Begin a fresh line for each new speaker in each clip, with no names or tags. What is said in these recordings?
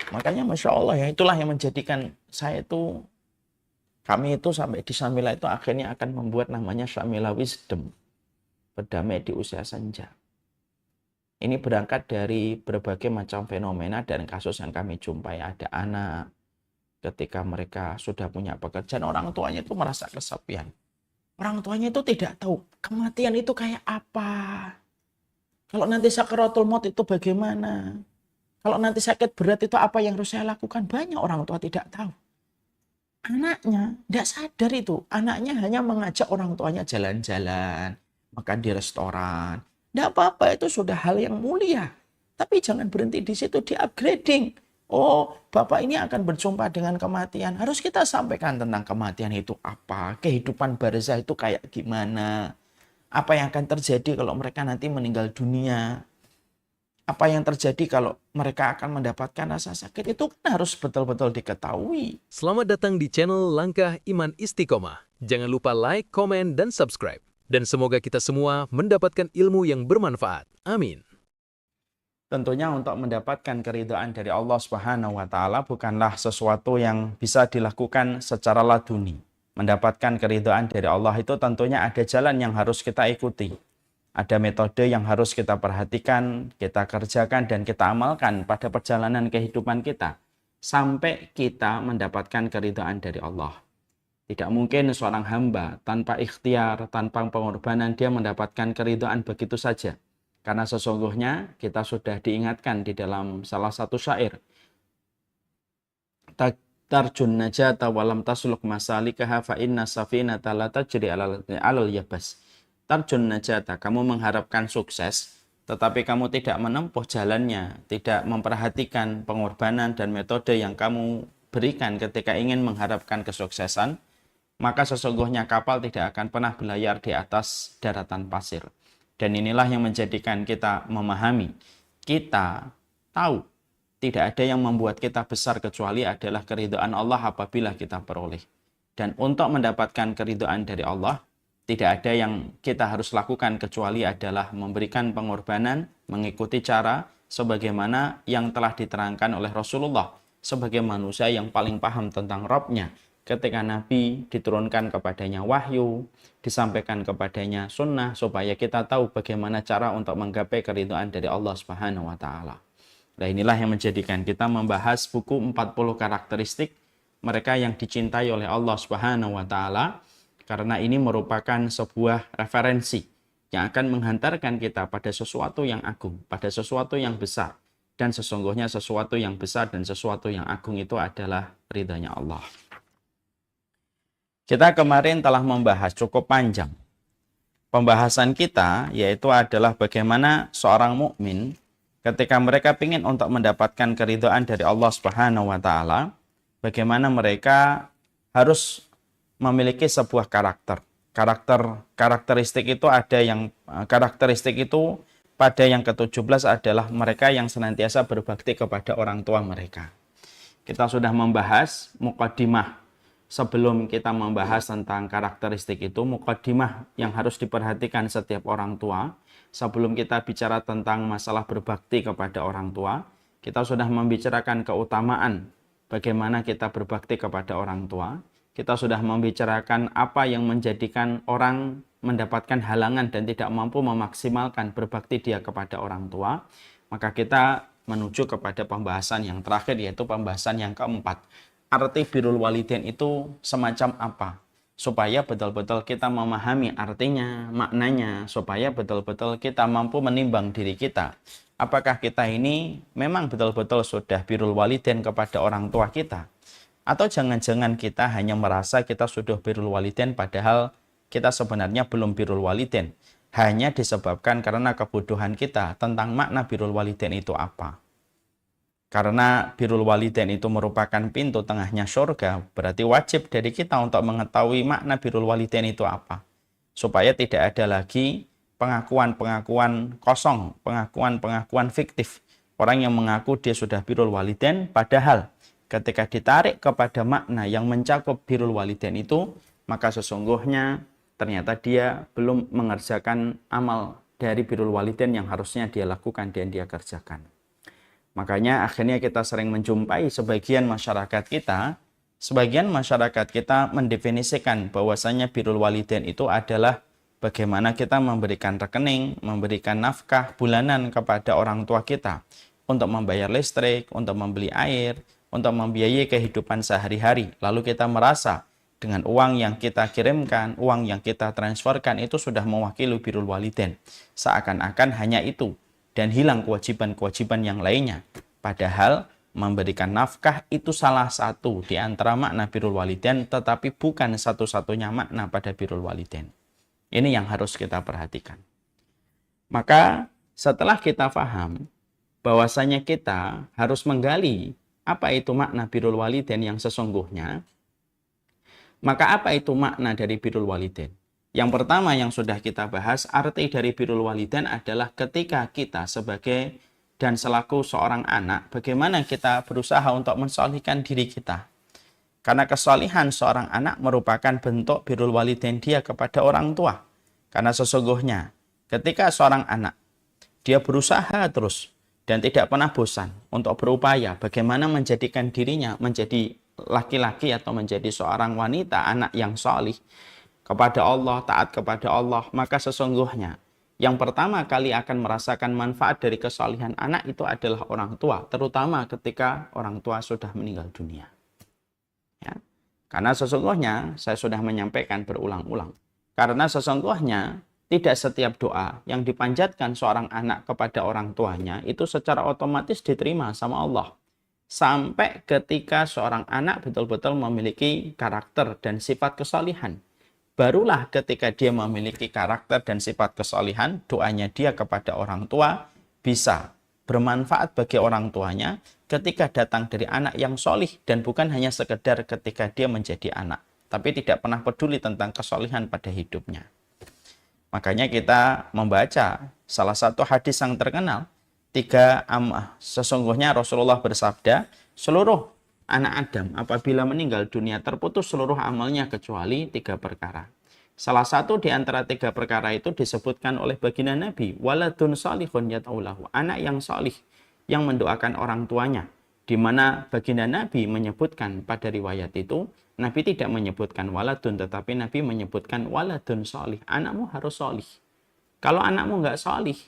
Makanya Masya Allah ya, itulah yang menjadikan kami itu sampai di Samila itu akhirnya akan membuat namanya Samila Wisdom, berdamai di usia senja. Ini berangkat dari berbagai macam fenomena dan kasus yang kami jumpai. Ada anak, ketika mereka sudah punya pekerjaan, orang tuanya itu merasa kesepian. Orang tuanya itu tidak tahu kematian itu kayak apa. Kalau nanti sakaratul maut itu bagaimana? Kalau nanti sakit berat itu apa yang harus saya lakukan? Banyak orang tua tidak tahu. Anaknya tidak sadar itu. Anaknya hanya mengajak orang tuanya jalan-jalan, makan di restoran. Tidak apa-apa, itu sudah hal yang mulia. Tapi jangan berhenti di situ, di-upgrading. Oh, Bapak ini akan berjumpa dengan kematian. Harus kita sampaikan tentang kematian itu apa, kehidupan barzah itu kayak gimana, apa yang akan terjadi kalau mereka nanti meninggal dunia, apa yang terjadi kalau mereka akan mendapatkan rasa sakit, itu kan harus betul-betul diketahui.
Selamat datang di channel Langkah Iman Istiqomah. Jangan lupa like, komen, dan subscribe. Dan semoga kita semua mendapatkan ilmu yang bermanfaat. Amin.
Tentunya untuk mendapatkan keridhaan dari Allah Subhanahu wa taala bukanlah sesuatu yang bisa dilakukan secara laduni. Mendapatkan keridhaan dari Allah itu tentunya ada jalan yang harus kita ikuti. Ada metode yang harus kita perhatikan, kita kerjakan, dan kita amalkan pada perjalanan kehidupan kita sampai kita mendapatkan keridhaan dari Allah. Tidak mungkin seorang hamba tanpa ikhtiar, tanpa pengorbanan dia mendapatkan keridhaan begitu saja. Karena sesungguhnya kita sudah diingatkan di dalam salah satu syair. Tarjun najata walam tasluk masalikaha fa inna safinata la tajri alal yabas. Tarjun najata, kamu mengharapkan sukses, tetapi kamu tidak menempuh jalannya, tidak memperhatikan pengorbanan dan metode yang kamu berikan ketika ingin mengharapkan kesuksesan, maka sesungguhnya kapal tidak akan pernah berlayar di atas daratan pasir. Dan inilah yang menjadikan kita memahami. Kita tahu tidak ada yang membuat kita besar kecuali adalah keridhaan Allah apabila kita peroleh. Dan untuk mendapatkan keridhaan dari Allah, tidak ada yang kita harus lakukan kecuali adalah memberikan pengorbanan, mengikuti cara sebagaimana yang telah diterangkan oleh Rasulullah sebagai manusia yang paling paham tentang Rabb-nya. Ketika Nabi diturunkan kepadanya wahyu, disampaikan kepadanya sunnah, supaya kita tahu bagaimana cara untuk menggapai keridhaan dari Allah Subhanahu wa taala. Nah, inilah yang menjadikan kita membahas buku 40 karakteristik mereka yang dicintai oleh Allah Subhanahu wa taala, karena ini merupakan sebuah referensi yang akan menghantarkan kita pada sesuatu yang agung, pada sesuatu yang besar. Dan sesungguhnya sesuatu yang besar dan sesuatu yang agung itu adalah ridhanya Allah. Kita kemarin telah membahas cukup panjang. Pembahasan kita yaitu adalah bagaimana seorang mukmin ketika mereka ingin untuk mendapatkan keridhaan dari Allah Subhanahu wa taala, bagaimana mereka harus memiliki sebuah karakteristik itu ada yang karakteristik itu pada yang ke-17 adalah mereka yang senantiasa berbakti kepada orang tua mereka. Kita sudah membahas muqaddimah. Sebelum kita membahas tentang karakteristik itu, muqaddimah yang harus diperhatikan setiap orang tua. Sebelum kita bicara tentang masalah berbakti kepada orang tua, kita sudah membicarakan keutamaan bagaimana kita berbakti kepada orang tua. Kita sudah membicarakan apa yang menjadikan orang mendapatkan halangan dan tidak mampu memaksimalkan berbakti dia kepada orang tua. Maka kita menuju kepada pembahasan yang terakhir, yaitu pembahasan yang keempat. Arti birrul walidain itu semacam apa? Supaya betul-betul kita memahami artinya, maknanya, supaya betul-betul kita mampu menimbang diri kita. Apakah kita ini memang betul-betul sudah birrul walidain kepada orang tua kita? Atau jangan-jangan kita hanya merasa kita sudah birrul walidain padahal kita sebenarnya belum birrul walidain. Hanya disebabkan karena kebodohan kita tentang makna birrul walidain itu apa. Karena birrul walidain itu merupakan pintu tengahnya surga, berarti wajib dari kita untuk mengetahui makna birrul walidain itu apa. Supaya tidak ada lagi pengakuan-pengakuan kosong, pengakuan-pengakuan fiktif. Orang yang mengaku dia sudah birrul walidain, padahal ketika ditarik kepada makna yang mencakup birrul walidain itu, maka sesungguhnya ternyata dia belum mengerjakan amal dari birrul walidain yang harusnya dia lakukan dan dia kerjakan. Makanya akhirnya kita sering menjumpai sebagian masyarakat kita mendefinisikan bahwasanya birrul walidain itu adalah bagaimana kita memberikan rekening, memberikan nafkah bulanan kepada orang tua kita untuk membayar listrik, untuk membeli air, untuk membiayai kehidupan sehari-hari. Lalu kita merasa dengan uang yang kita kirimkan, uang yang kita transferkan itu sudah mewakili birrul walidain. Seakan-akan hanya itu dan hilang kewajiban-kewajiban yang lainnya. Padahal memberikan nafkah itu salah satu di antara makna birrul walidain, tetapi bukan satu-satunya makna pada birrul walidain. Ini yang harus kita perhatikan. Maka setelah kita paham bahwasanya kita harus menggali apa itu makna birrul walidain yang sesungguhnya, maka apa itu makna dari birrul walidain? Yang pertama yang sudah kita bahas, arti dari birrul walidain adalah ketika kita sebagai dan selaku seorang anak, bagaimana kita berusaha untuk mensolihkan diri kita. Karena kesolihan seorang anak merupakan bentuk birrul walidain dia kepada orang tua. Karena sesungguhnya ketika seorang anak, dia berusaha terus dan tidak pernah bosan untuk berupaya bagaimana menjadikan dirinya menjadi laki-laki atau menjadi seorang wanita, anak yang solih kepada Allah, taat kepada Allah, maka sesungguhnya yang pertama kali akan merasakan manfaat dari kesolihan anak itu adalah orang tua, terutama ketika orang tua sudah meninggal dunia. Ya. Karena sesungguhnya saya sudah menyampaikan berulang-ulang, karena sesungguhnya tidak setiap doa yang dipanjatkan seorang anak kepada orang tuanya itu secara otomatis diterima sama Allah. Sampai ketika seorang anak betul-betul memiliki karakter dan sifat kesalihan. Barulah ketika dia memiliki karakter dan sifat kesalihan, doanya dia kepada orang tua bisa bermanfaat bagi orang tuanya ketika datang dari anak yang solih, dan bukan hanya sekedar ketika dia menjadi anak, tapi tidak pernah peduli tentang kesalihan pada hidupnya. Makanya kita membaca salah satu hadis yang terkenal, sesungguhnya Rasulullah bersabda, seluruh anak Adam apabila meninggal dunia terputus seluruh amalnya kecuali 3 perkara. Salah satu di antara 3 perkara itu disebutkan oleh baginda Nabi, waladun salihun yad'ulahu, anak yang salih yang mendoakan orang tuanya. Di mana baginda Nabi menyebutkan pada riwayat itu, Nabi tidak menyebutkan waladun, tetapi Nabi menyebutkan waladun salih, anakmu harus salih. Kalau anakmu nggak salih,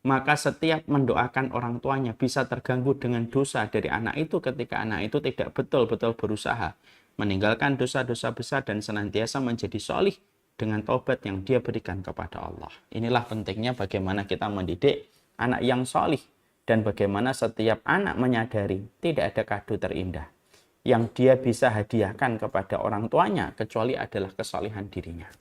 maka setiap mendoakan orang tuanya bisa terganggu dengan dosa dari anak itu ketika anak itu tidak betul-betul berusaha meninggalkan dosa-dosa besar dan senantiasa menjadi solih dengan taubat yang dia berikan kepada Allah. Inilah pentingnya bagaimana kita mendidik anak yang solih, dan bagaimana setiap anak menyadari tidak ada kado terindah yang dia bisa hadiahkan kepada orang tuanya kecuali adalah kesolihan dirinya.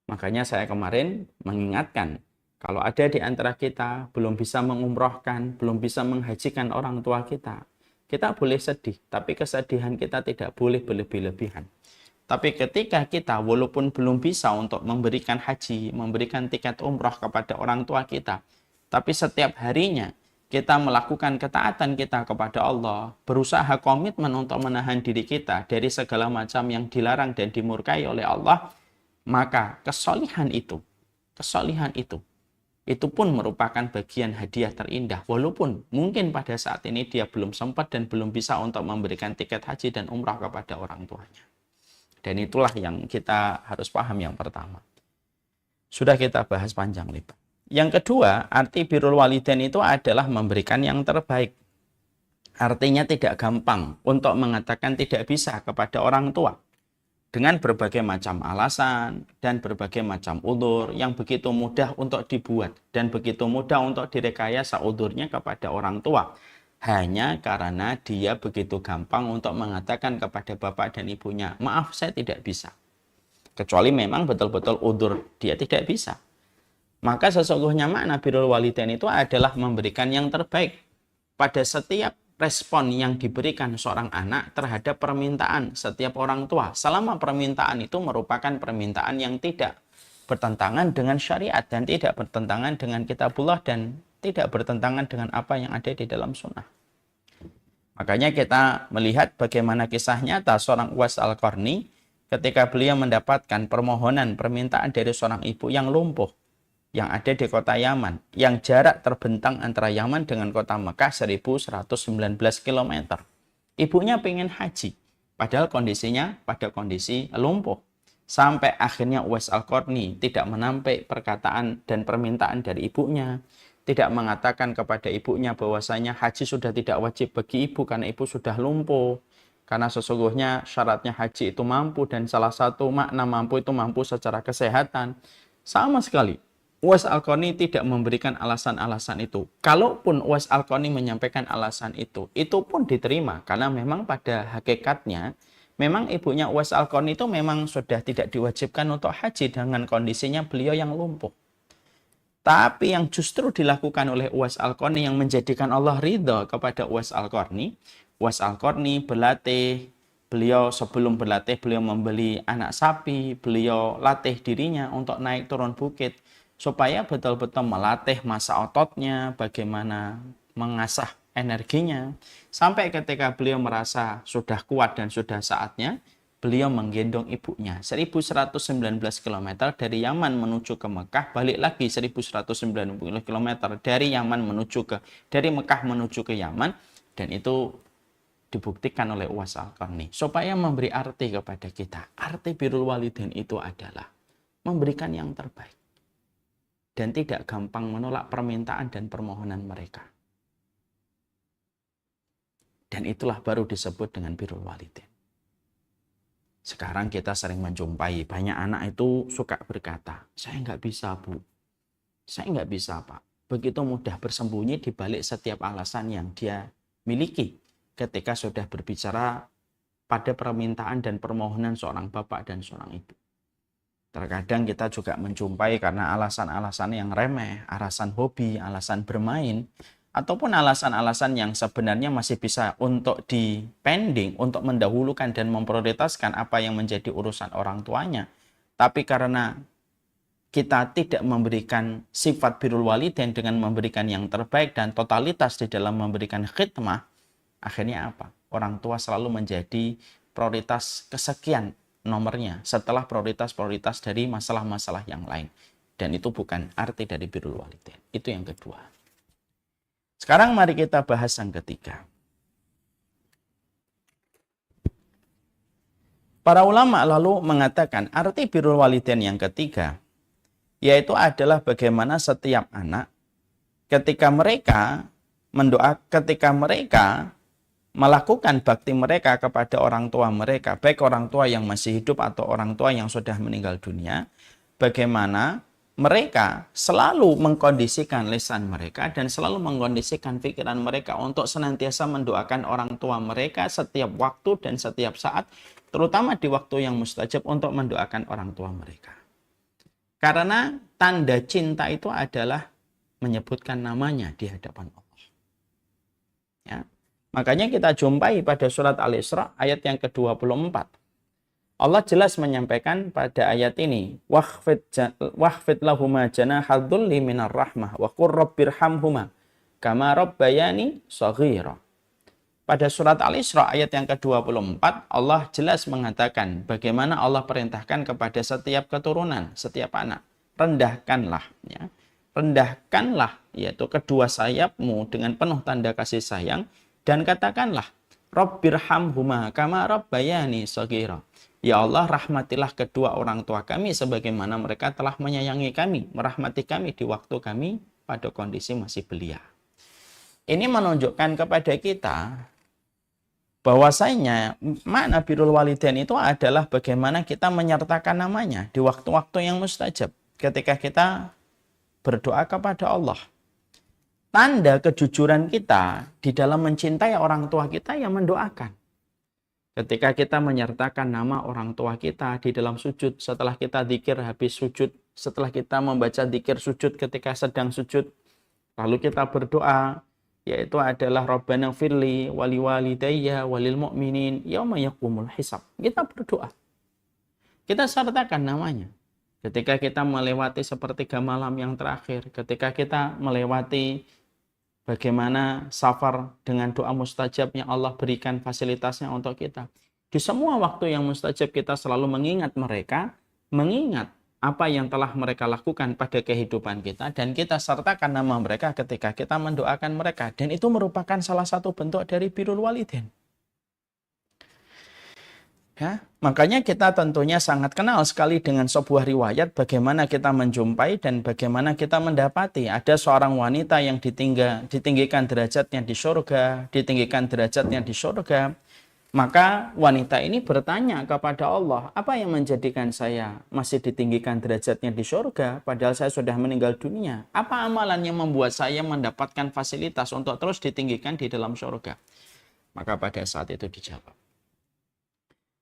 Makanya saya kemarin mengingatkan, kalau ada di antara kita belum bisa mengumrohkan, belum bisa menghajikan orang tua kita, kita boleh sedih, tapi kesedihan kita tidak boleh berlebih-lebihan. Tapi ketika kita walaupun belum bisa untuk memberikan haji, memberikan tiket umroh kepada orang tua kita, tapi setiap harinya kita melakukan ketaatan kita kepada Allah, berusaha komitmen untuk menahan diri kita dari segala macam yang dilarang dan dimurkai oleh Allah, maka kesolihan itu pun merupakan bagian hadiah terindah, walaupun mungkin pada saat ini dia belum sempat dan belum bisa untuk memberikan tiket haji dan umrah kepada orang tuanya. Dan itulah yang kita harus paham yang pertama. Sudah kita bahas panjang lebar. Yang kedua, arti birrul walidain itu adalah memberikan yang terbaik. Artinya tidak gampang untuk mengatakan tidak bisa kepada orang tua. Dengan berbagai macam alasan dan berbagai macam udzur yang begitu mudah untuk dibuat dan begitu mudah untuk direkayasa udzurnya kepada orang tua, hanya karena dia begitu gampang untuk mengatakan kepada bapak dan ibunya, maaf saya tidak bisa, kecuali memang betul-betul udzur dia tidak bisa. Maka sesungguhnya makna birrul walidain itu adalah memberikan yang terbaik pada setiap respon yang diberikan seorang anak terhadap permintaan setiap orang tua, selama permintaan itu merupakan permintaan yang tidak bertentangan dengan syariat dan tidak bertentangan dengan kitabullah dan tidak bertentangan dengan apa yang ada di dalam sunnah. Makanya kita melihat bagaimana kisah nyata seorang Uwais Al-Qarni ketika beliau mendapatkan permohonan permintaan dari seorang ibu yang lumpuh. yang ada di kota Yaman, yang jarak terbentang antara Yaman dengan kota Mekah 1119 km. Ibunya pengen haji, padahal kondisinya pada kondisi lumpuh. Sampai akhirnya Uwais Al-Qarni tidak menampik perkataan dan permintaan dari ibunya, tidak mengatakan kepada ibunya bahwasanya haji sudah tidak wajib bagi ibu karena ibu sudah lumpuh. Karena sesungguhnya syaratnya haji itu mampu, dan salah satu makna mampu itu mampu secara kesehatan. Sama sekali Uwais Al-Qarni tidak memberikan alasan-alasan itu. Kalaupun Uwais Al-Qarni menyampaikan alasan itu pun diterima karena memang pada hakikatnya memang ibunya Uwais Al-Qarni itu memang sudah tidak diwajibkan untuk haji dengan kondisinya beliau yang lumpuh. Tapi yang justru dilakukan oleh Uwais Al-Qarni yang menjadikan Allah ridha kepada Uwais Al-Qarni berlatih. Beliau sebelum berlatih, beliau membeli anak sapi, beliau latih dirinya untuk naik turun bukit, supaya betul-betul melatih masa ototnya, bagaimana mengasah energinya. Sampai ketika beliau merasa sudah kuat dan sudah saatnya, beliau menggendong ibunya. 1119 km dari Yaman menuju ke Mekah, balik lagi 1190 km dari Mekah menuju ke Yaman, dan itu dibuktikan oleh Uwais Al-Qarni supaya memberi arti kepada kita. Arti birrul walidain itu adalah memberikan yang terbaik dan tidak gampang menolak permintaan dan permohonan mereka. Dan itulah baru disebut dengan birrul walidain. Sekarang kita sering menjumpai banyak anak itu suka berkata, saya nggak bisa bu, saya nggak bisa pak. Begitu mudah bersembunyi di balik setiap alasan yang dia miliki ketika sudah berbicara pada permintaan dan permohonan seorang bapak dan seorang ibu. Terkadang kita juga menjumpai karena alasan-alasan yang remeh, alasan hobi, alasan bermain, ataupun alasan-alasan yang sebenarnya masih bisa untuk dipending, untuk mendahulukan dan memprioritaskan apa yang menjadi urusan orang tuanya. Tapi karena kita tidak memberikan sifat birrul walidain dengan memberikan yang terbaik dan totalitas di dalam memberikan khidmah, akhirnya apa? Orang tua selalu menjadi prioritas kesekian nomornya setelah prioritas-prioritas dari masalah-masalah yang lain. Dan itu bukan arti dari birrul walidain. Itu yang kedua. Sekarang mari kita bahas yang ketiga. Para ulama lalu mengatakan arti birrul walidain yang ketiga, yaitu adalah bagaimana setiap anak ketika mereka melakukan bakti mereka kepada orang tua mereka, baik orang tua yang masih hidup atau orang tua yang sudah meninggal dunia, bagaimana mereka selalu mengkondisikan lisan mereka dan selalu mengkondisikan pikiran mereka untuk senantiasa mendoakan orang tua mereka setiap waktu dan setiap saat, terutama di waktu yang mustajab untuk mendoakan orang tua mereka. Karena tanda cinta itu adalah menyebutkan namanya di hadapan Allah. Ya. Makanya kita jumpai pada surat Al-Isra ayat yang ke-24. Allah jelas menyampaikan pada ayat ini, wahfid lahuma janahal dhulli minar rahmah wa qur rabbirhamhuma kama rabbayani shaghira. Pada surat Al-Isra ayat yang ke-24, Allah jelas mengatakan bagaimana Allah perintahkan kepada setiap keturunan, setiap anak, rendahkanlah, ya. Rendahkanlah, yaitu kedua sayapmu dengan penuh tanda kasih sayang, dan katakanlah, Rabbirhamhuma kama rabbayani shaghira. Ya Allah, rahmatilah kedua orang tua kami sebagaimana mereka telah menyayangi kami, merahmati kami di waktu kami pada kondisi masih belia. Ini menunjukkan kepada kita bahwasanya makna birrul walidain itu adalah bagaimana kita menyertakan namanya di waktu-waktu yang mustajab ketika kita berdoa kepada Allah. Tanda kejujuran kita di dalam mencintai orang tua kita yang mendoakan. Ketika kita menyertakan nama orang tua kita di dalam sujud, setelah kita dzikir habis sujud, setelah kita membaca dzikir sujud ketika sedang sujud, lalu kita berdoa, yaitu adalah Rabbana firli wali walidayya walil mu'minin yauma yaqumul hisab. Kita berdoa. Kita sertakan namanya. Ketika kita melewati sepertiga malam yang terakhir, ketika kita melewati bagaimana safar dengan doa mustajab yang Allah berikan fasilitasnya untuk kita. Di semua waktu yang mustajab kita selalu mengingat mereka, mengingat apa yang telah mereka lakukan pada kehidupan kita, dan kita sertakan nama mereka ketika kita mendoakan mereka. Dan itu merupakan salah satu bentuk dari birrul walidain. Ya, makanya kita tentunya sangat kenal sekali dengan sebuah riwayat bagaimana kita menjumpai dan bagaimana kita mendapati ada seorang wanita yang ditinggikan derajatnya di surga, ditinggikan derajatnya di surga. Maka wanita ini bertanya kepada Allah, apa yang menjadikan saya masih ditinggikan derajatnya di surga padahal saya sudah meninggal dunia? Apa amalan yang membuat saya mendapatkan fasilitas untuk terus ditinggikan di dalam surga? Maka pada saat itu dijawab,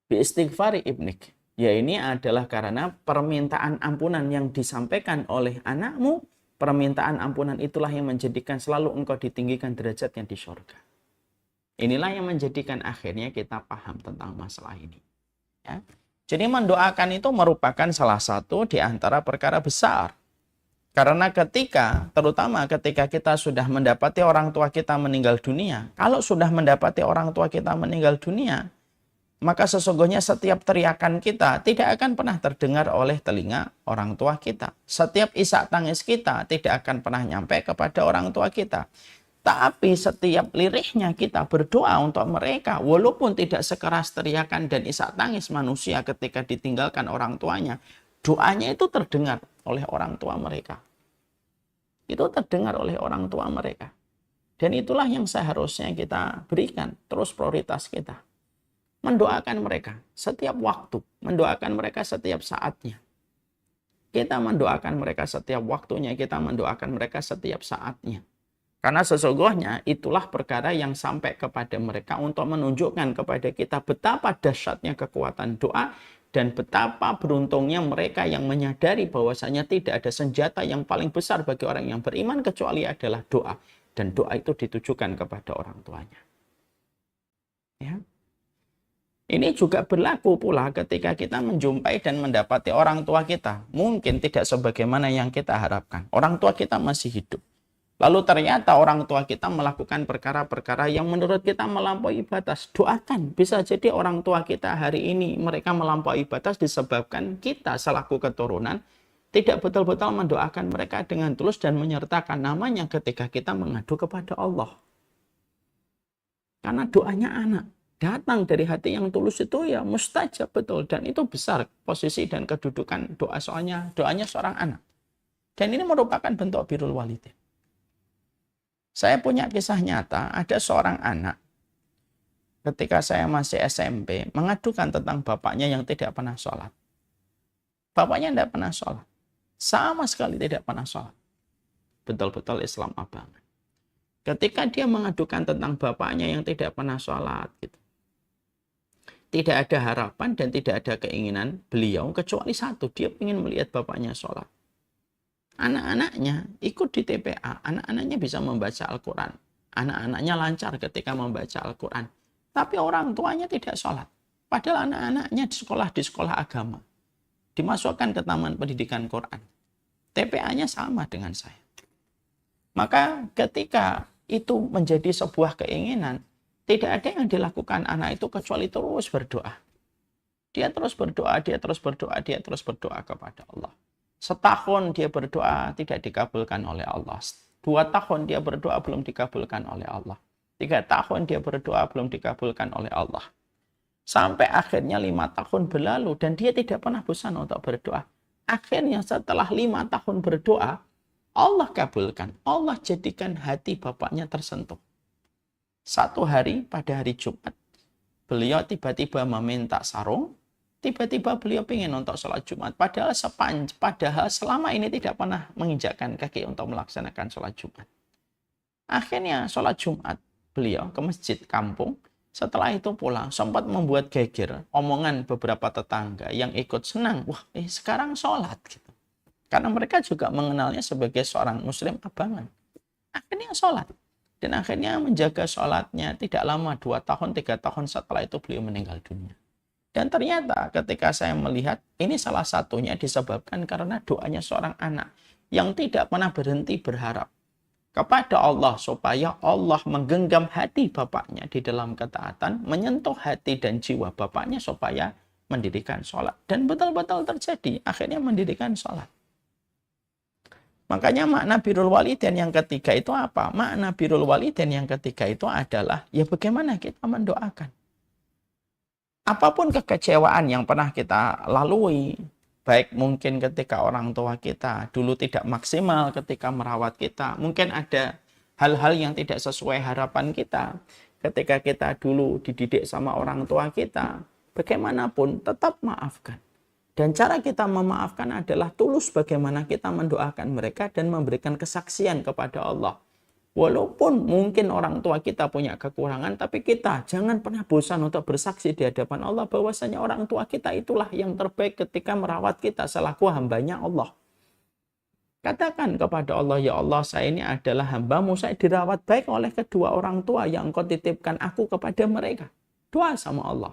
bi-istighfari ibnik. Ya, ini adalah karena permintaan ampunan yang disampaikan oleh anakmu. Permintaan ampunan itulah yang menjadikan selalu engkau ditinggikan derajatnya di surga. Inilah yang menjadikan akhirnya kita paham tentang masalah ini. Ya. Jadi mendoakan itu merupakan salah satu di antara perkara besar. Karena terutama ketika kita sudah mendapati orang tua kita meninggal dunia, kalau sudah mendapati orang tua kita meninggal dunia, maka sesungguhnya setiap teriakan kita tidak akan pernah terdengar oleh telinga orang tua kita. Setiap isak tangis kita tidak akan pernah nyampe kepada orang tua kita. Tapi setiap lirihnya kita berdoa untuk mereka, walaupun tidak sekeras teriakan dan isak tangis manusia ketika ditinggalkan orang tuanya, doanya itu terdengar oleh orang tua mereka. Itu terdengar oleh orang tua mereka. Dan itulah yang seharusnya kita berikan terus prioritas kita. Mendoakan mereka setiap waktu, mendoakan mereka setiap saatnya. Kita mendoakan mereka setiap waktunya, kita mendoakan mereka setiap saatnya. Karena sesungguhnya itulah perkara yang sampai kepada mereka untuk menunjukkan kepada kita betapa dahsyatnya kekuatan doa dan betapa beruntungnya mereka yang menyadari bahwasanya tidak ada senjata yang paling besar bagi orang yang beriman kecuali adalah doa. Dan doa itu ditujukan kepada orang tuanya. Ya. Ini juga berlaku pula ketika kita menjumpai dan mendapati orang tua kita. Mungkin tidak sebagaimana yang kita harapkan. Orang tua kita masih hidup. Lalu ternyata orang tua kita melakukan perkara-perkara yang menurut kita melampaui batas. Doakan. Bisa jadi orang tua kita hari ini mereka melampaui batas disebabkan kita selaku keturunan tidak betul-betul mendoakan mereka dengan tulus dan menyertakan namanya ketika kita mengadu kepada Allah. Karena doanya anak datang dari hati yang tulus itu ya mustajab betul, dan itu besar posisi dan kedudukan doa, soalnya doanya seorang anak. Dan ini merupakan bentuk birrul walidain. Saya punya kisah nyata, ada seorang anak ketika saya masih SMP mengadukan tentang bapaknya yang tidak pernah sholat. Bapaknya tidak pernah sholat, sama sekali tidak pernah sholat. Betul-betul Islam abangan. Ketika dia mengadukan tentang bapaknya yang tidak pernah sholat, gitu, tidak ada harapan dan tidak ada keinginan beliau kecuali satu, dia ingin melihat bapaknya sholat. Anak-anaknya ikut di TPA, anak-anaknya bisa membaca Al-Quran. Anak-anaknya lancar ketika membaca Al-Quran. Tapi orang tuanya tidak sholat. Padahal anak-anaknya di sekolah agama. Dimasukkan ke taman pendidikan Quran. TPA-nya sama dengan saya. Maka ketika itu menjadi sebuah keinginan, tidak ada yang dilakukan anak itu kecuali terus berdoa. Dia terus berdoa, dia terus berdoa, dia terus berdoa kepada Allah. Setahun dia berdoa tidak dikabulkan oleh Allah. 2 tahun dia berdoa belum dikabulkan oleh Allah. 3 tahun dia berdoa belum dikabulkan oleh Allah. Sampai akhirnya 5 tahun berlalu dan dia tidak pernah bosan untuk berdoa. Akhirnya setelah 5 tahun berdoa, Allah kabulkan. Allah jadikan hati bapaknya tersentuh. Satu hari pada hari Jumat, beliau tiba-tiba meminta sarung. Tiba-tiba beliau ingin untuk sholat Jumat. Padahal selama ini tidak pernah menginjakkan kaki untuk melaksanakan sholat Jumat. Akhirnya sholat Jumat beliau ke masjid kampung. Setelah itu pulang sempat membuat geger omongan beberapa tetangga yang ikut senang. Wah, sekarang sholat gitu. Karena mereka juga mengenalnya sebagai seorang muslim abangan. Akhirnya sholat. Dan akhirnya menjaga sholatnya tidak lama, 2 tahun, 3 tahun setelah itu beliau meninggal dunia. Dan ternyata ketika saya melihat, ini salah satunya disebabkan karena doanya seorang anak yang tidak pernah berhenti berharap kepada Allah supaya Allah menggenggam hati bapaknya di dalam ketaatan, menyentuh hati dan jiwa bapaknya supaya mendirikan sholat. Dan betul-betul terjadi, akhirnya mendirikan sholat. Makanya makna birrul walidain yang ketiga itu apa? Makna birrul walidain yang ketiga itu adalah, ya bagaimana kita mendoakan. Apapun kekecewaan yang pernah kita lalui, baik mungkin ketika orang tua kita dulu tidak maksimal ketika merawat kita, mungkin ada hal-hal yang tidak sesuai harapan kita ketika kita dulu dididik sama orang tua kita, bagaimanapun tetap maafkan. Dan cara kita memaafkan adalah tulus bagaimana kita mendoakan mereka dan memberikan kesaksian kepada Allah. Walaupun mungkin orang tua kita punya kekurangan, tapi kita jangan pernah bosan untuk bersaksi di hadapan Allah bahwasanya orang tua kita itulah yang terbaik ketika merawat kita selaku hambanya Allah. Katakan kepada Allah, ya Allah, saya ini adalah hambamu, saya dirawat baik oleh kedua orang tua yang engkau titipkan aku kepada mereka. Doa sama Allah.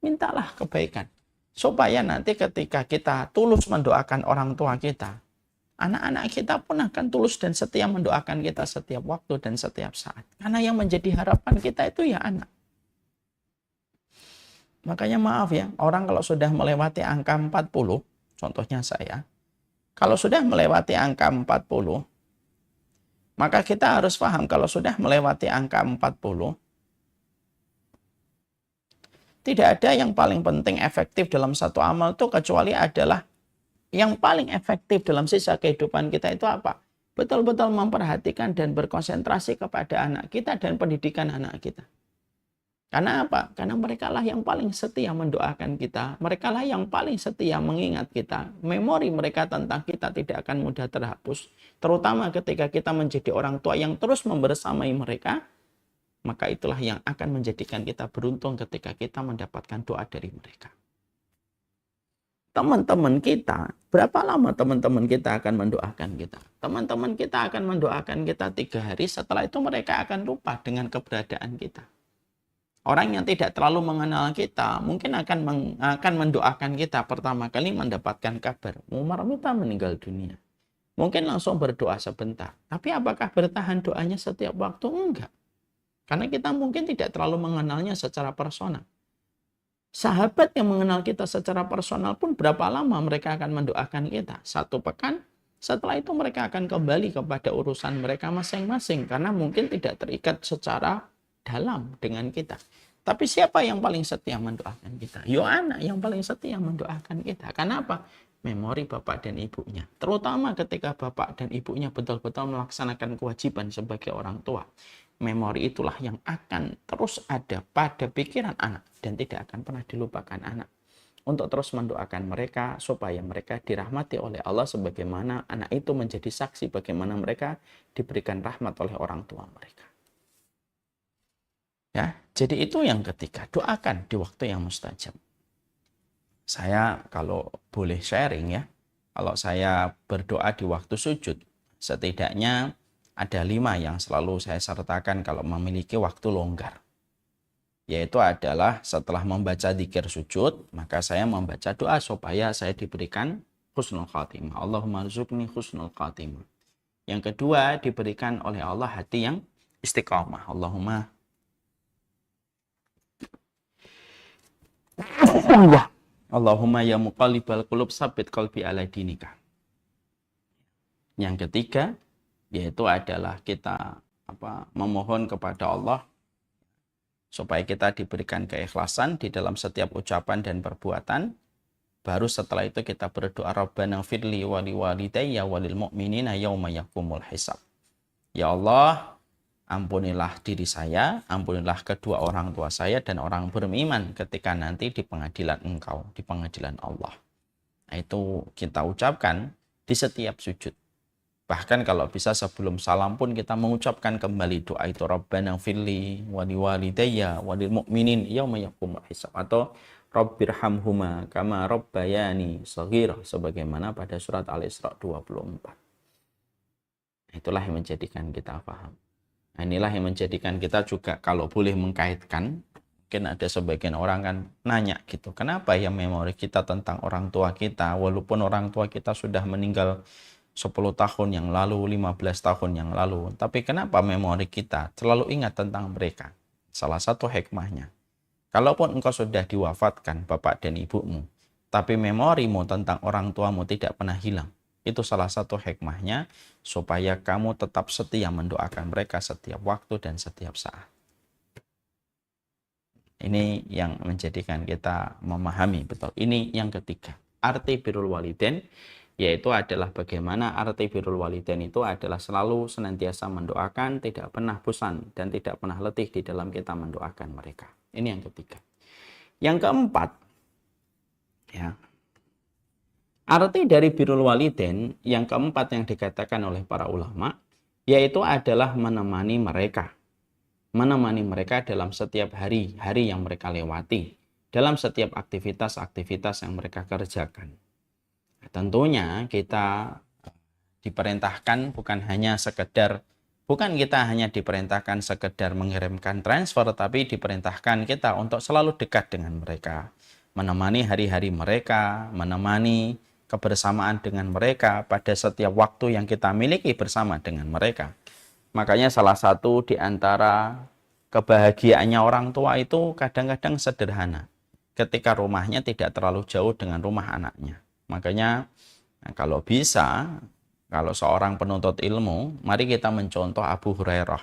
Mintalah kebaikan. Supaya nanti ketika kita tulus mendoakan orang tua kita, anak-anak kita pun akan tulus dan setia mendoakan kita setiap waktu dan setiap saat. Karena yang menjadi harapan kita itu ya anak. Makanya maaf ya, orang kalau sudah melewati angka 40, contohnya saya, kalau sudah melewati angka 40, maka kita harus paham kalau sudah melewati angka 40, tidak ada yang paling penting efektif dalam satu amal itu kecuali adalah yang paling efektif dalam sisa kehidupan kita itu apa? Betul-betul memperhatikan dan berkonsentrasi kepada anak kita dan pendidikan anak kita. Karena apa? Karena mereka lah yang paling setia mendoakan kita. Mereka lah yang paling setia mengingat kita. Memori mereka tentang kita tidak akan mudah terhapus. Terutama ketika kita menjadi orang tua yang terus membersamai mereka, maka itulah yang akan menjadikan kita beruntung ketika kita mendapatkan doa dari mereka. Teman-teman kita, berapa lama teman-teman kita akan mendoakan kita? Teman-teman kita akan mendoakan kita 3 hari, setelah itu mereka akan lupa dengan keberadaan kita. Orang yang tidak terlalu mengenal kita, mungkin akan mendoakan kita pertama kali mendapatkan kabar, Umar Mita meninggal dunia. Mungkin langsung berdoa sebentar. Tapi apakah bertahan doanya setiap waktu? Enggak. Karena kita mungkin tidak terlalu mengenalnya secara personal. Sahabat yang mengenal kita secara personal pun berapa lama mereka akan mendoakan kita? 1 pekan. Setelah itu mereka akan kembali kepada urusan mereka masing-masing. Karena mungkin tidak terikat secara dalam dengan kita. Tapi siapa yang paling setia mendoakan kita? Yo anak yang paling setia mendoakan kita. Kenapa? Memori bapak dan ibunya. Terutama ketika bapak dan ibunya betul-betul melaksanakan kewajiban sebagai orang tua. Memori itulah yang akan terus ada pada pikiran anak dan tidak akan pernah dilupakan anak. Untuk terus mendoakan mereka supaya mereka dirahmati oleh Allah sebagaimana anak itu menjadi saksi bagaimana mereka diberikan rahmat oleh orang tua mereka. Ya, jadi itu yang ketiga, doakan di waktu yang mustajab. Saya kalau boleh sharing ya, kalau saya berdoa di waktu sujud, setidaknya ada 5 yang selalu saya sertakan kalau memiliki waktu longgar. Yaitu adalah setelah membaca dzikir sujud, maka saya membaca doa supaya saya diberikan husnul khatimah. Allahumma rzuqni husnul khatimah. Yang kedua, diberikan oleh Allah hati yang istiqamah. Allahumma ya muqallibal qulub tsabbit qalbi ala dinika. Yang ketiga, yaitu adalah kita memohon kepada Allah supaya kita diberikan keikhlasan di dalam setiap ucapan dan perbuatan. Baru setelah itu kita berdoa, Rabbana firli wa liwalidayya walil mu'minina yauma yaqumul hisab. Ya Allah, ampunilah diri saya, ampunilah kedua orang tua saya dan orang beriman ketika nanti di pengadilan Engkau, di pengadilan Allah. Nah, itu kita ucapkan di setiap sujud. Bahkan kalau bisa sebelum salam pun kita mengucapkan kembali doa itu, Rabbana firli wa liwalidayya walil mu'minin yauma yaqumul hisab, atau Rabbirhamhuma kama rabbayani shaghira, sebagaimana pada surat Al-Isra 24. Itulah yang menjadikan kita paham. Nah, inilah yang menjadikan kita juga kalau boleh mengkaitkan, mungkin ada sebagian orang kan nanya gitu, kenapa ya memori kita tentang orang tua kita, walaupun orang tua kita sudah meninggal 10 tahun yang lalu, 15 tahun yang lalu, tapi kenapa memori kita selalu ingat tentang mereka? Salah satu hikmahnya, Kalaupun engkau sudah diwafatkan bapak dan ibumu, tapi memorimu tentang orang tuamu tidak pernah hilang. Itu salah satu hikmahnya supaya kamu tetap setia mendoakan mereka setiap waktu dan setiap saat. Ini yang menjadikan kita memahami betul. Ini yang ketiga. Arti birrul walidain yaitu adalah bagaimana arti birrul walidain itu adalah selalu senantiasa mendoakan, tidak pernah bosan dan tidak pernah letih di dalam kita mendoakan mereka. Ini yang ketiga. Yang keempat, ya. Arti dari birrul walidain yang keempat yang dikatakan oleh para ulama yaitu adalah menemani mereka. Menemani mereka dalam setiap hari-hari yang mereka lewati, dalam setiap aktivitas-aktivitas yang mereka kerjakan. Tentunya kita diperintahkan bukan kita hanya diperintahkan sekedar mengirimkan transfer, tapi diperintahkan kita untuk selalu dekat dengan mereka, menemani hari-hari mereka, menemani kebersamaan dengan mereka pada setiap waktu yang kita miliki bersama dengan mereka. Makanya salah satu di antara kebahagiaannya orang tua itu kadang-kadang sederhana. Ketika rumahnya tidak terlalu jauh dengan rumah anaknya. Makanya kalau bisa, kalau seorang penuntut ilmu, mari kita mencontoh Abu Hurairah.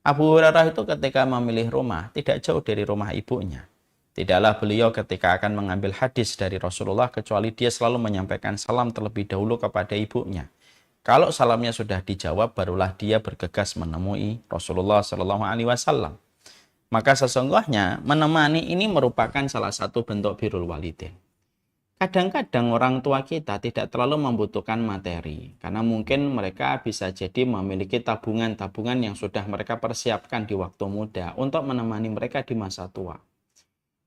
Abu Hurairah itu ketika memilih rumah tidak jauh dari rumah ibunya. Tidaklah beliau ketika akan mengambil hadis dari Rasulullah kecuali dia selalu menyampaikan salam terlebih dahulu kepada ibunya. Kalau salamnya sudah dijawab, barulah dia bergegas menemui Rasulullah Shallallahu Alaihi Wasallam. Maka sesungguhnya menemani ini merupakan salah satu bentuk birrul walidain. Kadang-kadang orang tua kita tidak terlalu membutuhkan materi, karena mungkin mereka bisa jadi memiliki tabungan-tabungan yang sudah mereka persiapkan di waktu muda untuk menemani mereka di masa tua.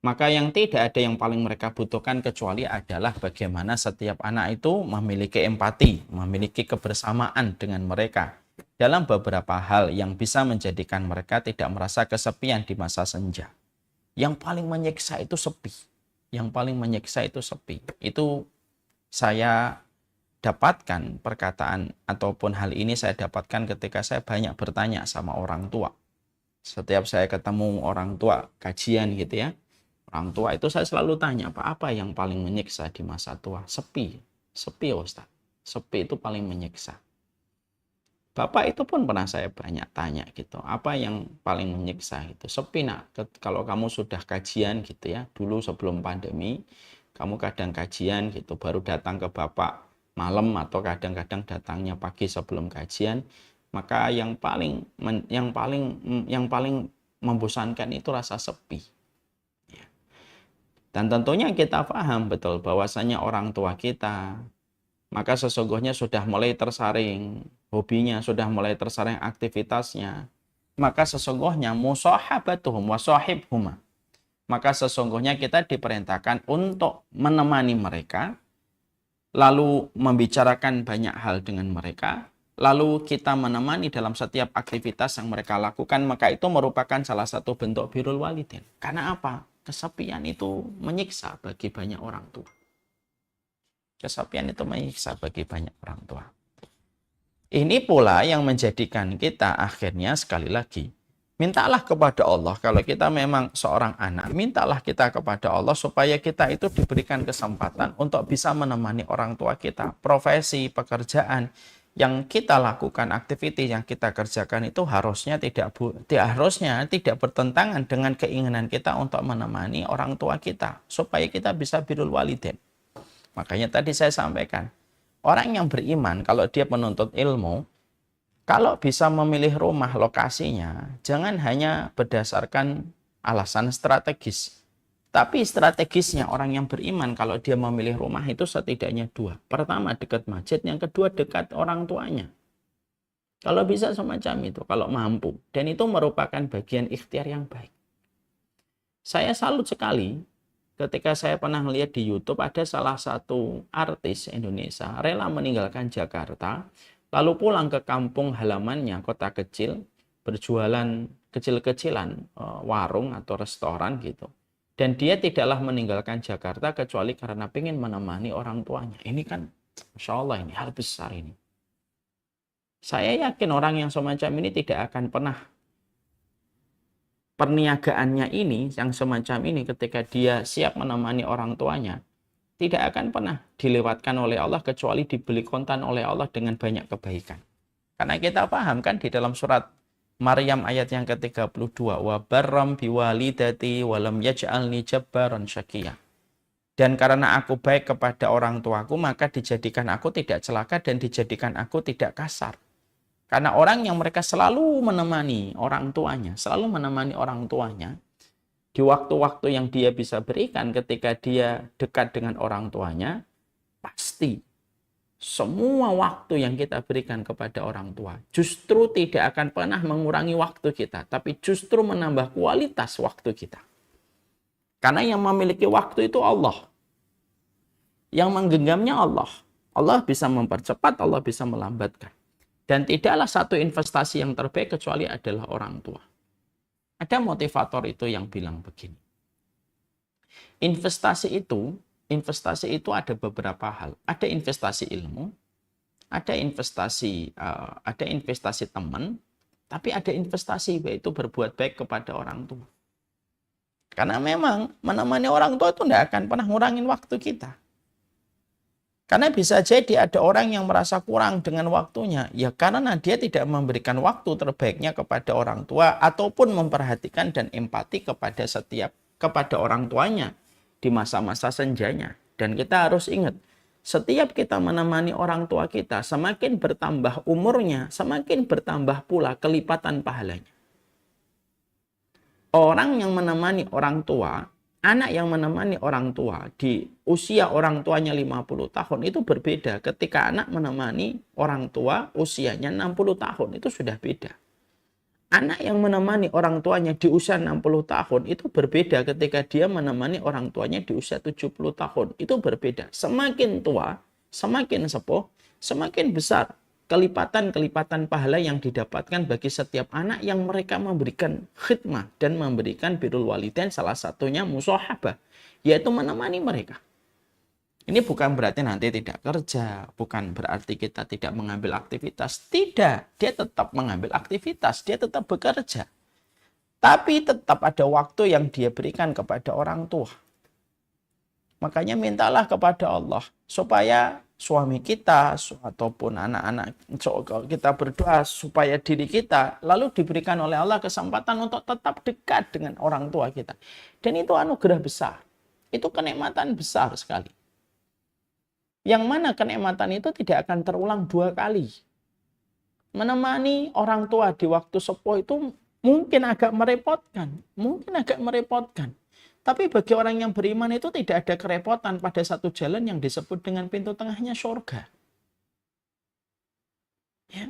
Maka yang tidak ada yang paling mereka butuhkan kecuali adalah bagaimana setiap anak itu memiliki empati, memiliki kebersamaan dengan mereka dalam beberapa hal yang bisa menjadikan mereka tidak merasa kesepian di masa senja. Yang paling menyiksa itu sepi. Yang paling menyiksa itu sepi. Itu saya dapatkan perkataan ataupun hal ini saya dapatkan ketika saya banyak bertanya sama orang tua. Setiap saya ketemu orang tua kajian gitu ya, orang tua itu saya selalu tanya, apa yang paling menyiksa di masa tua? Sepi. Sepi, Ustaz. Sepi itu paling menyiksa. Bapak itu pun pernah saya banyak tanya gitu, apa yang paling menyiksa itu? Sepi nak, kalau kamu sudah kajian gitu ya, dulu sebelum pandemi, kamu kadang kajian gitu, baru datang ke Bapak malam atau kadang-kadang datangnya pagi sebelum kajian, maka yang paling membosankan itu rasa sepi. Dan tentunya kita paham betul bahwasanya orang tua kita, maka sesungguhnya sudah mulai tersaring hobinya, sudah mulai tersaring aktivitasnya. Maka sesungguhnya musahabatuhum wa sahibhuma. Maka sesungguhnya kita diperintahkan untuk menemani mereka, lalu membicarakan banyak hal dengan mereka, lalu kita menemani dalam setiap aktivitas yang mereka lakukan, maka itu merupakan salah satu bentuk birrul walidain. Karena apa? Kesepian itu menyiksa bagi banyak orang tua. Kesepian itu menyiksa bagi banyak orang tua. Ini pula yang menjadikan kita akhirnya sekali lagi, mintalah kepada Allah. Kalau kita memang seorang anak, mintalah kita kepada Allah supaya kita itu diberikan kesempatan untuk bisa menemani orang tua kita. Profesi, pekerjaan yang kita lakukan, aktivitas yang kita kerjakan itu harusnya tidak bertentangan dengan keinginan kita untuk menemani orang tua kita supaya kita bisa birrul walidain. Makanya tadi saya sampaikan, orang yang beriman kalau dia menuntut ilmu, kalau bisa memilih rumah lokasinya, jangan hanya berdasarkan alasan strategis. Tapi strategisnya orang yang beriman kalau dia memilih rumah itu setidaknya dua. Pertama dekat masjid, yang kedua dekat orang tuanya. Kalau bisa semacam itu, kalau mampu. Dan itu merupakan bagian ikhtiar yang baik. Saya salut sekali ketika saya pernah melihat di YouTube ada salah satu artis Indonesia rela meninggalkan Jakarta, lalu pulang ke kampung halamannya, kota kecil, berjualan kecil-kecilan, warung atau restoran gitu. Dan dia tidaklah meninggalkan Jakarta kecuali karena ingin menemani orang tuanya. Ini kan, Masya Allah ini, hal besar ini. Saya yakin orang yang semacam ini tidak akan pernah perniagaannya ini, yang semacam ini, ketika dia siap menemani orang tuanya, tidak akan pernah dilewatkan oleh Allah kecuali dibeli kontan oleh Allah dengan banyak kebaikan. Karena kita paham kan di dalam surat Maryam ayat yang ke-32, wa barram biwalidati walam yaj'alni jabbaran syaqiyya. Dan karena aku baik kepada orang tuaku, maka dijadikan aku tidak celaka dan dijadikan aku tidak kasar. Karena orang yang mereka selalu menemani orang tuanya, di waktu-waktu yang dia bisa berikan ketika dia dekat dengan orang tuanya, pasti semua waktu yang kita berikan kepada orang tua justru tidak akan pernah mengurangi waktu kita, tapi justru menambah kualitas waktu kita. Karena yang memiliki waktu itu Allah. Yang menggenggamnya Allah. Allah bisa mempercepat, Allah bisa melambatkan. Dan tidaklah satu investasi yang terbaik kecuali adalah orang tua. Ada motivator itu yang bilang begini. Investasi itu ada beberapa hal. Ada investasi ilmu, ada investasi teman, tapi ada investasi yaitu berbuat baik kepada orang tua. Karena memang menemani orang tua itu tidak akan pernah ngurangin waktu kita. Karena bisa jadi ada orang yang merasa kurang dengan waktunya, ya karena dia tidak memberikan waktu terbaiknya kepada orang tua ataupun memperhatikan dan empati kepada orang tuanya di masa-masa senjanya. Dan kita harus ingat, setiap kita menemani orang tua kita, semakin bertambah umurnya, semakin bertambah pula kelipatan pahalanya. Orang yang menemani orang tua, anak yang menemani orang tua di usia orang tuanya 50 tahun itu berbeda ketika anak menemani orang tua usianya 60 tahun, itu sudah beda. Anak yang menemani orang tuanya di usia 60 tahun itu berbeda ketika dia menemani orang tuanya di usia 70 tahun, itu berbeda. Semakin tua, semakin sepuh, semakin besar kelipatan-kelipatan pahala yang didapatkan bagi setiap anak yang mereka memberikan khidmah dan memberikan birrul walidain, salah satunya musyahabah, yaitu menemani mereka. Ini bukan berarti nanti tidak kerja, bukan berarti kita tidak mengambil aktivitas. Tidak, dia tetap mengambil aktivitas, dia tetap bekerja. Tapi tetap ada waktu yang dia berikan kepada orang tua. Makanya mintalah kepada Allah supaya suami kita ataupun anak-anak kita berdoa supaya diri kita lalu diberikan oleh Allah kesempatan untuk tetap dekat dengan orang tua kita. Dan itu anugerah besar. Itu kenikmatan besar sekali. Yang mana kenikmatan itu tidak akan terulang 2 kali. Menemani orang tua di waktu sepuh itu mungkin agak merepotkan. Tapi bagi orang yang beriman itu tidak ada kerepotan pada satu jalan yang disebut dengan pintu tengahnya surga. Ya.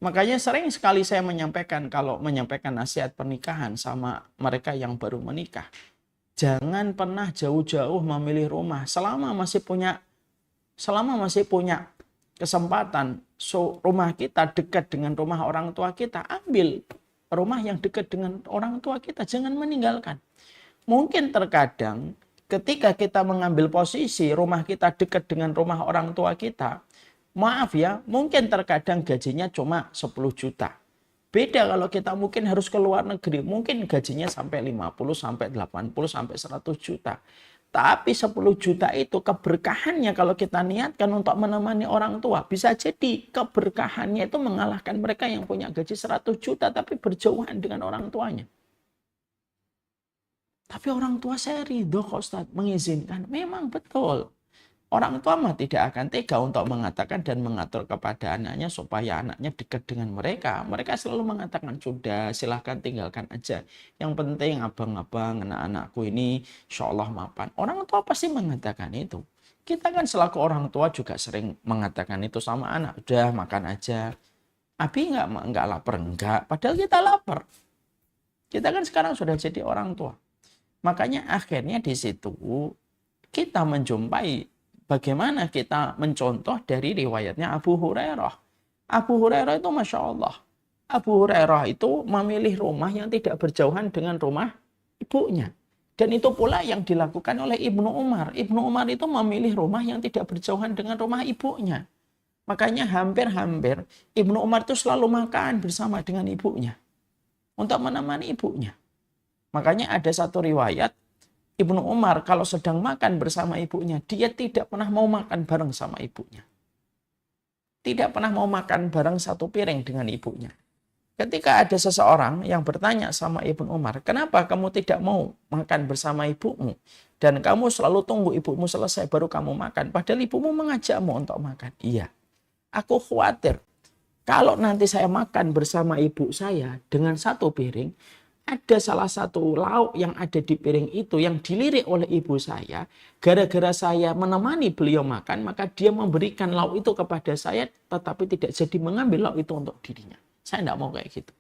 Makanya sering sekali saya menyampaikan, kalau menyampaikan nasihat pernikahan sama mereka yang baru menikah, jangan pernah jauh-jauh memilih rumah. Selama masih punya kesempatan, rumah kita dekat dengan rumah orang tua kita, ambil rumah yang dekat dengan orang tua kita, jangan meninggalkan. Mungkin terkadang ketika kita mengambil posisi rumah kita dekat dengan rumah orang tua kita, maaf ya, mungkin terkadang gajinya cuma 10 juta. Beda kalau kita mungkin harus ke luar negeri, mungkin gajinya sampai 50, sampai 80, sampai 100 juta. Tapi 10 juta itu keberkahannya kalau kita niatkan untuk menemani orang tua. Bisa jadi keberkahannya itu mengalahkan mereka yang punya gaji 100 juta tapi berjauhan dengan orang tuanya. Tapi orang tua saya ridho kok Ustaz, mengizinkan. Memang betul. Orang tua mah tidak akan tega untuk mengatakan dan mengatur kepada anaknya supaya anaknya dekat dengan mereka. Mereka selalu mengatakan, sudah silahkan tinggalkan aja. Yang penting abang-abang, anak-anakku ini insya Allah mapan. Orang tua pasti mengatakan itu. Kita kan selaku orang tua juga sering mengatakan itu sama anak. Udah makan aja. Abi nggak lapar? Enggak. Padahal kita lapar. Kita kan sekarang sudah jadi orang tua. Makanya akhirnya di situ kita menjumpai bagaimana kita mencontoh dari riwayatnya Abu Hurairah. Abu Hurairah itu Masya Allah. Abu Hurairah itu memilih rumah yang tidak berjauhan dengan rumah ibunya. Dan itu pula yang dilakukan oleh Ibnu Umar. Ibnu Umar itu memilih rumah yang tidak berjauhan dengan rumah ibunya. Makanya hampir-hampir Ibnu Umar itu selalu makan bersama dengan ibunya. untuk menemani ibunya. Makanya ada satu riwayat, Ibnu Umar kalau sedang makan bersama ibunya, dia tidak pernah mau makan bareng sama ibunya. Tidak pernah mau makan bareng satu piring dengan ibunya. Ketika ada seseorang yang bertanya sama Ibnu Umar, kenapa kamu tidak mau makan bersama ibumu? Dan kamu selalu tunggu ibumu selesai baru kamu makan. Padahal ibumu mengajakmu untuk makan. Iya, aku khawatir kalau nanti saya makan bersama ibu saya dengan satu piring, ada salah satu lauk yang ada di piring itu yang dilirik oleh ibu saya. Gara-gara saya menemani beliau makan, maka dia memberikan lauk itu kepada saya, tetapi tidak jadi mengambil lauk itu untuk dirinya. Saya tidak mau kayak gitu.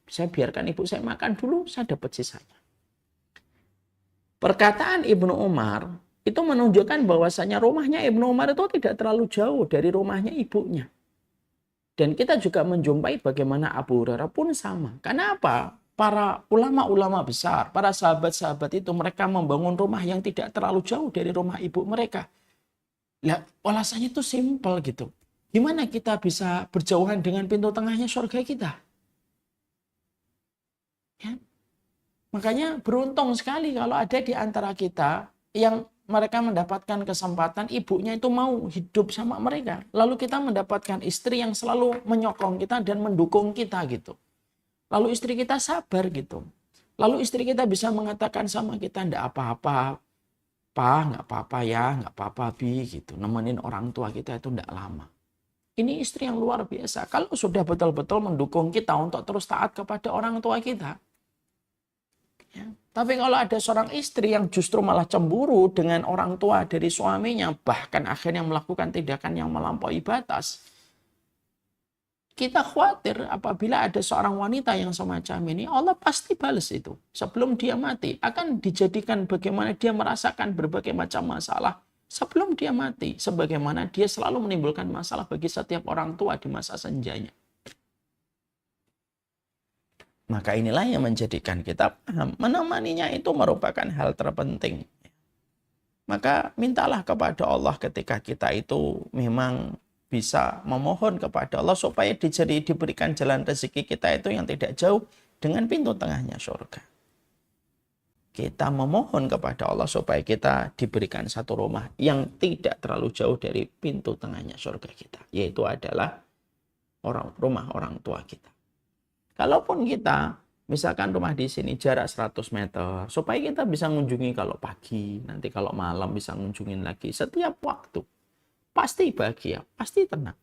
Saya biarkan ibu saya makan dulu, saya dapat sisanya. Perkataan Ibnu Umar itu menunjukkan bahwasanya rumahnya Ibnu Umar itu tidak terlalu jauh dari rumahnya ibunya. Dan kita juga menjumpai bagaimana Abu Hurairah pun sama. Kenapa? Para ulama-ulama besar, para sahabat-sahabat itu mereka membangun rumah yang tidak terlalu jauh dari rumah ibu mereka. Lah, alasannya itu simpel gitu. Gimana kita bisa berjauhan dengan pintu tengahnya surga kita? Ya. Makanya beruntung sekali kalau ada di antara kita yang mereka mendapatkan kesempatan ibunya itu mau hidup sama mereka. Lalu kita mendapatkan istri yang selalu menyokong kita dan mendukung kita gitu. Lalu istri kita sabar gitu. Lalu istri kita bisa mengatakan sama kita, enggak apa-apa, Pak, enggak apa-apa ya, enggak apa-apa Bi gitu. Nemenin orang tua kita itu enggak lama. Ini istri yang luar biasa. Kalau sudah betul-betul mendukung kita untuk terus taat kepada orang tua kita. Ya. Tapi kalau ada seorang istri yang justru malah cemburu dengan orang tua dari suaminya, bahkan akhirnya melakukan tindakan yang melampaui batas, kita khawatir apabila ada seorang wanita yang semacam ini, Allah pasti balas itu. Sebelum dia mati, akan dijadikan bagaimana dia merasakan berbagai macam masalah sebelum dia mati. Sebagaimana dia selalu menimbulkan masalah bagi setiap orang tua di masa senjanya. Maka inilah yang menjadikan kita paham, menemaninya itu merupakan hal terpenting. Maka mintalah kepada Allah ketika kita itu memang bisa memohon kepada Allah supaya diberikan jalan rezeki kita itu yang tidak jauh dengan pintu tengahnya surga. Kita memohon kepada Allah supaya kita diberikan satu rumah yang tidak terlalu jauh dari pintu tengahnya surga kita, yaitu adalah rumah orang tua kita. Kalaupun kita misalkan rumah di sini jarak 100 meter, supaya kita bisa mengunjungi kalau pagi, nanti kalau malam bisa mengunjungin lagi setiap waktu. Pasti bahagia, pasti tenang.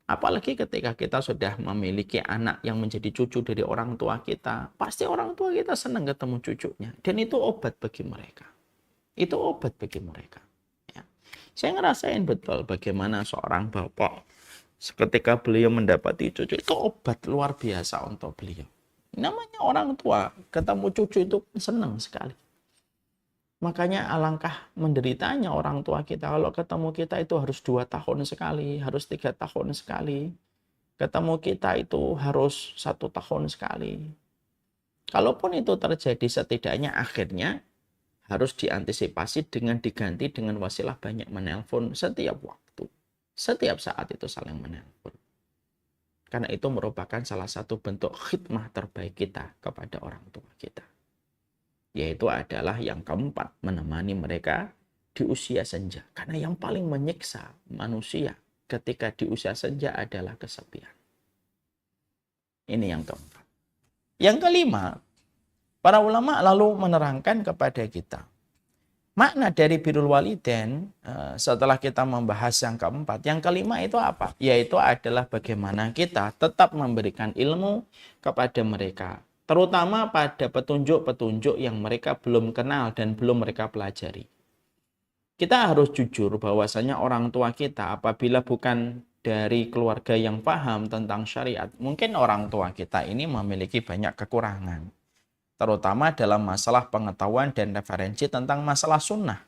Apalagi ketika kita sudah memiliki anak yang menjadi cucu dari orang tua kita, pasti orang tua kita senang ketemu cucunya. Dan itu obat bagi mereka. Itu obat bagi mereka. Ya. Saya ngerasain betul bagaimana seorang bapak, ketika beliau mendapati cucu, itu obat luar biasa untuk beliau. Namanya orang tua, ketemu cucu itu senang sekali. Makanya alangkah menderitanya orang tua kita kalau ketemu kita itu harus 2 tahun sekali, harus 3 tahun sekali. Ketemu kita itu harus 1 tahun sekali. Kalaupun itu terjadi, setidaknya akhirnya harus diantisipasi dengan diganti dengan wasilah banyak menelpon setiap waktu. Setiap saat itu saling menelpon. Karena itu merupakan salah satu bentuk khidmah terbaik kita kepada orang tua kita. Yaitu adalah yang keempat, menemani mereka di usia senja. Karena yang paling menyiksa manusia ketika di usia senja adalah kesepian. Ini yang keempat. Yang kelima, para ulama lalu menerangkan kepada kita makna dari birrul walidain. Setelah kita membahas yang keempat, yang kelima itu apa? Yaitu adalah bagaimana kita tetap memberikan ilmu kepada mereka, terutama pada petunjuk-petunjuk yang mereka belum kenal dan belum mereka pelajari. Kita harus jujur bahwasanya orang tua kita apabila bukan dari keluarga yang paham tentang syariat, mungkin orang tua kita ini memiliki banyak kekurangan, terutama dalam masalah pengetahuan dan referensi tentang masalah sunnah.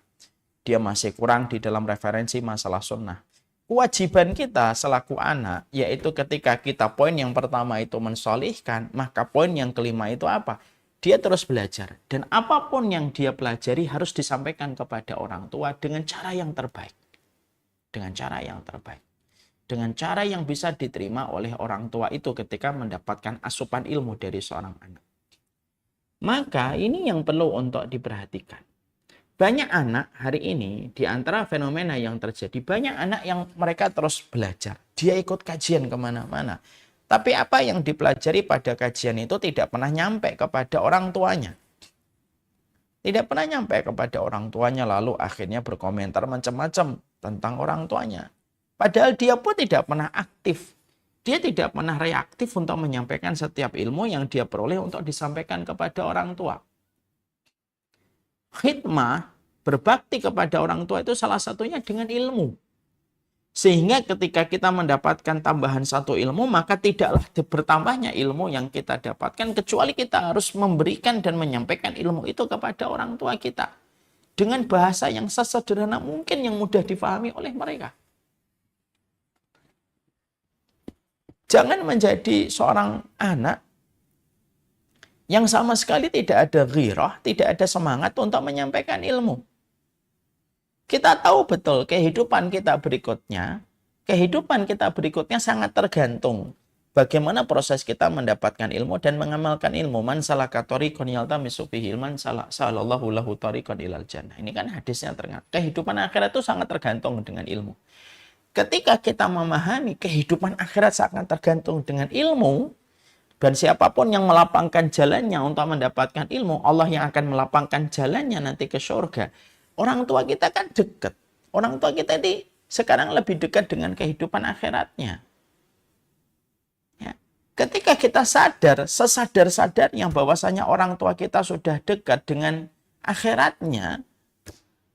Dia masih kurang di dalam referensi masalah sunnah. Kewajiban kita selaku anak, yaitu ketika kita poin yang pertama itu mensolihkan, maka poin yang kelima itu apa? Dia terus belajar. Dan apapun yang dia pelajari harus disampaikan kepada orang tua dengan cara yang terbaik. Dengan cara yang terbaik. dengan cara yang bisa diterima oleh orang tua itu ketika mendapatkan asupan ilmu dari seorang anak. Maka ini yang perlu untuk diperhatikan. Banyak anak hari ini, di antara fenomena yang terjadi, banyak anak yang mereka terus belajar. Dia ikut kajian kemana-mana. Tapi apa yang dipelajari pada kajian itu tidak pernah nyampe kepada orang tuanya. Tidak pernah nyampe kepada orang tuanya, lalu akhirnya berkomentar macam-macam tentang orang tuanya. Padahal dia pun tidak pernah aktif. Dia tidak pernah reaktif untuk menyampaikan setiap ilmu yang dia peroleh untuk disampaikan kepada orang tua. Khidmah, berbakti kepada orang tua itu salah satunya dengan ilmu. Sehingga ketika kita mendapatkan tambahan satu ilmu, maka tidaklah bertambahnya ilmu yang kita dapatkan, kecuali kita harus memberikan dan menyampaikan ilmu itu kepada orang tua kita. Dengan bahasa yang sesederhana mungkin, yang mudah difahami oleh mereka. Jangan menjadi seorang anak yang sama sekali tidak ada ghirah, tidak ada semangat untuk menyampaikan ilmu. Kita tahu betul kehidupan kita berikutnya sangat tergantung bagaimana proses kita mendapatkan ilmu dan mengamalkan ilmu. Man salaka thariqan yaltamisu fihi ilman salallahu lahu thariqan ilal jannah. Ini kan hadisnya ternyata. Kehidupan akhirat itu sangat tergantung dengan ilmu. Ketika kita memahami kehidupan akhirat sangat tergantung dengan ilmu, dan siapapun yang melapangkan jalannya untuk mendapatkan ilmu, Allah yang akan melapangkan jalannya nanti ke surga. Orang tua kita kan dekat. Orang tua kita ini sekarang lebih dekat dengan kehidupan akhiratnya. Ya. Ketika kita sadar, sesadar-sadarnya bahwasanya orang tua kita sudah dekat dengan akhiratnya,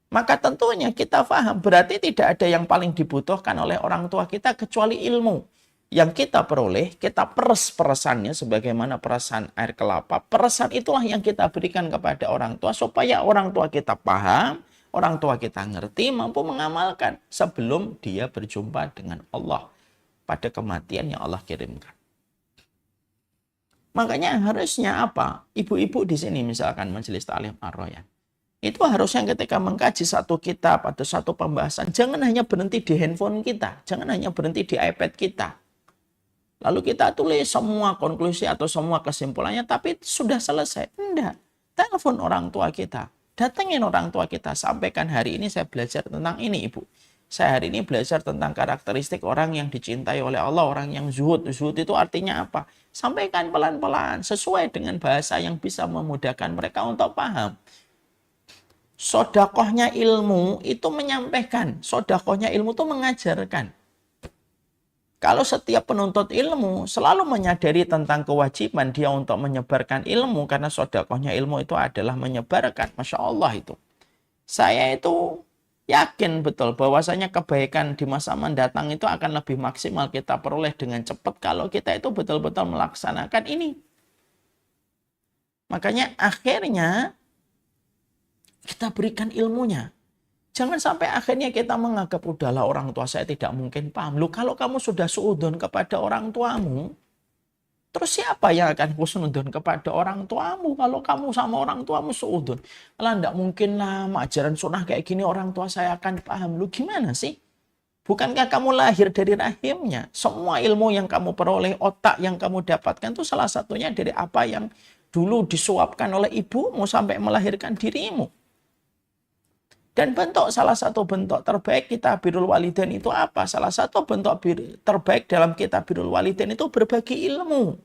maka tentunya kita paham berarti tidak ada yang paling dibutuhkan oleh orang tua kita kecuali ilmu. Yang kita peroleh, kita peres-peresannya sebagaimana peresan air kelapa. Peresan itulah yang kita berikan kepada orang tua supaya orang tua kita paham, orang tua kita ngerti, mampu mengamalkan sebelum dia berjumpa dengan Allah pada kematian yang Allah kirimkan. Makanya harusnya apa? Ibu-ibu di sini misalkan Majelis Ta'lim Ar-Royan, itu harusnya ketika mengkaji satu kitab atau satu pembahasan, jangan hanya berhenti di handphone kita, jangan hanya berhenti di iPad kita. Lalu kita tulis semua konklusi atau semua kesimpulannya, tapi sudah selesai. Tidak. Telepon orang tua kita. Datengin orang tua kita. Sampaikan, hari ini saya belajar tentang ini, Ibu. Saya hari ini belajar tentang karakteristik orang yang dicintai oleh Allah, orang yang zuhud. Zuhud itu artinya apa? Sampaikan pelan-pelan, sesuai dengan bahasa yang bisa memudahkan mereka untuk paham. Sodakohnya ilmu itu menyampaikan. Sodakohnya ilmu itu mengajarkan. Kalau setiap penuntut ilmu selalu menyadari tentang kewajiban dia untuk menyebarkan ilmu, karena sodakohnya ilmu itu adalah menyebarkan, Masya Allah itu. Saya itu yakin betul bahwasanya kebaikan di masa mendatang itu akan lebih maksimal kita peroleh dengan cepat kalau kita itu betul-betul melaksanakan ini. Makanya akhirnya kita berikan ilmunya. Jangan sampai akhirnya kita menganggap, udahlah orang tua saya tidak mungkin paham. Loh, kalau kamu sudah suudon kepada orang tuamu, terus siapa yang akan husnudon kepada orang tuamu kalau kamu sama orang tuamu suudon? Lah, tidak mungkin lah, ajaran sunnah kayak gini orang tua saya akan paham. Lu gimana sih? Bukankah kamu lahir dari rahimnya? Semua ilmu yang kamu peroleh, otak yang kamu dapatkan itu salah satunya dari apa yang dulu disuapkan oleh ibumu sampai melahirkan dirimu. Dan salah satu bentuk terbaik kita birrul walidain itu apa? Salah satu bentuk terbaik dalam kita birrul walidain itu berbagi ilmu.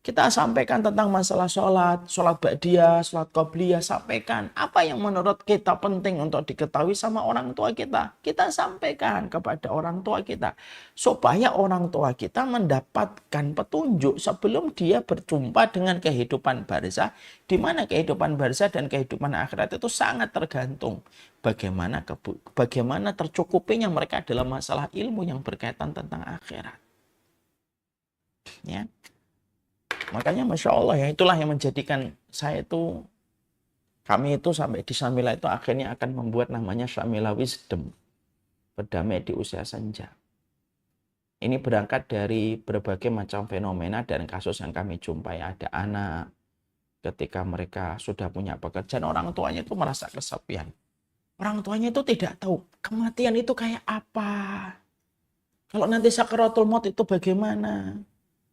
Kita sampaikan tentang masalah sholat ba'diyah, sholat qobliyah, sampaikan. Apa yang menurut kita penting untuk diketahui sama orang tua kita? Kita sampaikan kepada orang tua kita. Supaya orang tua kita mendapatkan petunjuk sebelum dia berjumpa dengan kehidupan barzah. Di mana kehidupan barzah dan kehidupan akhirat itu sangat tergantung. Bagaimana tercukupinya mereka dalam masalah ilmu yang berkaitan tentang akhirat. Ya. Makanya Masya Allah ya, itulah yang menjadikan kami itu sampai di Syamila itu akhirnya akan membuat namanya Syamila Wisdom, berdamai di usia senja. Ini berangkat dari berbagai macam fenomena dan kasus yang kami jumpai. Ada anak ketika mereka sudah punya pekerjaan, orang tuanya itu merasa kesepian. Orang tuanya itu tidak tahu kematian itu kayak apa. Kalau nanti sakaratul maut itu bagaimana?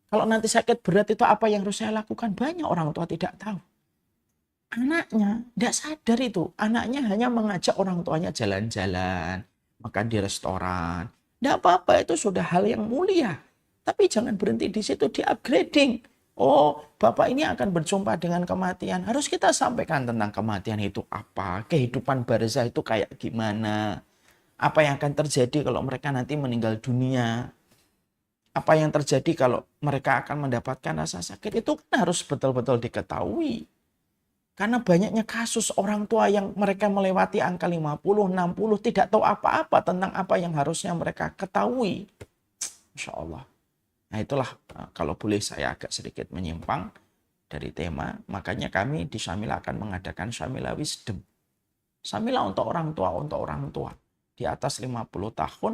Kalau nanti sakit berat itu apa yang harus saya lakukan? Banyak orang tua tidak tahu. Anaknya tidak sadar itu. Anaknya hanya mengajak orang tuanya jalan-jalan, makan di restoran. Tidak apa-apa, itu sudah hal yang mulia. Tapi jangan berhenti di situ, di-upgrading. Oh, Bapak ini akan berjumpa dengan kematian. Harus kita sampaikan tentang kematian itu apa, kehidupan barzah itu kayak gimana, apa yang akan terjadi kalau mereka nanti meninggal dunia, apa yang terjadi kalau mereka akan mendapatkan rasa sakit, itu kan harus betul-betul diketahui. Karena banyaknya kasus orang tua yang mereka melewati angka 50, 60, tidak tahu apa-apa tentang apa yang harusnya mereka ketahui. Insya Allah. Nah itulah kalau boleh saya agak sedikit menyimpang dari tema. Makanya kami di Syamila akan mengadakan Syamila Wisdom. Syamila untuk orang tua, untuk orang tua. Di atas 50 tahun,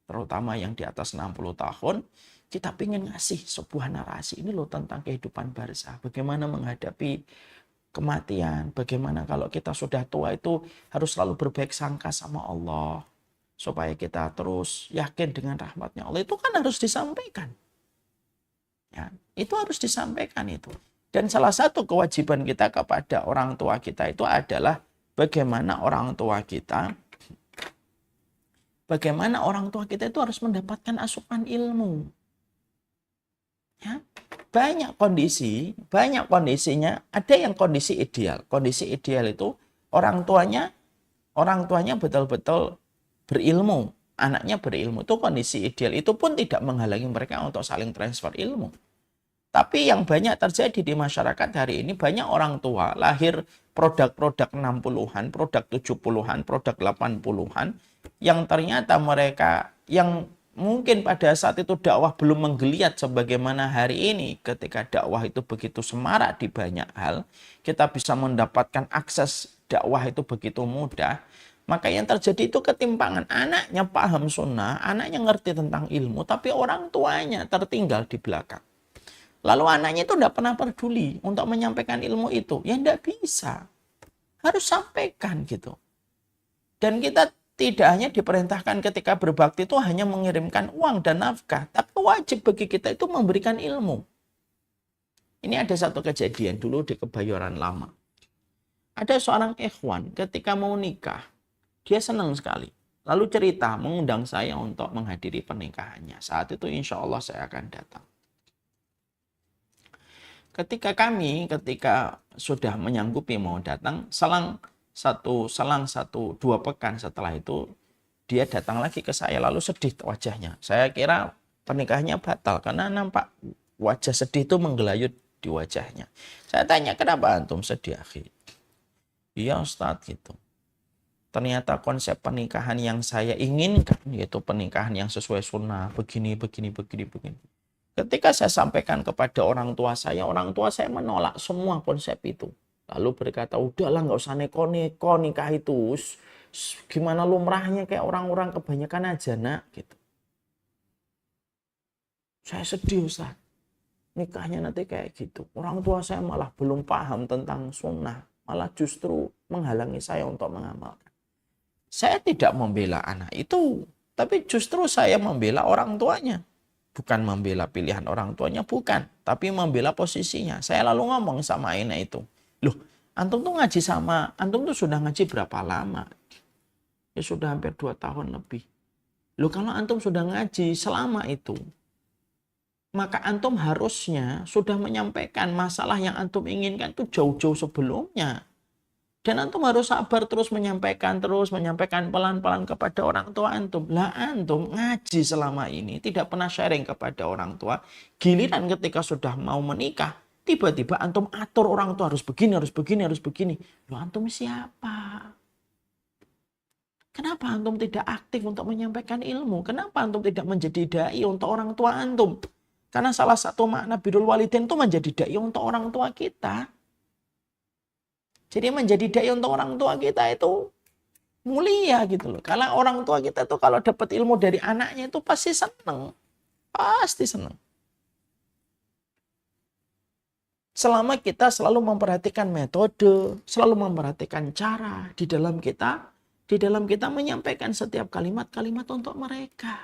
terutama yang di atas 60 tahun, kita ingin ngasih sebuah narasi. Ini loh tentang kehidupan barzah. Bagaimana menghadapi kematian. Bagaimana kalau kita sudah tua itu harus selalu berbaik sangka sama Allah. Supaya kita terus yakin dengan rahmatnya Allah. Itu kan harus disampaikan. Ya, itu harus disampaikan itu. Dan salah satu kewajiban kita kepada orang tua kita itu adalah bagaimana orang tua kita itu harus mendapatkan asupan ilmu. Ya, banyak kondisinya, ada yang kondisi ideal. Kondisi ideal itu orang tuanya betul-betul berilmu, anaknya berilmu, itu kondisi ideal. Itu pun tidak menghalangi mereka untuk saling transfer ilmu. Tapi yang banyak terjadi di masyarakat hari ini, banyak orang tua lahir produk-produk 60-an, produk 70-an, produk 80-an, yang ternyata mereka yang mungkin pada saat itu dakwah belum menggeliat sebagaimana hari ini, ketika dakwah itu begitu semarak di banyak hal, kita bisa mendapatkan akses dakwah itu begitu mudah. Maka yang terjadi itu ketimpangan. Anaknya paham sunnah, anaknya ngerti tentang ilmu, tapi orang tuanya tertinggal di belakang. Lalu anaknya itu tidak pernah peduli untuk menyampaikan ilmu itu. Ya tidak bisa. Harus sampaikan gitu. Dan kita tidak hanya diperintahkan ketika berbakti itu hanya mengirimkan uang dan nafkah. Tapi wajib bagi kita itu memberikan ilmu. Ini ada satu kejadian dulu di Kebayoran Lama. Ada seorang ikhwan ketika mau nikah. Dia senang sekali. Lalu cerita mengundang saya untuk menghadiri pernikahannya. Saat itu insya Allah saya akan datang. Ketika sudah menyanggupi mau datang, selang 2 pekan setelah itu, dia datang lagi ke saya, lalu sedih wajahnya. Saya kira pernikahannya batal, karena nampak wajah sedih itu menggelayut di wajahnya. Saya tanya, kenapa antum sedih, akhi? Iya Ustadz, gitu. Ternyata konsep pernikahan yang saya inginkan, yaitu pernikahan yang sesuai sunnah, begini. Ketika saya sampaikan kepada orang tua saya menolak semua konsep itu. Lalu berkata, udahlah nggak usah neko-neko, nikah itu gimana lumrahnya kayak orang-orang kebanyakan aja nak. Gitu. Saya sedih Ustaz, nikahnya nanti kayak gitu. Orang tua saya malah belum paham tentang sunnah, malah justru menghalangi saya untuk mengamalkan. Saya tidak membela anak itu, tapi justru saya membela orang tuanya. Bukan membela pilihan orang tuanya, bukan. Tapi membela posisinya. Saya lalu ngomong sama Aina itu. Loh, antum tuh sudah ngaji berapa lama? Ya sudah hampir 2 tahun lebih. Loh, kalau antum sudah ngaji selama itu, maka antum harusnya sudah menyampaikan masalah yang antum inginkan itu jauh-jauh sebelumnya. Dan antum harus sabar terus menyampaikan pelan-pelan kepada orang tua antum. Lah antum ngaji selama ini tidak pernah sharing kepada orang tua. Giliran ketika sudah mau menikah, tiba-tiba antum atur orang tua harus begini. Loh antum siapa? Kenapa antum tidak aktif untuk menyampaikan ilmu? Kenapa antum tidak menjadi dai untuk orang tua antum? Karena salah satu makna birrul walidain itu menjadi dai untuk orang tua kita. Jadi menjadi dai untuk orang tua kita itu mulia gitu loh. Karena orang tua kita tuh kalau dapat ilmu dari anaknya itu pasti senang. Pasti senang. Selama kita selalu memperhatikan metode, selalu memperhatikan cara di dalam kita menyampaikan setiap kalimat-kalimat untuk mereka.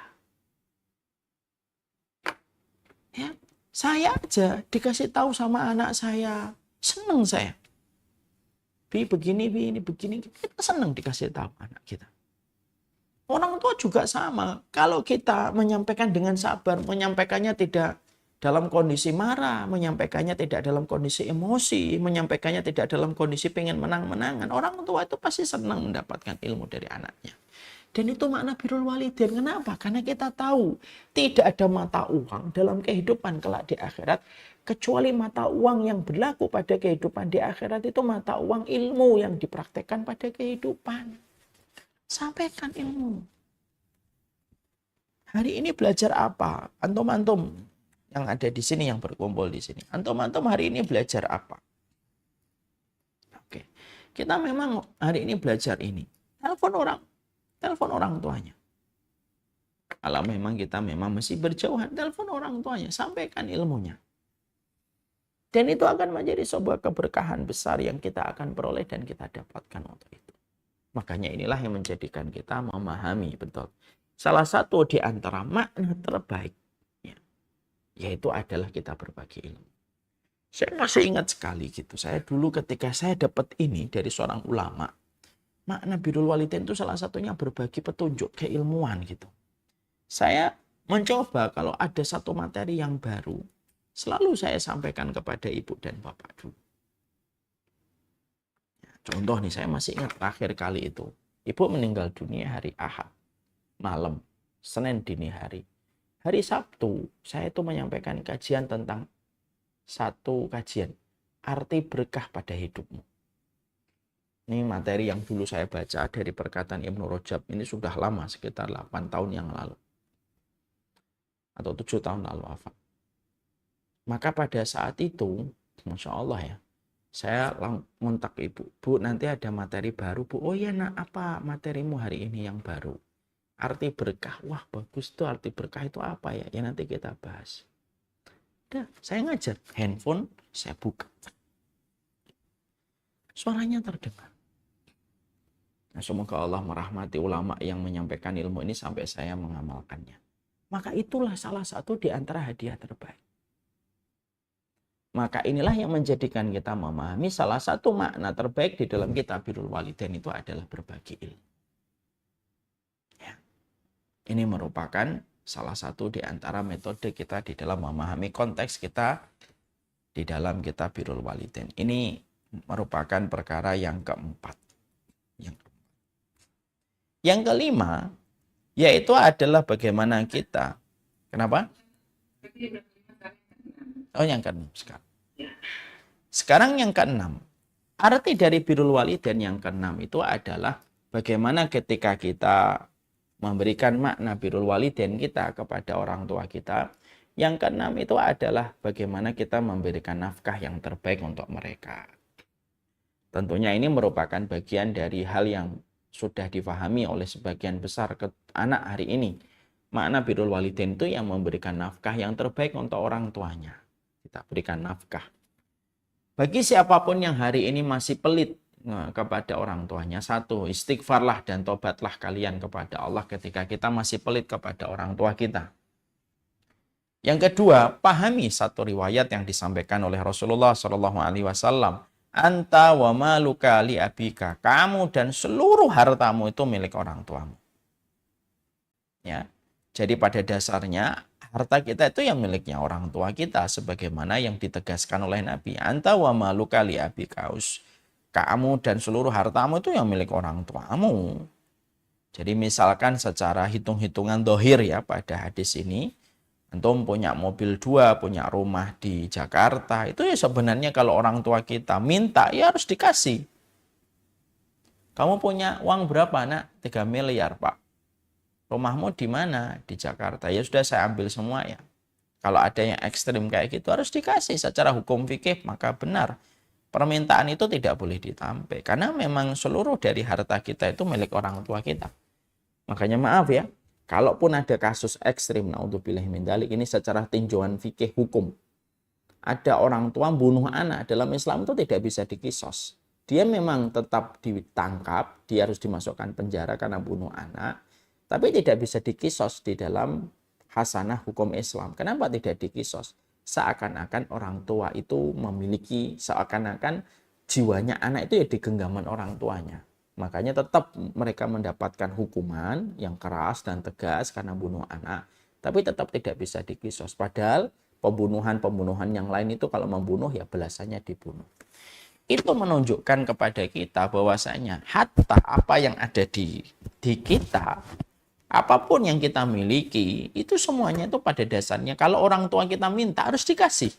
Ya, saya aja dikasih tahu sama anak saya, seneng saya. Bi begini, bi ini begini, kita seneng dikasih tahu anak kita. Orang tua juga sama. Kalau kita menyampaikan dengan sabar, menyampaikannya tidak dalam kondisi marah, menyampaikannya tidak dalam kondisi emosi, menyampaikannya tidak dalam kondisi pengen menang-menangan, orang tua itu pasti senang mendapatkan ilmu dari anaknya. Dan itu makna birrul walidain. Kenapa? Karena kita tahu tidak ada mata uang dalam kehidupan kelak di akhirat kecuali mata uang yang berlaku pada kehidupan di akhirat itu mata uang ilmu yang dipraktekkan pada kehidupan. Sampaikan ilmu. Hari ini belajar apa? Antum-antum yang ada di sini, yang berkumpul di sini. Antum-antum hari ini belajar apa? Oke. Kita memang hari ini belajar ini. Telepon orang tuanya. Kalau memang kita masih berjauhan, telepon orang tuanya, sampaikan ilmunya. Dan itu akan menjadi sebuah keberkahan besar yang kita akan peroleh dan kita dapatkan untuk itu. Makanya inilah yang menjadikan kita memahami betul. Salah satu di antara makna terbaik, yaitu adalah kita berbagi ilmu. Saya masih ingat sekali gitu. Saya dulu ketika saya dapat ini dari seorang ulama, makna birrul walidain itu salah satunya berbagi petunjuk keilmuan gitu. Saya mencoba kalau ada satu materi yang baru, selalu saya sampaikan kepada ibu dan bapak dulu. Contoh nih, saya masih ingat terakhir kali itu. Ibu meninggal dunia hari Ahad, malam, Senin dini hari. Hari Sabtu, saya itu menyampaikan kajian tentang satu kajian, arti berkah pada hidupmu. Ini materi yang dulu saya baca dari perkataan Ibnu Rajab. Ini sudah lama, sekitar 8 tahun yang lalu. Atau 7 tahun lalu. Maka pada saat itu, Masya Allah ya, saya ngontak ibu. Bu, nanti ada materi baru, Bu. Oh iya nak, apa materimu hari ini yang baru? Arti berkah. Wah bagus tuh, arti berkah itu apa ya? Ya nanti kita bahas. Udah, saya ngajar. Handphone, saya buka. Suaranya terdengar. Nah, semoga Allah merahmati ulama yang menyampaikan ilmu ini sampai saya mengamalkannya. Maka itulah salah satu di antara hadiah terbaik. Maka inilah yang menjadikan kita memahami salah satu makna terbaik di dalam kitab birrul walidain itu adalah berbagi ilmu. Ya. Ini merupakan salah satu di antara metode kita di dalam memahami konteks kita di dalam kitab birrul walidain. Ini merupakan perkara yang keempat. Yang kelima, yaitu adalah bagaimana kita. Kenapa? Oh, yang keenam sekarang. Sekarang yang keenam. Arti dari birrul walidain yang keenam itu adalah bagaimana ketika kita memberikan makna birrul walidain kita kepada orang tua kita. Yang keenam itu adalah bagaimana kita memberikan nafkah yang terbaik untuk mereka. Tentunya ini merupakan bagian dari hal yang sudah difahami oleh sebagian besar anak hari ini. Makna birrul walidain itu yang memberikan nafkah yang terbaik untuk orang tuanya. Kita berikan nafkah. Bagi siapapun yang hari ini masih pelit kepada orang tuanya, satu, istighfarlah dan tobatlah kalian kepada Allah ketika kita masih pelit kepada orang tua kita. Yang kedua, pahami satu riwayat yang disampaikan oleh Rasulullah SAW. Anta wa maluka li abika. Kamu dan seluruh hartamu itu milik orang tuamu. Ya. Jadi pada dasarnya harta kita itu yang miliknya orang tua kita sebagaimana yang ditegaskan oleh Nabi. Anta wa maluka li abika. Kamu dan seluruh hartamu itu yang milik orang tuamu. Jadi misalkan secara hitung-hitungan dohir ya pada hadis ini, antum punya mobil 2, punya rumah di Jakarta, itu ya sebenarnya kalau orang tua kita minta, ya harus dikasih. Kamu punya uang berapa, nak? 3 miliar, Pak. Rumahmu di mana? Di Jakarta. Ya sudah, saya ambil semua ya. Kalau ada yang ekstrim kayak gitu, harus dikasih. Secara hukum fikih, maka benar. Permintaan itu tidak boleh ditampik. Karena memang seluruh dari harta kita itu milik orang tua kita. Makanya maaf ya, kalaupun ada kasus ekstrim, naudzubillah min dzalik, ini secara tinjauan fikih hukum. Ada orang tua bunuh anak, dalam Islam itu tidak bisa dikisos. Dia memang tetap ditangkap, dia harus dimasukkan penjara karena bunuh anak, tapi tidak bisa dikisos di dalam hasanah hukum Islam. Kenapa tidak dikisos? Seakan-akan orang tua itu memiliki, seakan-akan jiwanya anak itu ya di genggaman orang tuanya. Makanya tetap mereka mendapatkan hukuman yang keras dan tegas karena bunuh anak. Tapi tetap tidak bisa dikisos. Padahal pembunuhan-pembunuhan yang lain itu kalau membunuh ya belasannya dibunuh. Itu menunjukkan kepada kita bahwasanya hatta apa yang ada di kita, apapun yang kita miliki, itu semuanya itu pada dasarnya kalau orang tua kita minta harus dikasih.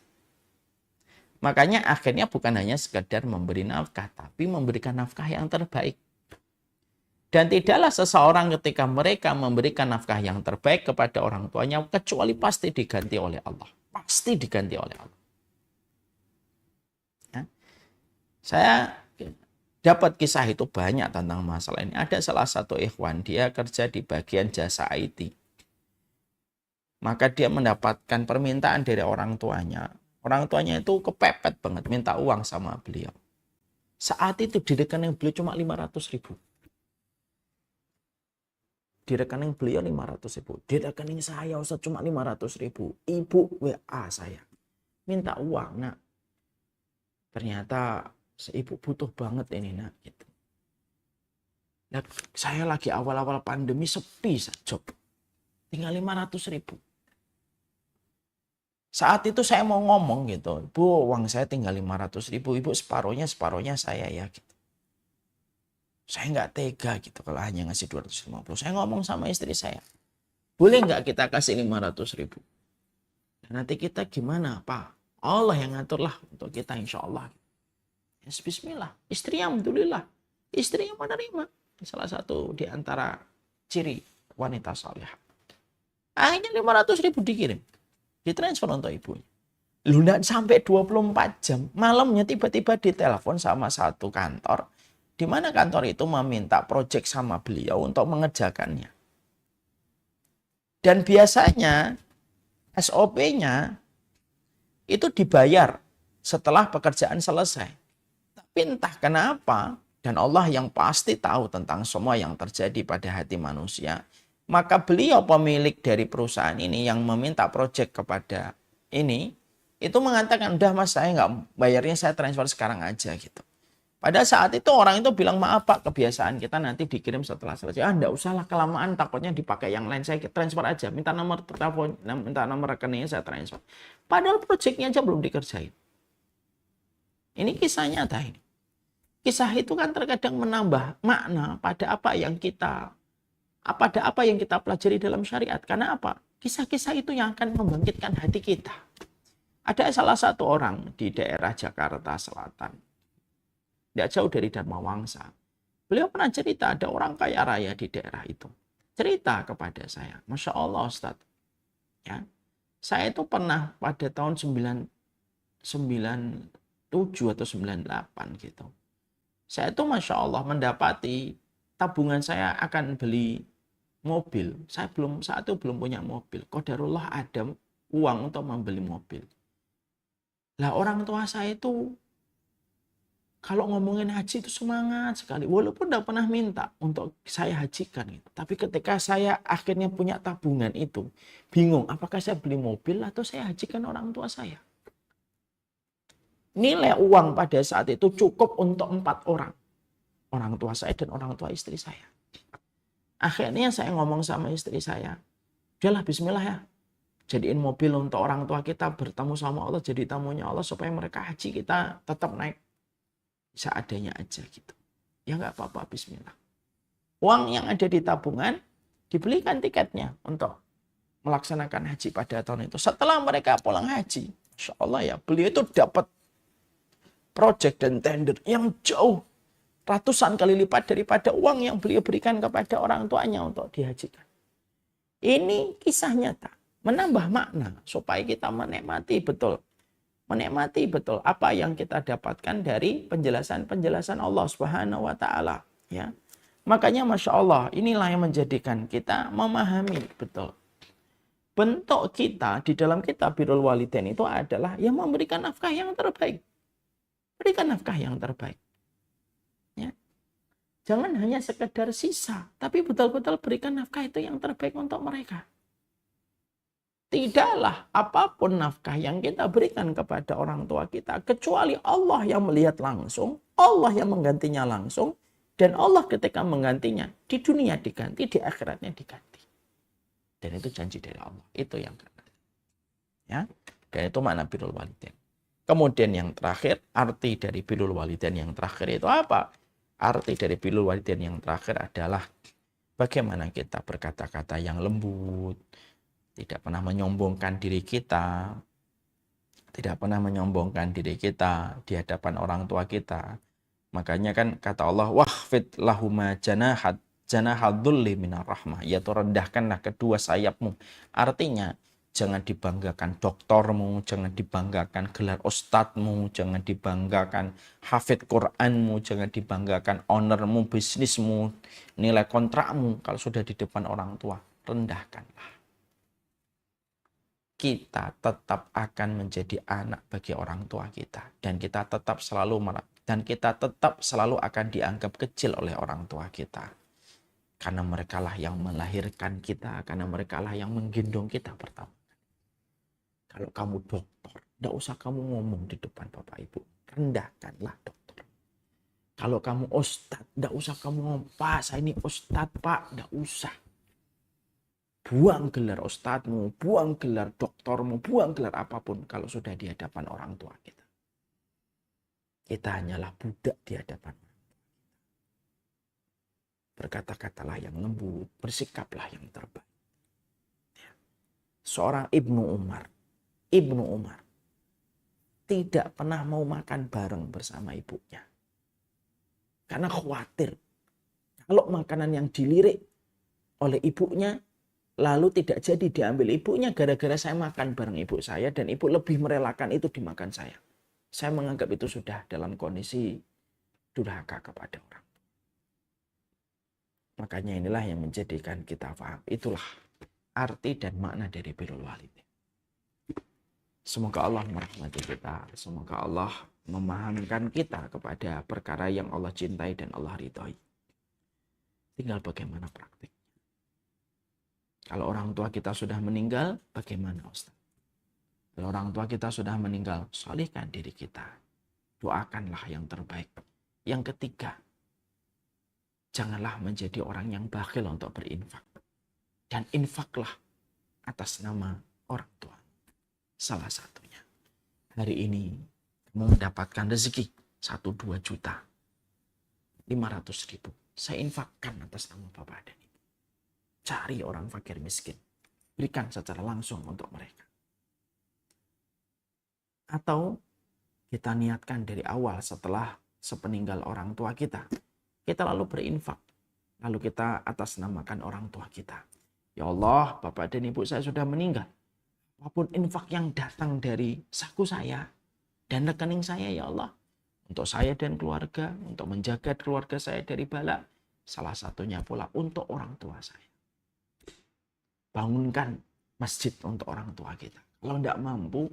Makanya akhirnya bukan hanya sekedar memberi nafkah, tapi memberikan nafkah yang terbaik. Dan tidaklah seseorang ketika mereka memberikan nafkah yang terbaik kepada orang tuanya, kecuali pasti diganti oleh Allah. Pasti diganti oleh Allah. Ya. Saya dapat kisah itu banyak tentang masalah ini. Ada salah satu ikhwan, dia kerja di bagian jasa IT. Maka dia mendapatkan permintaan dari orang tuanya. Orang tuanya itu kepepet banget, minta uang sama beliau. Saat itu di rekening beliau cuma 500.000. Di rekening beliau 500.000. Di rekening saya Ustaz cuma 500.000. Ibu WA saya. Minta uang, nak. Ternyata ibu butuh banget ini, nak. Gitu. Nah, saya lagi awal-awal pandemi sepi job. Tinggal 500.000. Saat itu saya mau ngomong gitu. Bu, uang saya tinggal 500.000. Ibu separohnya saya ya. Gitu. Saya nggak tega gitu kalau hanya ngasih 250. Saya ngomong sama istri saya. Boleh nggak kita kasih 500.000? Nanti kita gimana, Pak? Allah yang ngaturlah untuk kita insya Allah. Yes, bismillah. Istri alhamdulillah. Istri yang menerima. Salah satu di antara ciri wanita salihah. Akhirnya 500.000 dikirim. Ditransfer untuk ibunya. Lu nggak sampai 24 jam. Malamnya tiba-tiba ditelepon sama satu kantor. Di mana kantor itu meminta proyek sama beliau untuk mengerjakannya. Dan biasanya SOP-nya itu dibayar setelah pekerjaan selesai. Tapi entah kenapa, dan Allah yang pasti tahu tentang semua yang terjadi pada hati manusia, maka beliau pemilik dari perusahaan ini yang meminta proyek kepada ini, itu mengatakan, udah mas saya nggak bayarnya, saya transfer sekarang aja gitu. Pada saat itu orang itu bilang, maaf Pak, kebiasaan kita nanti dikirim setelah selesai. Enggak usahlah kelamaan, takutnya dipakai yang lain. Saya transfer aja, minta nomor telepon, minta nomor rekeningnya saya transfer. Padahal proyeknya aja belum dikerjain. Ini kisah nyata ini. Kisah itu kan terkadang menambah makna pada apa yang kita pelajari dalam syariat. Karena apa? Kisah-kisah itu yang akan membangkitkan hati kita. Ada salah satu orang di daerah Jakarta Selatan. Tidak jauh dari Dharma Wangsa. Beliau pernah cerita ada orang kaya raya di daerah itu. Cerita kepada saya. Masya Allah Ustaz. Ya, saya itu pernah pada tahun 97 atau 98 gitu. Saya itu Masya Allah mendapati tabungan saya akan beli mobil. Saat itu belum punya mobil. Qadarullah ada uang untuk membeli mobil. Lah orang tua saya itu kalau ngomongin haji itu semangat sekali. Walaupun tidak pernah minta untuk saya hajikan. Gitu. Tapi ketika saya akhirnya punya tabungan itu. Bingung apakah saya beli mobil atau saya hajikan orang tua saya. Nilai uang pada saat itu cukup untuk 4 orang. Orang tua saya dan orang tua istri saya. Akhirnya saya ngomong sama istri saya. Udahlah bismillah ya. Jadiin mobil untuk orang tua kita bertemu sama Allah. Jadi tamunya Allah supaya mereka haji kita tetap naik. Seadanya aja gitu. Ya nggak apa-apa, bismillah. Uang yang ada di tabungan dibelikan tiketnya untuk melaksanakan haji pada tahun itu. Setelah mereka pulang haji, Masya Allah ya, beliau itu dapat project dan tender yang jauh ratusan kali lipat daripada uang yang beliau berikan kepada orang tuanya untuk dihajikan. Ini kisah nyata, menambah makna supaya kita menikmati betul apa yang kita dapatkan dari penjelasan-penjelasan Allah Subhanahu wa taala, ya. Makanya Masya Allah, inilah yang menjadikan kita memahami betul. Bentuk kita di dalam kitab Birrul Walidain itu adalah yang memberikan nafkah yang terbaik. Berikan nafkah yang terbaik. Ya. Jangan hanya sekedar sisa, tapi betul-betul berikan nafkah itu yang terbaik untuk mereka. Tidaklah apapun nafkah yang kita berikan kepada orang tua kita, kecuali Allah yang melihat langsung, Allah yang menggantinya langsung, dan Allah ketika menggantinya, di dunia diganti, di akhiratnya diganti. Dan itu janji dari Allah. Itu yang kata. Ya, dan itu makna birrul walidain. Kemudian yang terakhir, arti dari birrul walidain yang terakhir itu apa? Arti dari birrul walidain yang terakhir adalah bagaimana kita berkata-kata yang lembut, tidak pernah menyombongkan diri kita, tidak pernah menyombongkan diri kita di hadapan orang tua kita. Makanya kan kata Allah, wahfid lahuma janahadzulli minar rahmah, yaitu rendahkanlah kedua sayapmu. Artinya jangan dibanggakan doktormu, jangan dibanggakan gelar ustadzmu, jangan dibanggakan hafid Qur'anmu, jangan dibanggakan ownermu, bisnismu, nilai kontrakmu. Kalau sudah di depan orang tua, rendahkanlah. Kita tetap akan menjadi anak bagi orang tua kita, dan kita tetap selalu akan dianggap kecil oleh orang tua kita, karena merekalah yang melahirkan kita, karena merekalah yang menggendong kita pertama. Kalau kamu dokter, tidak usah kamu ngomong di depan bapak ibu, rendahkanlah dokter. Kalau kamu ustadz, tidak usah kamu ngomong, Pak saya ini ustadz Pak, tidak usah. Buang gelar ustadzmu, buang gelar doktormu, buang gelar apapun kalau sudah di hadapan orang tua kita. Kita hanyalah budak di hadapan orang tua kita. Berkata-katalah yang lembut, bersikaplah yang terbaik. Seorang Ibnu Umar tidak pernah mau makan bareng bersama ibunya. Karena khawatir kalau makanan yang dilirik oleh ibunya lalu tidak jadi diambil ibunya gara-gara saya makan bareng ibu saya dan ibu lebih merelakan itu dimakan saya. Saya menganggap itu sudah dalam kondisi durhaka kepada orang. Makanya inilah yang menjadikan kita paham. Itulah arti dan makna dari birrul walidain. Semoga Allah merahmati kita. Semoga Allah memahamkan kita kepada perkara yang Allah cintai dan Allah ridhoi. Tinggal bagaimana praktik. Kalau orang tua kita sudah meninggal, bagaimana Ustaz? Kalau orang tua kita sudah meninggal, solihkan diri kita. Doakanlah yang terbaik. Yang ketiga, janganlah menjadi orang yang bakhil untuk berinfak. Dan infaklah atas nama orang tua. Salah satunya. Hari ini, kamu mendapatkan rezeki 1-2 juta. 500.000. Saya infakkan atas nama Bapak dan Ibu. Cari orang fakir miskin. Berikan secara langsung untuk mereka. Atau kita niatkan dari awal setelah sepeninggal orang tua kita. Kita lalu berinfak. Lalu kita atasnamakan orang tua kita. Ya Allah, Bapak dan Ibu saya sudah meninggal. Apapun infak yang datang dari saku saya dan rekening saya ya Allah. Untuk saya dan keluarga, untuk menjaga keluarga saya dari bala. Salah satunya pula untuk orang tua saya. Bangunkan masjid untuk orang tua kita. Kalau tidak mampu,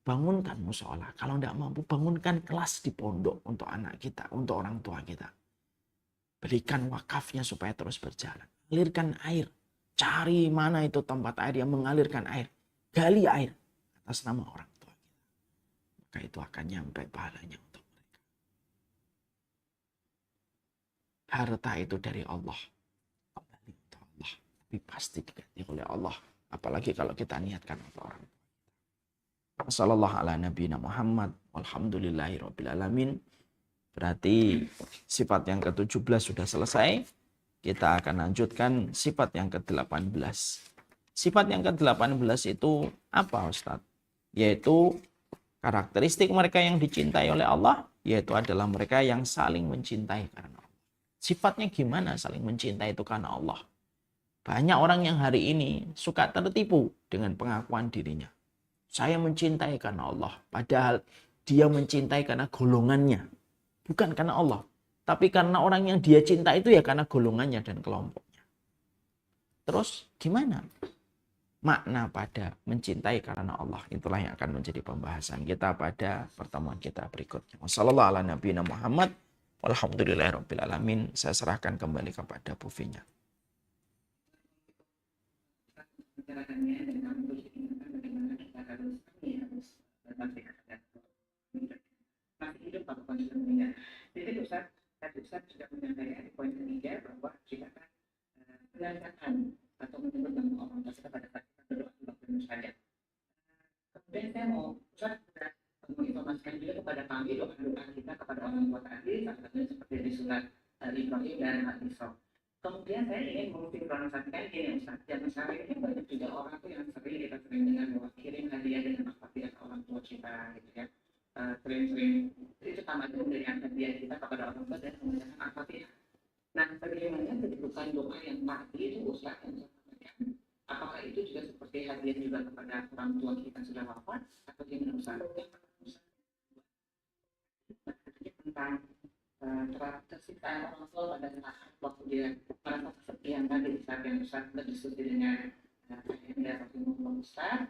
bangunkan musola. Kalau tidak mampu, bangunkan kelas di pondok untuk anak kita, untuk orang tua kita. Berikan wakafnya supaya terus berjalan. Alirkan air. Cari mana itu tempat air yang mengalirkan air. Gali air atas nama orang tua kita. Maka itu akan nyampe pahalanya untuk mereka. Harta itu dari Allah. Tapi pasti diganti oleh Allah. Apalagi kalau kita niatkan untuk orang. Wassallallahu ala nabiyina Muhammad. Walhamdulillahi rabbil alamin. Berarti sifat yang ke-17 sudah selesai. Kita akan lanjutkan sifat yang ke-18. Sifat yang ke-18 itu apa Ustaz? Yaitu karakteristik mereka yang dicintai oleh Allah. Yaitu adalah mereka yang saling mencintai karena Allah. Sifatnya gimana saling mencintai itu karena Allah? Banyak orang yang hari ini suka tertipu dengan pengakuan dirinya. Saya mencintai karena Allah. Padahal dia mencintai karena golongannya. Bukan karena Allah. Tapi karena orang yang dia cinta itu ya karena golongannya dan kelompoknya. Terus gimana makna pada mencintai karena Allah? Itulah yang akan menjadi pembahasan kita pada pertemuan kita berikutnya. Wassalamualaikum warahmatullahi wabarakatuh. Saya serahkan kembali kepada Bu Finya.
masih ada, masih hidup atau masih meninggal. Jadi Ustaz, tadi Ustaz sudah menyampaikan di poin ketiga bahwa kita kan mengatakan atau menyebut nama orang tersebut pada saat kita berdoa sebelum saja. Kemudian saya mau Ustaz menginformasikan juga kepada kami doa-doa kita kepada orang tua tadi, salah satunya seperti di surat Ibrahim dan Al-Isra. Kemudian saya ingin menginformasikan ini Ustaz, yang sekarang ini banyak juga orang tuh yang kita sering dengar bahwa kirim hadiah dengan aktivitas orang tua kita gitu ya. Sering-sering itu sama itu memberikan hadiah kita kepada orang tua dan menggunakan al-fatihah. Nah, bagaimana kedudukan doa yang tadi itu Ustaz yang saya sampaikan? Apakah itu juga seperti hadiah juga kepada orang tua kita sudah wafat atau gimana Ustaz? Tentang tersiksaan orang tua pada saat waktu dia merasa kesepian tadi saat yang Ustaz berdiskusi dengan ayahnya Rasulullah Ustaz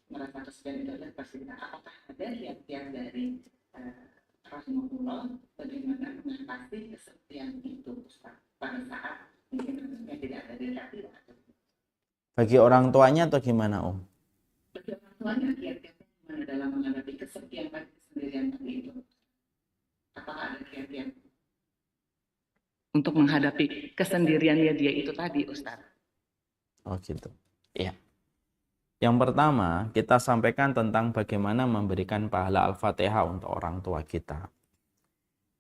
merasa kesepian itu adalah persiksaan. Apakah ada kiat-kiat dari Rasulullah bagaimana mengatasi kesepian itu Ustaz pada saat mungkin kesepian tidak ada di hati atau
Bagi orang tuanya atau gimana Om?
bagi orang tuanya kiat-kiatnya gimana dalam menghadapi kesepian dan kesendirian tadi itu? Apakah ada kiat-kiat untuk menghadapi kesendiriannya dia itu tadi Ustaz?
Oh gitu. Iya. Yang pertama, kita sampaikan tentang bagaimana memberikan pahala Al-Fatihah untuk orang tua kita.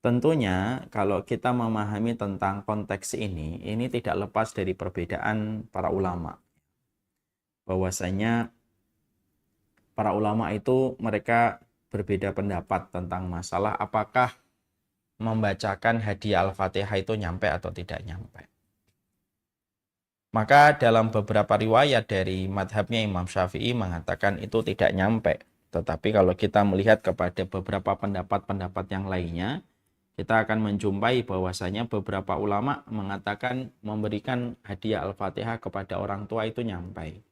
Tentunya kalau kita memahami tentang konteks ini tidak lepas dari perbedaan para ulama. Bahwasanya para ulama itu mereka berbeda pendapat tentang masalah apakah membacakan hadiah Al-Fatihah itu nyampe atau tidak nyampe. Maka dalam beberapa riwayat dari madhabnya Imam Syafi'i mengatakan itu tidak nyampe. Tetapi kalau kita melihat kepada beberapa pendapat-pendapat yang lainnya, kita akan menjumpai bahwasanya beberapa ulama mengatakan memberikan hadiah Al-Fatihah kepada orang tua itu nyampe.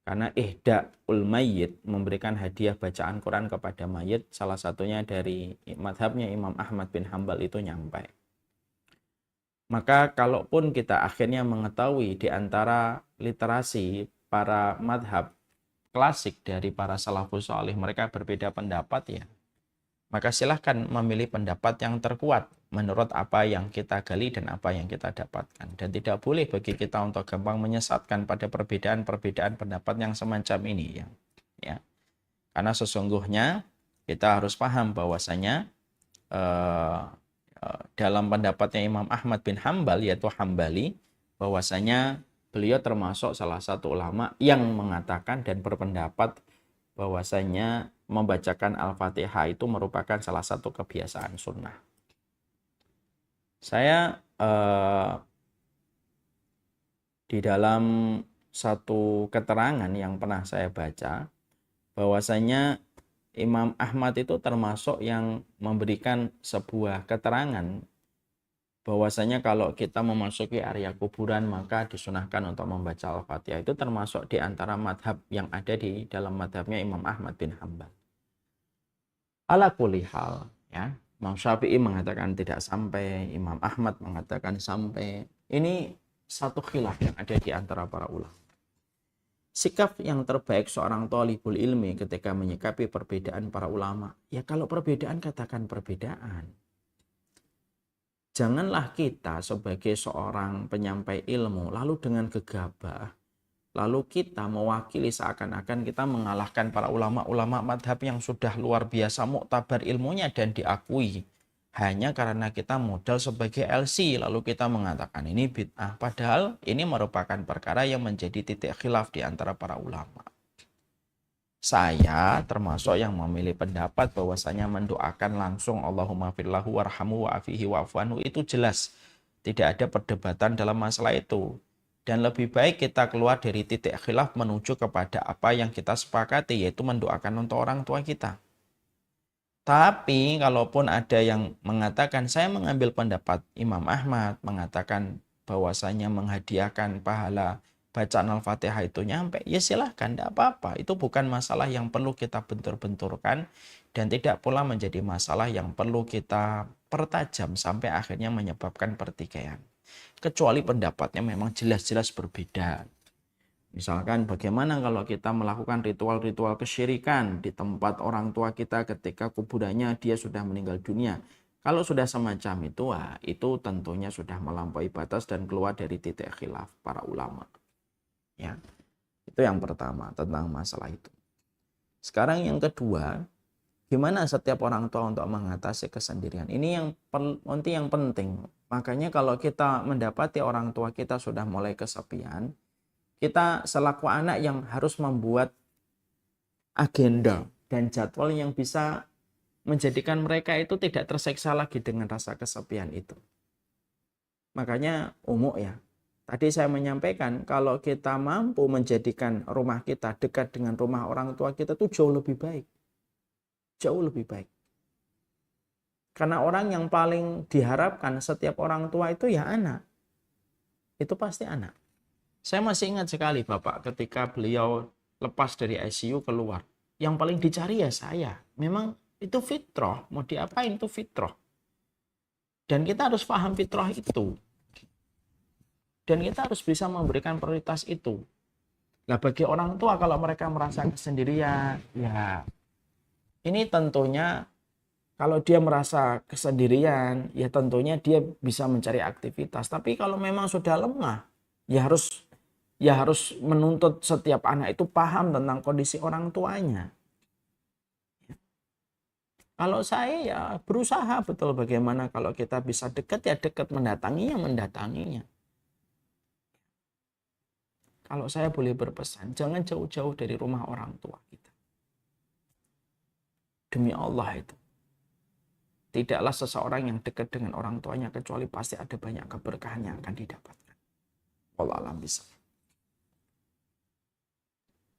Karena ihda'ul mayyit, memberikan hadiah bacaan Quran kepada mayit, salah satunya dari madhabnya Imam Ahmad bin Hambal itu nyampe. Maka kalaupun kita akhirnya mengetahui di antara literasi para madhab klasik dari para salafus salih mereka berbeda pendapat ya, maka silahkan memilih pendapat yang terkuat menurut apa yang kita gali dan apa yang kita dapatkan. Dan tidak boleh bagi kita untuk gampang menyesatkan pada perbedaan-perbedaan pendapat yang semacam ini ya. Karena sesungguhnya kita harus paham bahwasanya dalam pendapatnya Imam Ahmad bin Hambal yaitu Hambali, bahwasanya beliau termasuk salah satu ulama yang mengatakan dan berpendapat bahwasanya membacakan Al-Fatihah itu merupakan salah satu kebiasaan sunnah. Saya di dalam satu keterangan yang pernah saya baca bahwasanya Imam Ahmad itu termasuk yang memberikan sebuah keterangan bahwasanya kalau kita memasuki area kuburan maka disunahkan untuk membaca Al-Fatihah. Itu termasuk di antara madhab yang ada di dalam madhabnya Imam Ahmad bin Hambal. Ala kulli hal, ya, Imam Syafi'i mengatakan tidak sampai, Imam Ahmad mengatakan sampai. Ini satu khilaf yang ada di antara para ulama. Sikap yang terbaik seorang thalibul ilmi ketika menyikapi perbedaan para ulama, ya kalau perbedaan katakan perbedaan. Janganlah kita sebagai seorang penyampai ilmu lalu dengan gegabah, lalu kita mewakili seakan-akan kita mengalahkan para ulama-ulama madhab yang sudah luar biasa muktabar ilmunya dan diakui. Hanya karena kita modal sebagai LC, lalu kita mengatakan ini bid'ah. Padahal ini merupakan perkara yang menjadi titik khilaf di antara para ulama. Saya termasuk yang memilih pendapat bahwasanya mendoakan langsung Allahumma firlahu warhamu wa'afihi wa'afuanhu itu jelas. Tidak ada perdebatan dalam masalah itu. Dan lebih baik kita keluar dari titik khilaf menuju kepada apa yang kita sepakati, yaitu mendoakan untuk orang tua kita. Tapi kalaupun ada yang mengatakan saya mengambil pendapat Imam Ahmad mengatakan bahwasanya menghadiahkan pahala bacaan Al-Fatihah itu nyampe, ya silahkan, tidak apa-apa. Itu bukan masalah yang perlu kita bentur-benturkan dan tidak pula menjadi masalah yang perlu kita pertajam sampai akhirnya menyebabkan pertikaian. Kecuali pendapatnya memang jelas-jelas berbeda. Misalkan bagaimana kalau kita melakukan ritual-ritual kesyirikan di tempat orang tua kita ketika kuburannya dia sudah meninggal dunia. Kalau sudah semacam itu, itu tentunya sudah melampaui batas dan keluar dari titik khilaf para ulama. Ya, itu yang pertama tentang masalah itu. Sekarang yang kedua, gimana setiap orang tua untuk mengatasi kesendirian? Ini yang penting. Makanya kalau kita mendapati orang tua kita sudah mulai kesepian, kita selaku anak yang harus membuat agenda dan jadwal yang bisa menjadikan mereka itu tidak tersiksa lagi dengan rasa kesepian itu. Makanya ya. Tadi saya menyampaikan kalau kita mampu menjadikan rumah kita dekat dengan rumah orang tua kita itu jauh lebih baik. Jauh lebih baik. Karena orang yang paling diharapkan setiap orang tua itu ya anak. Itu pasti anak. Saya masih ingat sekali Bapak ketika beliau lepas dari ICU keluar. Yang paling dicari ya saya. Memang itu fitrah. Mau diapain itu fitrah. Dan kita harus paham fitrah itu. Dan kita harus bisa memberikan prioritas itu. Nah bagi orang tua kalau mereka merasa kesendirian, ya ini tentunya kalau dia merasa kesendirian, ya tentunya dia bisa mencari aktivitas. Tapi kalau memang sudah lemah, ya harus menuntut setiap anak itu paham tentang kondisi orang tuanya. Kalau saya ya berusaha betul bagaimana kalau kita bisa dekat ya dekat, mendatanginya. Kalau saya boleh berpesan, jangan jauh-jauh dari rumah orang tua kita. Demi Allah itu. Tidaklah seseorang yang dekat dengan orang tuanya kecuali pasti ada banyak keberkahan yang akan didapatkan. Wallahu a'lam bishawab.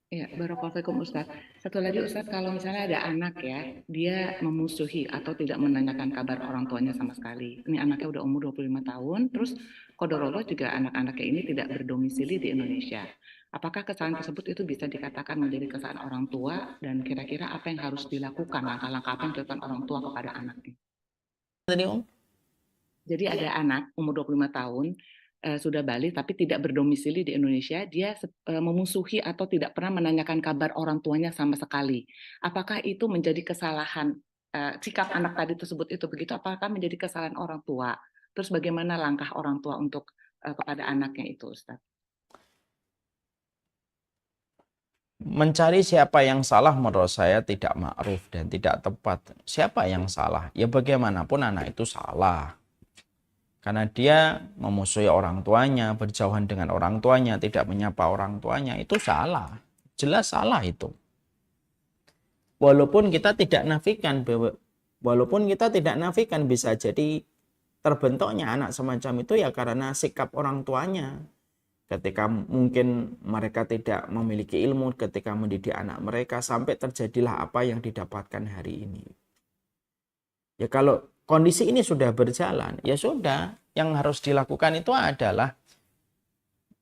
Ya, barakallahu Ustaz. Satu lagi Ustaz, kalau misalnya ada anak ya, dia memusuhi atau tidak menanyakan kabar orang tuanya sama sekali. Ini anaknya udah umur 25 tahun, terus qadarullah juga anak-anaknya ini tidak berdomisili di Indonesia. Apakah kesalahan tersebut itu bisa dikatakan menjadi kesalahan orang tua, dan kira-kira apa yang harus dilakukan, langkah-langkah apa yang dilakukan orang tua kepada anaknya?
Tadi Om?
Jadi ada anak umur 25 tahun, sudah balik tapi tidak berdomisili di Indonesia, dia memusuhi atau tidak pernah menanyakan kabar orang tuanya sama sekali. Apakah itu menjadi kesalahan sikap anak tadi tersebut itu begitu? Apakah menjadi kesalahan orang tua? Terus bagaimana langkah orang tua untuk kepada anaknya itu, Ustaz?
Mencari siapa yang salah menurut saya tidak ma'ruf dan tidak tepat. Siapa yang salah? Ya bagaimanapun anak itu salah. Karena dia memusuhi orang tuanya, berjauhan dengan orang tuanya, tidak menyapa orang tuanya, itu salah. Jelas salah itu. Walaupun kita tidak nafikan bisa jadi terbentuknya anak semacam itu ya karena sikap orang tuanya. Ketika mungkin mereka tidak memiliki ilmu ketika mendidik anak mereka sampai terjadilah apa yang didapatkan hari ini. Ya kalau kondisi ini sudah berjalan, ya sudah, yang harus dilakukan itu adalah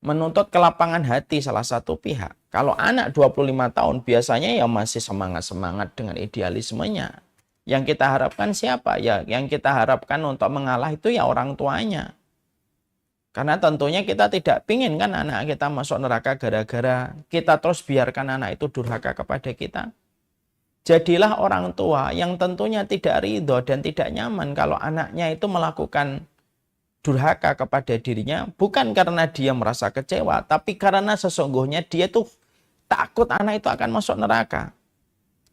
menuntut kelapangan hati salah satu pihak. Kalau anak 25 tahun biasanya ya masih semangat-semangat dengan idealismenya. Yang kita harapkan siapa? Ya yang kita harapkan untuk mengalah itu ya orang tuanya. Karena tentunya kita tidak ingin kan anak kita masuk neraka gara-gara kita terus biarkan anak itu durhaka kepada kita. Jadilah orang tua yang tentunya tidak ridho dan tidak nyaman kalau anaknya itu melakukan durhaka kepada dirinya. Bukan karena dia merasa kecewa, tapi karena sesungguhnya dia tuh takut anak itu akan masuk neraka.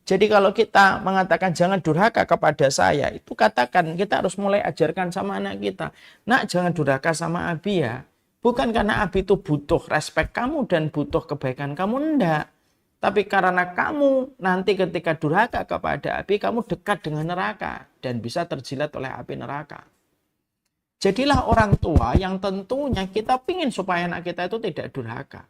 Jadi kalau kita mengatakan jangan durhaka kepada saya, itu katakan kita harus mulai ajarkan sama anak kita. Nak, jangan durhaka sama Abi ya. Bukan karena Abi itu butuh respek kamu dan butuh kebaikan kamu, enggak. Tapi karena kamu nanti ketika durhaka kepada api, kamu dekat dengan neraka dan bisa terjilat oleh api neraka. Jadilah orang tua yang tentunya kita ingin supaya anak kita itu tidak durhaka.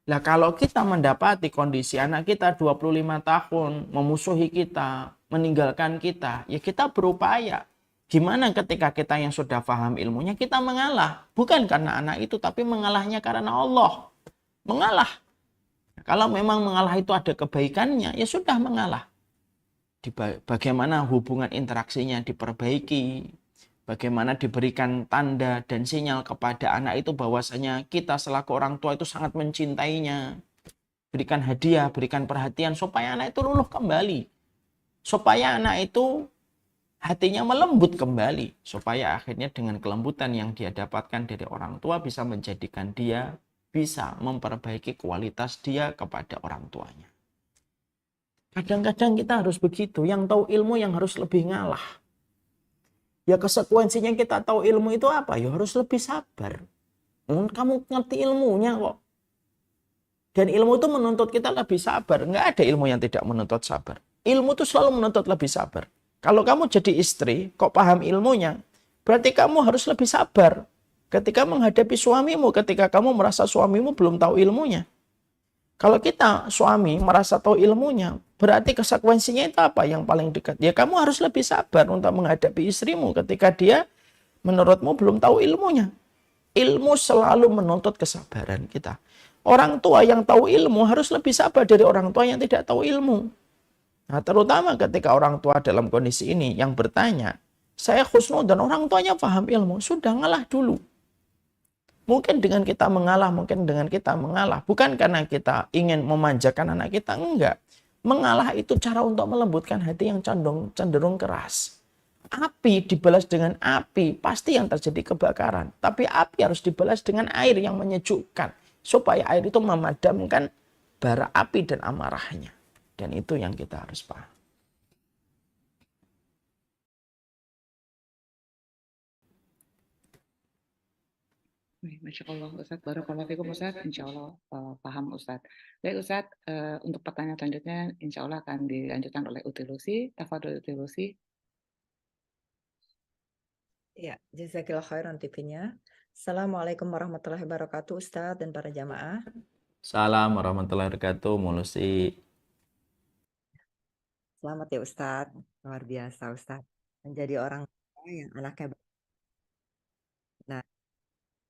Nah kalau kita mendapati kondisi anak kita 25 tahun memusuhi kita, meninggalkan kita, ya kita berupaya. Gimana ketika kita yang sudah paham ilmunya, kita mengalah. Bukan karena anak itu, tapi mengalahnya karena Allah. Mengalah. Kalau memang mengalah itu ada kebaikannya, ya sudah mengalah. Bagaimana hubungan interaksinya diperbaiki. Bagaimana diberikan tanda dan sinyal kepada anak itu bahwasanya kita selaku orang tua itu sangat mencintainya. Berikan hadiah, berikan perhatian supaya anak itu luluh kembali. Supaya anak itu hatinya melembut kembali. Supaya akhirnya dengan kelembutan yang dia dapatkan dari orang tua bisa menjadikan dia bisa memperbaiki kualitas dia kepada orang tuanya. Kadang-kadang kita harus begitu. Yang tahu ilmu yang harus lebih ngalah. Ya konsekuensinya kita tahu ilmu itu apa? Ya harus lebih sabar. Kamu ngerti ilmunya kok. Dan ilmu itu menuntut kita lebih sabar. Nggak ada ilmu yang tidak menuntut sabar. Ilmu itu selalu menuntut lebih sabar. Kalau kamu jadi istri, kok paham ilmunya, berarti kamu harus lebih sabar. Ketika menghadapi suamimu, ketika kamu merasa suamimu belum tahu ilmunya. Kalau kita suami merasa tahu ilmunya, berarti konsekuensinya itu apa yang paling dekat? Ya kamu harus lebih sabar untuk menghadapi istrimu ketika dia menurutmu belum tahu ilmunya. Ilmu selalu menuntut kesabaran kita. Orang tua yang tahu ilmu harus lebih sabar dari orang tua yang tidak tahu ilmu. Nah, terutama ketika orang tua dalam kondisi ini yang bertanya, saya husnudzon, orang tuanya paham ilmu, sudah ngalah dulu. Mungkin dengan kita mengalah, bukan karena kita ingin memanjakan anak kita, enggak. Mengalah itu cara untuk melembutkan hati yang cenderung keras. Api dibalas dengan api, pasti yang terjadi kebakaran. Tapi api harus dibalas dengan air yang menyejukkan. Supaya air itu memadamkan bara api dan amarahnya. Dan itu yang kita harus paham.
Masya Allah, Ustadz. Barakallahu fikum, Ustadz. Insya Allah paham, Ustadz. Baik, Ustadz. Untuk pertanyaan selanjutnya, insya Allah akan dilanjutkan oleh Uti Lucy. Tafadhol, Uti Lucy.
Ya, jazakillah khairan TV-nya. Assalamualaikum warahmatullahi wabarakatuh, Ustadz dan para jamaah.
Salam warahmatullahi wabarakatuh, Mulusi.
Selamat ya Ustadz, luar biasa Ustadz. Menjadi orang tua yang anaknya. Nah,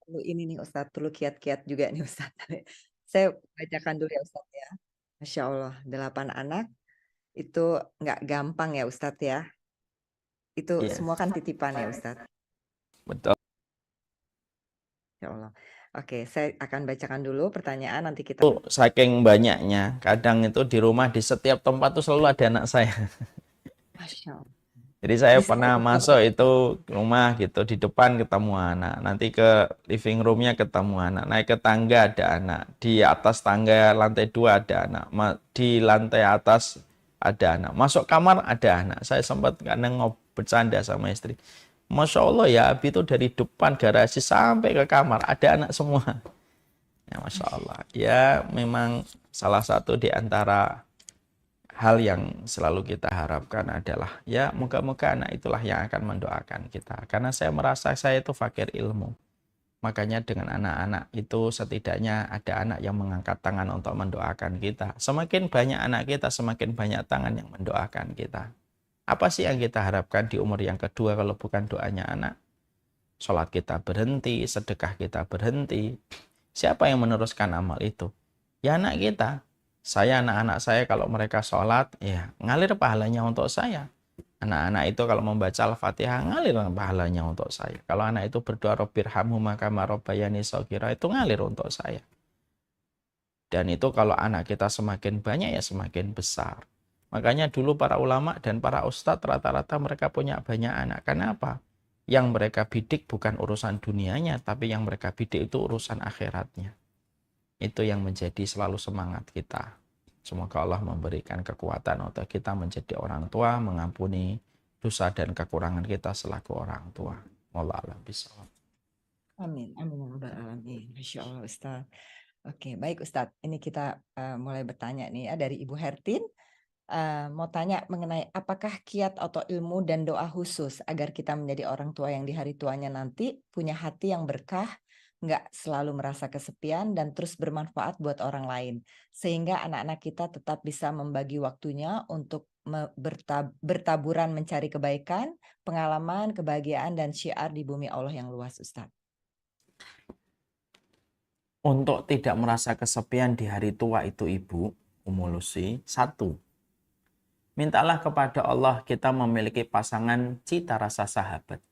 perlu ini nih Ustadz, perlu kiat-kiat juga nih Ustadz. Saya bacakan dulu ya Ustadz ya. Masya Allah, 8 anak itu nggak gampang ya Ustadz ya. Itu
Yes.
semua kan titipan ya Ustadz.
Betul.
Ya Allah. Oke, saya akan bacakan dulu pertanyaan, nanti kita...
Saking banyaknya, kadang itu di rumah, di setiap tempat tuh selalu ada anak saya.
Masya Allah.
Jadi saya pernah masuk itu rumah gitu, di depan ketemu anak, nanti ke living roomnya ketemu anak, naik ke tangga ada anak, di atas tangga lantai 2 ada anak, di lantai atas ada anak, masuk kamar ada anak. Saya sempat kadang bercanda sama istri, Masya Allah ya, Abi itu dari depan garasi sampai ke kamar ada anak semua. Ya Masya Allah. Ya memang salah satu di antara hal yang selalu kita harapkan adalah ya moga-moga anak itulah yang akan mendoakan kita. Karena saya merasa saya itu fakir ilmu. Makanya dengan anak-anak itu setidaknya ada anak yang mengangkat tangan untuk mendoakan kita. Semakin banyak anak kita, semakin banyak tangan yang mendoakan kita. Apa sih yang kita harapkan di umur yang kedua kalau bukan doanya anak? Sholat kita berhenti, sedekah kita berhenti. Siapa yang meneruskan amal itu? Ya anak kita. Saya, anak-anak saya kalau mereka sholat, ya ngalir pahalanya untuk saya. Anak-anak itu kalau membaca Al-Fatihah, ngalir pahalanya untuk saya. Kalau anak itu berdoa, Rabbirhamhuma kama rabbayani shaghira, itu ngalir untuk saya. Dan itu kalau anak kita semakin banyak, ya semakin besar. Makanya dulu para ulama dan para ustadz rata-rata mereka punya banyak anak. Kenapa? Yang mereka bidik bukan urusan dunianya, tapi yang mereka bidik itu urusan akhiratnya. Itu yang menjadi selalu semangat kita. Semoga Allah memberikan kekuatan untuk kita menjadi orang tua, mengampuni dosa dan kekurangan kita selaku orang tua. Wallahu a'lam bishawab.
Amin, amin ya rabbal alamin. Masya Allah Ustadz. Oke, baik Ustadz. Ini kita mulai bertanya nih ya dari Ibu Hertin. Mau tanya mengenai apakah kiat atau ilmu dan doa khusus agar kita menjadi orang tua yang di hari tuanya nanti punya hati yang berkah, nggak selalu merasa kesepian dan terus bermanfaat buat orang lain, sehingga anak-anak kita tetap bisa membagi waktunya untuk bertaburan mencari kebaikan, pengalaman, kebahagiaan, dan syiar di bumi Allah yang luas, Ustadz.
Untuk tidak merasa kesepian di hari tua itu Ibu, Umulusi, 1. Mintalah kepada Allah kita memiliki pasangan cita rasa sahabat.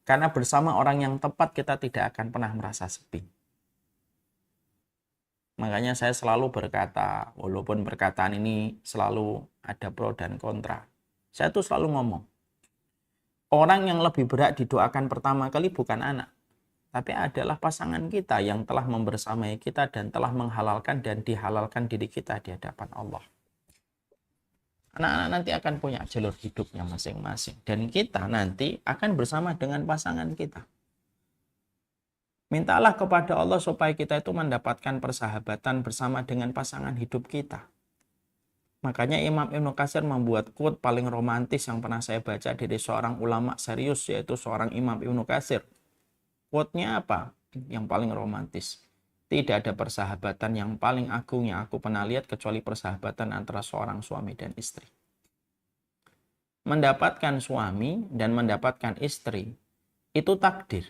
Karena bersama orang yang tepat kita tidak akan pernah merasa sepi. Makanya saya selalu berkata, walaupun perkataan ini selalu ada pro dan kontra. Saya tuh selalu ngomong, orang yang lebih berat didoakan pertama kali bukan anak, tapi adalah pasangan kita yang telah membersamai kita dan telah menghalalkan dan dihalalkan diri kita di hadapan Allah. Anak-anak nanti akan punya jalur hidupnya masing-masing. Dan kita nanti akan bersama dengan pasangan kita. Mintalah kepada Allah supaya kita itu mendapatkan persahabatan bersama dengan pasangan hidup kita. Makanya Imam Ibnu Katsir membuat quote paling romantis yang pernah saya baca dari seorang ulama serius, yaitu seorang Imam Ibnu Katsir. Quote-nya apa? Yang paling romantis. Tidak ada persahabatan yang paling agung yang aku pernah lihat kecuali persahabatan antara seorang suami dan istri. Mendapatkan suami dan mendapatkan istri itu takdir.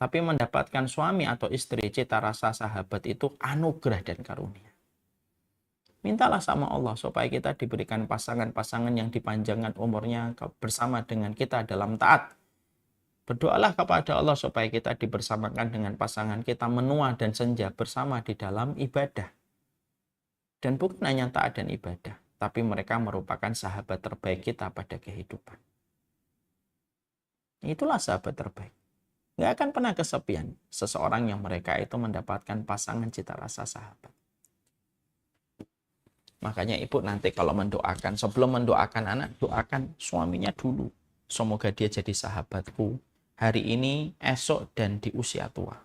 Tapi mendapatkan suami atau istri cita rasa sahabat itu anugerah dan karunia. Mintalah sama Allah supaya kita diberikan pasangan-pasangan yang dipanjangkan umurnya bersama dengan kita dalam taat. Berdoalah kepada Allah supaya kita dibersamakan dengan pasangan kita menua dan senja bersama di dalam ibadah. Dan bukan hanya taat dan ibadah, tapi mereka merupakan sahabat terbaik kita pada kehidupan. Itulah sahabat terbaik. Nggak akan pernah kesepian seseorang yang mereka itu mendapatkan pasangan cita rasa sahabat. Makanya ibu nanti kalau mendoakan, sebelum mendoakan anak, doakan suaminya dulu. Semoga dia jadi sahabatku hari ini, esok, dan di usia tua.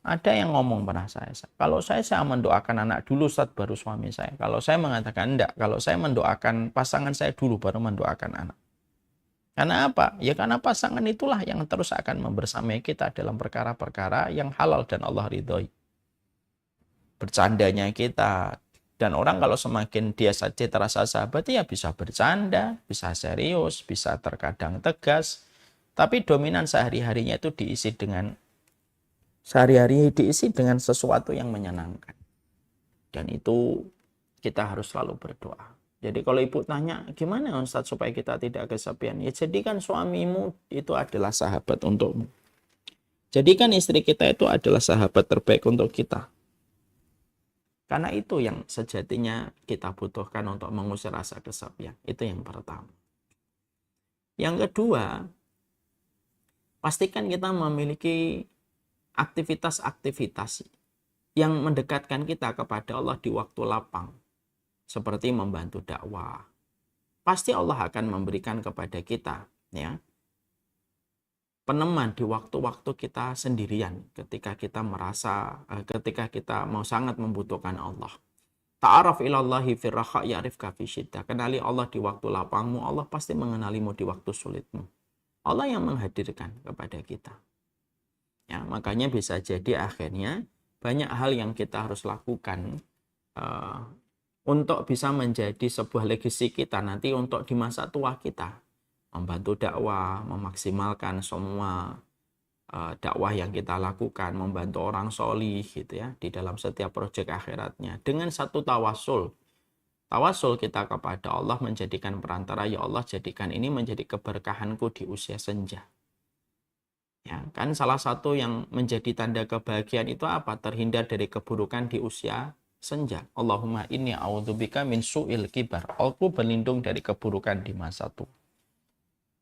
Ada yang ngomong pernah saya, kalau saya mendoakan anak dulu, Ustaz, baru suami saya. Kalau saya mengatakan enggak, kalau saya mendoakan pasangan saya dulu, baru mendoakan anak. Karena apa? Ya karena pasangan itulah yang terus akan membersamai kita dalam perkara-perkara yang halal dan Allah ridhoi. Bercandanya kita. Dan orang kalau semakin dia saja terasa sahabat, ya bisa bercanda, bisa serius, bisa terkadang tegas. Tapi dominan sehari-harinya itu diisi dengan sesuatu yang menyenangkan. Dan itu kita harus selalu berdoa. Jadi kalau ibu tanya, gimana Ustaz supaya kita tidak kesepian? Ya jadikan suamimu itu adalah sahabat untukmu. Jadikan istri kita itu adalah sahabat terbaik untuk kita. Karena itu yang sejatinya kita butuhkan untuk mengusir rasa kesepian. Itu yang pertama. Yang kedua, pastikan kita memiliki aktivitas-aktivitas yang mendekatkan kita kepada Allah di waktu lapang. Seperti membantu dakwah. Pasti Allah akan memberikan kepada kita, ya, peneman di waktu-waktu kita sendirian ketika kita mau sangat membutuhkan Allah. Ta'araf ilallahi firraha ya'rifka fi syiddah. Kenali Allah di waktu lapangmu, Allah pasti mengenalimu di waktu sulitmu. Allah yang menghadirkan kepada kita. Ya, makanya bisa jadi akhirnya banyak hal yang kita harus lakukan untuk bisa menjadi sebuah legasi kita nanti untuk di masa tua kita. Membantu dakwah, memaksimalkan semua dakwah yang kita lakukan, membantu orang solih gitu ya di dalam setiap proyek akhiratnya dengan satu tawasul. Tawasul kita kepada Allah menjadikan perantara, ya Allah jadikan ini menjadi keberkahanku di usia senja. Ya, kan salah satu yang menjadi tanda kebahagiaan itu apa? Terhindar dari keburukan di usia senja. Allahumma inni a'udzubika min su'il kibar. Aku berlindung dari keburukan di masa tua.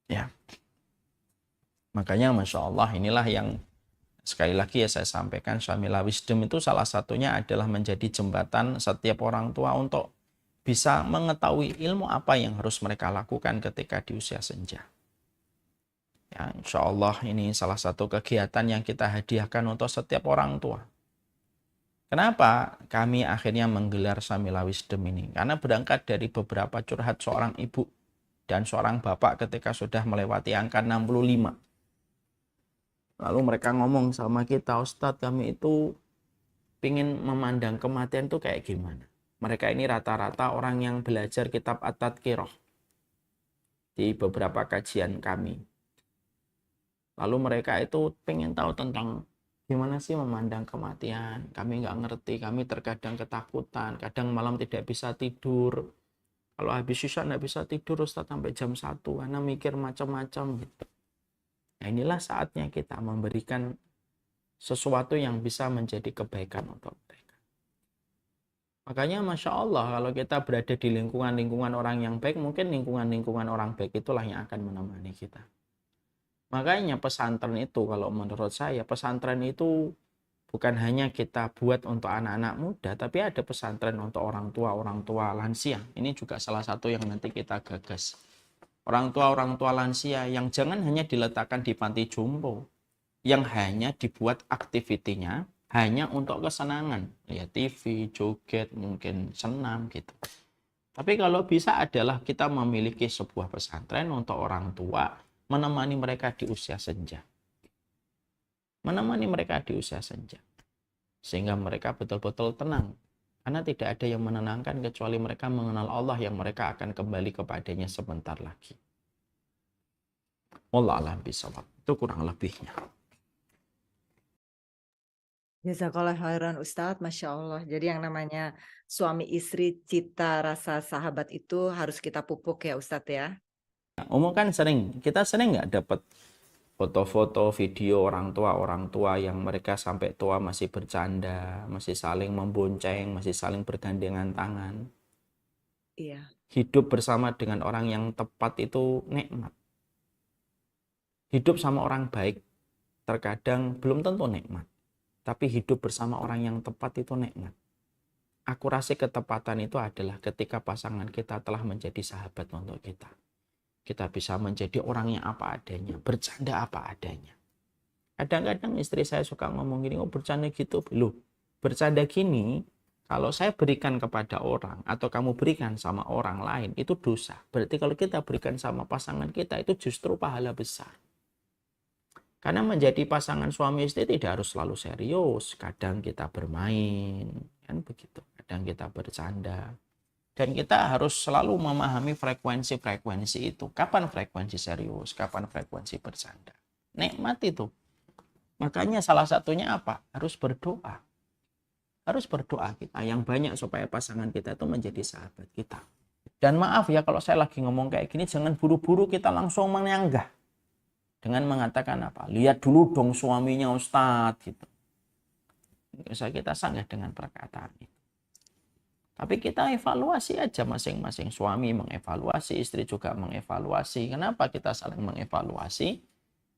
Ya. Makanya Masya Allah inilah yang sekali lagi ya saya sampaikan, Syamila Wisdom itu salah satunya adalah menjadi jembatan setiap orang tua untuk bisa mengetahui ilmu apa yang harus mereka lakukan ketika di usia senja. Ya, Insya Allah ini salah satu kegiatan yang kita hadiahkan untuk setiap orang tua. Kenapa kami akhirnya menggelar Syamila Wisdom ini? Karena berangkat dari beberapa curhat seorang ibu dan seorang bapak ketika sudah melewati angka 65. Lalu mereka ngomong sama kita, Ustadz kami itu ingin memandang kematian itu kayak gimana? Mereka ini rata-rata orang yang belajar kitab At-Tadhkirah di beberapa kajian kami. Lalu mereka itu pengen tahu tentang gimana sih memandang kematian. Kami nggak ngerti, kami terkadang ketakutan, kadang malam tidak bisa tidur. Kalau habis sisa nggak bisa tidur Ustadz sampai jam 1 karena mikir macam-macam gitu. Nah, inilah saatnya kita memberikan sesuatu yang bisa menjadi kebaikan untuk mereka. Makanya Masya Allah, kalau kita berada di lingkungan-lingkungan orang yang baik, mungkin lingkungan-lingkungan orang baik itulah yang akan menemani kita. Makanya pesantren itu, kalau menurut saya, pesantren itu bukan hanya kita buat untuk anak-anak muda, tapi ada pesantren untuk orang tua lansia. Ini juga salah satu yang nanti kita gagas. Orang tua lansia yang jangan hanya diletakkan di panti jompo, yang hanya dibuat aktivitinya hanya untuk kesenangan, ya TV, joget, mungkin senam gitu. Tapi kalau bisa adalah kita memiliki sebuah pesantren untuk orang tua, menemani mereka di usia senja. Menemani mereka di usia senja. Sehingga mereka betul-betul tenang. Karena tidak ada yang menenangkan kecuali mereka mengenal Allah yang mereka akan kembali kepadanya sebentar lagi. Wallahu a'lam bishawab. Itu kurang lebihnya.
Jazakallah khairan Ustadz, Masya Allah. Jadi yang namanya suami istri cita rasa sahabat itu harus kita pupuk ya Ustadz ya.
Umum kan kita sering nggak dapat foto-foto, video orang tua yang mereka sampai tua masih bercanda, masih saling membonceng, masih saling bergandengan tangan.
Iya.
Hidup bersama dengan orang yang tepat itu nikmat. Hidup sama orang baik terkadang belum tentu nikmat. Tapi hidup bersama orang yang tepat itu nikmat. Akurasi ketepatan itu adalah ketika pasangan kita telah menjadi sahabat untuk kita. Kita bisa menjadi orang yang apa adanya, bercanda apa adanya. Kadang-kadang istri saya suka ngomong gini, oh bercanda gitu. Loh, bercanda gini, kalau saya berikan kepada orang, atau kamu berikan sama orang lain, itu dosa. Berarti kalau kita berikan sama pasangan kita, itu justru pahala besar. Karena menjadi pasangan suami istri tidak harus selalu serius. Kadang kita bermain, kan begitu. Kadang kita bercanda. Dan kita harus selalu memahami frekuensi-frekuensi itu. Kapan frekuensi serius, kapan frekuensi bercanda. Nikmat itu. Makanya salah satunya apa? Harus berdoa. Harus berdoa kita yang banyak supaya pasangan kita itu menjadi sahabat kita. Dan maaf ya kalau saya lagi ngomong kayak gini, jangan buru-buru kita langsung menyanggah. Dengan mengatakan apa? Lihat dulu dong suaminya Ustadz gitu. Bisa kita sanggah dengan perkataan itu. Tapi kita evaluasi aja masing-masing. Suami mengevaluasi, istri juga mengevaluasi. Kenapa kita saling mengevaluasi?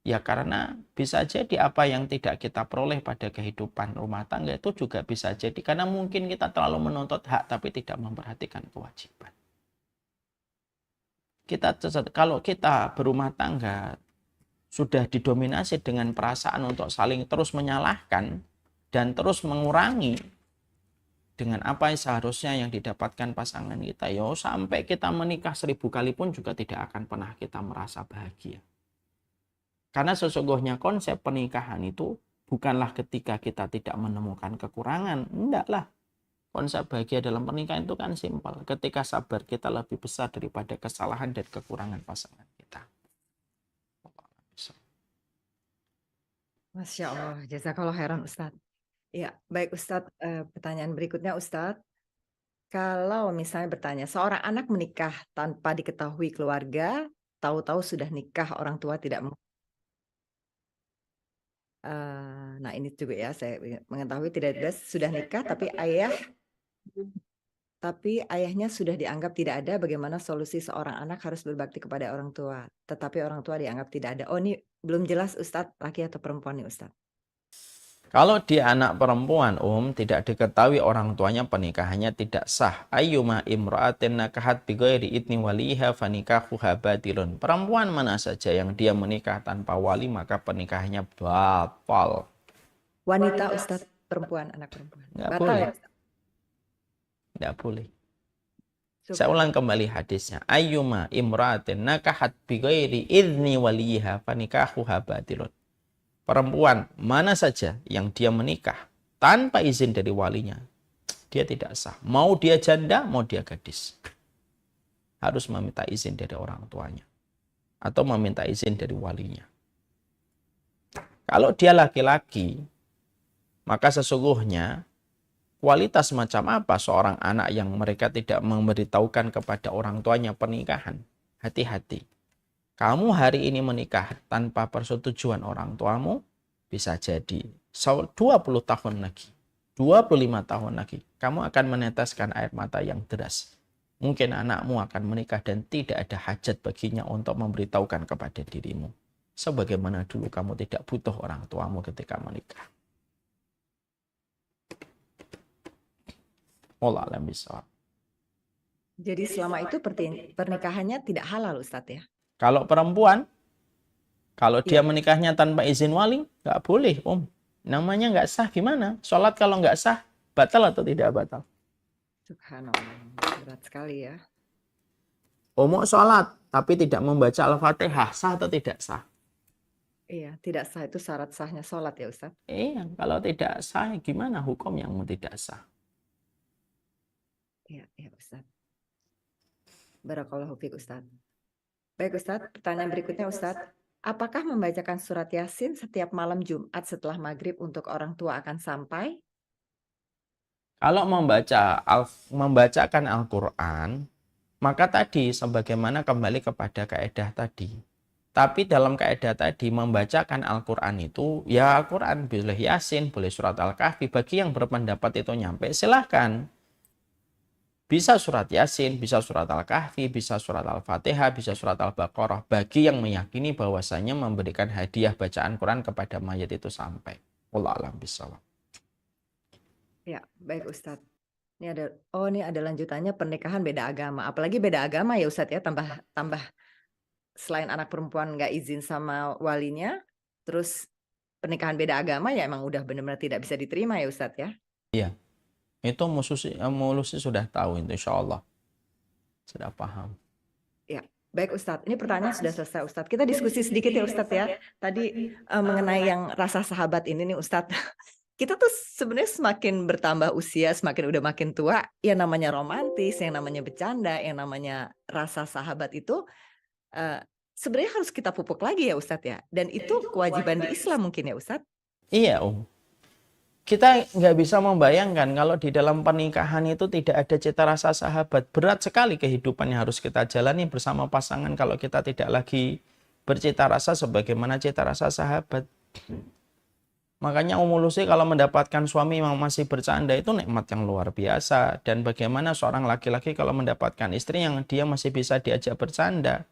Ya karena bisa jadi apa yang tidak kita peroleh pada kehidupan rumah tangga itu juga bisa jadi. Karena mungkin kita terlalu menuntut hak tapi tidak memperhatikan kewajiban. Kalau kita berumah tangga sudah didominasi dengan perasaan untuk saling terus menyalahkan dan terus mengurangi dengan apa yang seharusnya yang didapatkan pasangan kita, ya sampai kita menikah 1000 kali pun juga tidak akan pernah kita merasa bahagia. Karena sesungguhnya konsep pernikahan itu bukanlah ketika kita tidak menemukan kekurangan, enggaklah. Konsep bahagia dalam pernikahan itu kan simpel, ketika sabar kita lebih besar daripada kesalahan dan kekurangan pasangan kita.
Masya Allah, jazakallah khairan Ustadz. Ya, baik Ustadz, pertanyaan berikutnya Ustadz. Kalau misalnya bertanya, seorang anak menikah tanpa diketahui keluarga, tahu-tahu sudah nikah, orang tua tidak nah ini juga ya, saya mengetahui tidak sudah nikah, tapi ayahnya sudah dianggap tidak ada, bagaimana solusi seorang anak harus berbakti kepada orang tua, tetapi orang tua dianggap tidak ada. Oh ini belum jelas Ustadz, laki atau perempuan nih Ustadz?
Kalau dia anak perempuan, tidak diketahui orang tuanya, pernikahannya tidak sah. Ayyuma imra'atin nakahat bighairi idni waliha fanikahuha batilun. Perempuan mana saja yang dia menikah tanpa wali, maka pernikahannya batal.
Wanita Ustadz, perempuan, anak perempuan.
Nggak
Batal
boleh.
ya Ustadz?
Tidak boleh. Saya ulang kembali hadisnya. Ayyuma imra'atin nakahat bighairi idni waliha fanikahuha batilun. Perempuan mana saja yang dia menikah tanpa izin dari walinya, dia tidak sah. Mau dia janda, mau dia gadis. Harus meminta izin dari orang tuanya. Atau meminta izin dari walinya. Kalau dia laki-laki, maka sesungguhnya kualitas macam apa seorang anak yang mereka tidak memberitahukan kepada orang tuanya pernikahan. Hati-hati. Kamu hari ini menikah tanpa persetujuan orang tuamu, bisa jadi 20 tahun lagi, 25 tahun lagi, kamu akan meneteskan air mata yang deras. Mungkin anakmu akan menikah dan tidak ada hajat baginya untuk memberitahukan kepada dirimu. Sebagaimana dulu kamu tidak butuh orang tuamu ketika menikah. Wallahu a'lam bishawab.
Jadi selama itu pernikahannya tidak halal Ustadz ya?
Kalau perempuan, kalau dia
Iya.
menikahnya tanpa izin wali, nggak boleh, Om. Namanya nggak sah, gimana? Sholat kalau nggak sah, batal atau tidak batal?
Subhanallah, berat sekali ya.
Mau sholat, tapi tidak membaca Al-Fatihah, sah atau tidak sah?
Iya, tidak sah itu syarat sahnya sholat ya Ustadz.
Iya, kalau tidak sah, gimana hukum yang tidak sah?
Iya, iya Ustadz. Barakallahu fiik Ustadz. Baik Ustadz, pertanyaan berikutnya Ustadz. Apakah membacakan surat Yasin setiap malam Jumat setelah maghrib untuk orang tua akan sampai?
Kalau membacakan Al-Quran, maka tadi sebagaimana kembali kepada kaidah tadi. Tapi dalam kaidah tadi membacakan Al-Quran itu, ya Al-Quran boleh Yasin, boleh surat Al-Kahfi. Bagi yang berpendapat itu nyampe, silahkan. Bisa surat Yasin, bisa surat Al-Kahfi, bisa surat Al-Fatihah, bisa surat Al-Baqarah. Bagi yang meyakini bahwasanya memberikan hadiah bacaan Quran kepada mayat itu sampai. Wallahu a'lam bishawab.
Ya, baik Ustadz. Ini ada lanjutannya pernikahan beda agama. Apalagi beda agama ya Ustadz ya, tambah selain anak perempuan nggak izin sama walinya, terus pernikahan beda agama ya emang udah benar-benar tidak bisa diterima ya Ustadz ya.
Iya. Itu Mulusi sudah tahu itu, insya Allah. Sudah paham.
Ya, baik Ustadz. Ini pertanyaan sudah selesai Ustadz. Kita diskusi sedikit ya Ustadz ya. Tadi mengenai yang rasa sahabat ini nih Ustadz. Kita tuh sebenarnya semakin bertambah usia, semakin udah makin tua, ya namanya romantis, yang namanya bercanda, yang namanya rasa sahabat itu sebenarnya harus kita pupuk lagi ya Ustadz ya. Dan itu kewajiban di Islam mungkin ya Ustadz.
Iya, Om. Kita nggak bisa membayangkan kalau di dalam pernikahan itu tidak ada cita rasa sahabat. Berat sekali kehidupan yang harus kita jalani bersama pasangan kalau kita tidak lagi bercita rasa sebagaimana cita rasa sahabat. Makanya Mulusi kalau mendapatkan suami yang masih bercanda itu nikmat yang luar biasa. Dan bagaimana seorang laki-laki kalau mendapatkan istri yang dia masih bisa diajak bercanda.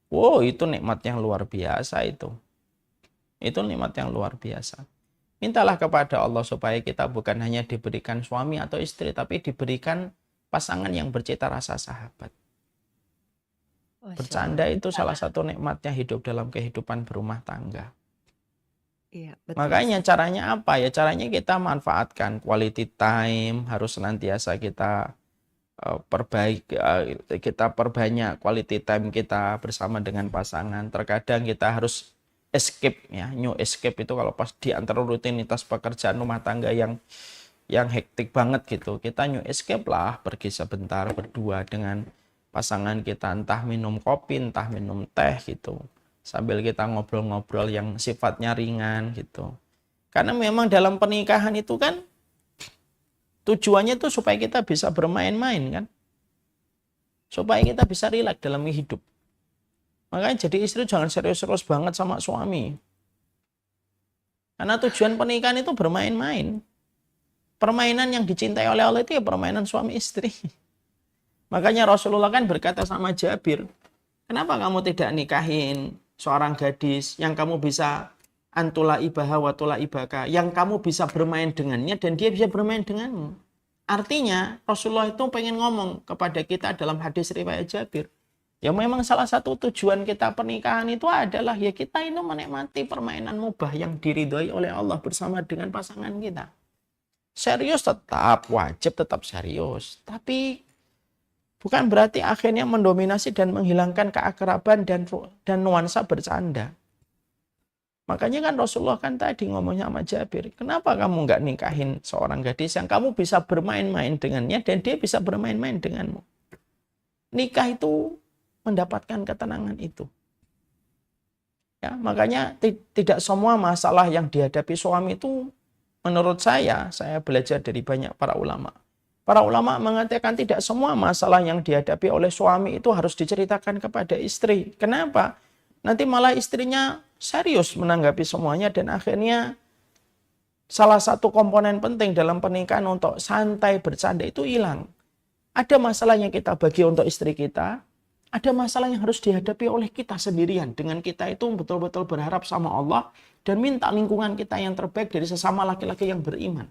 Wow, itu nikmat yang luar biasa itu. Itu nikmat yang luar biasa. Mintalah kepada Allah supaya kita bukan hanya diberikan suami atau istri, tapi diberikan pasangan yang bercita rasa sahabat. Bercanda itu salah satu nikmatnya hidup dalam kehidupan berumah tangga.
Iya, betul.
Makanya caranya apa ya? Caranya kita manfaatkan quality time, harus senantiasa kita perbanyak quality time kita bersama dengan pasangan. Terkadang kita harus escape ya, new escape itu kalau pas di antara rutinitas pekerjaan rumah tangga yang hektik banget gitu, kita new escape lah, pergi sebentar berdua dengan pasangan kita, entah minum kopi, entah minum teh gitu, sambil kita ngobrol-ngobrol yang sifatnya ringan gitu. Karena memang dalam pernikahan itu kan tujuannya tuh supaya kita bisa bermain-main kan, supaya kita bisa rileks dalam hidup. Makanya jadi istri jangan serius-serius banget sama suami. Karena tujuan pernikahan itu bermain-main. Permainan yang dicintai oleh Allah itu ya permainan suami istri. Makanya Rasulullah kan berkata sama Jabir, kenapa kamu tidak nikahin seorang gadis yang kamu bisa antula ibaha wa tula ibaka, yang kamu bisa bermain dengannya dan dia bisa bermain denganmu. Artinya Rasulullah itu pengen ngomong kepada kita dalam hadis riwayat Jabir, ya memang salah satu tujuan kita pernikahan itu adalah ya kita itu menikmati permainan mubah yang diridhoi oleh Allah bersama dengan pasangan kita. Serius tetap, wajib tetap serius. Tapi bukan berarti akhirnya mendominasi dan menghilangkan keakraban dan nuansa bercanda. Makanya kan Rasulullah kan tadi ngomongnya sama Jabir, kenapa kamu nggak nikahin seorang gadis yang kamu bisa bermain-main dengannya dan dia bisa bermain-main denganmu. Nikah itu mendapatkan ketenangan itu. Ya, makanya tidak semua masalah yang dihadapi suami itu, menurut saya belajar dari banyak para ulama. Para ulama mengatakan tidak semua masalah yang dihadapi oleh suami itu harus diceritakan kepada istri. Kenapa? nanti malah istrinya serius menanggapi semuanya dan akhirnya salah satu komponen penting dalam pernikahan untuk santai bercanda itu hilang. Ada masalah yang kita bagi untuk istri kita, ada masalah yang harus dihadapi oleh kita sendirian. Dengan kita itu betul-betul berharap sama Allah dan minta lingkungan kita yang terbaik dari sesama laki-laki yang beriman.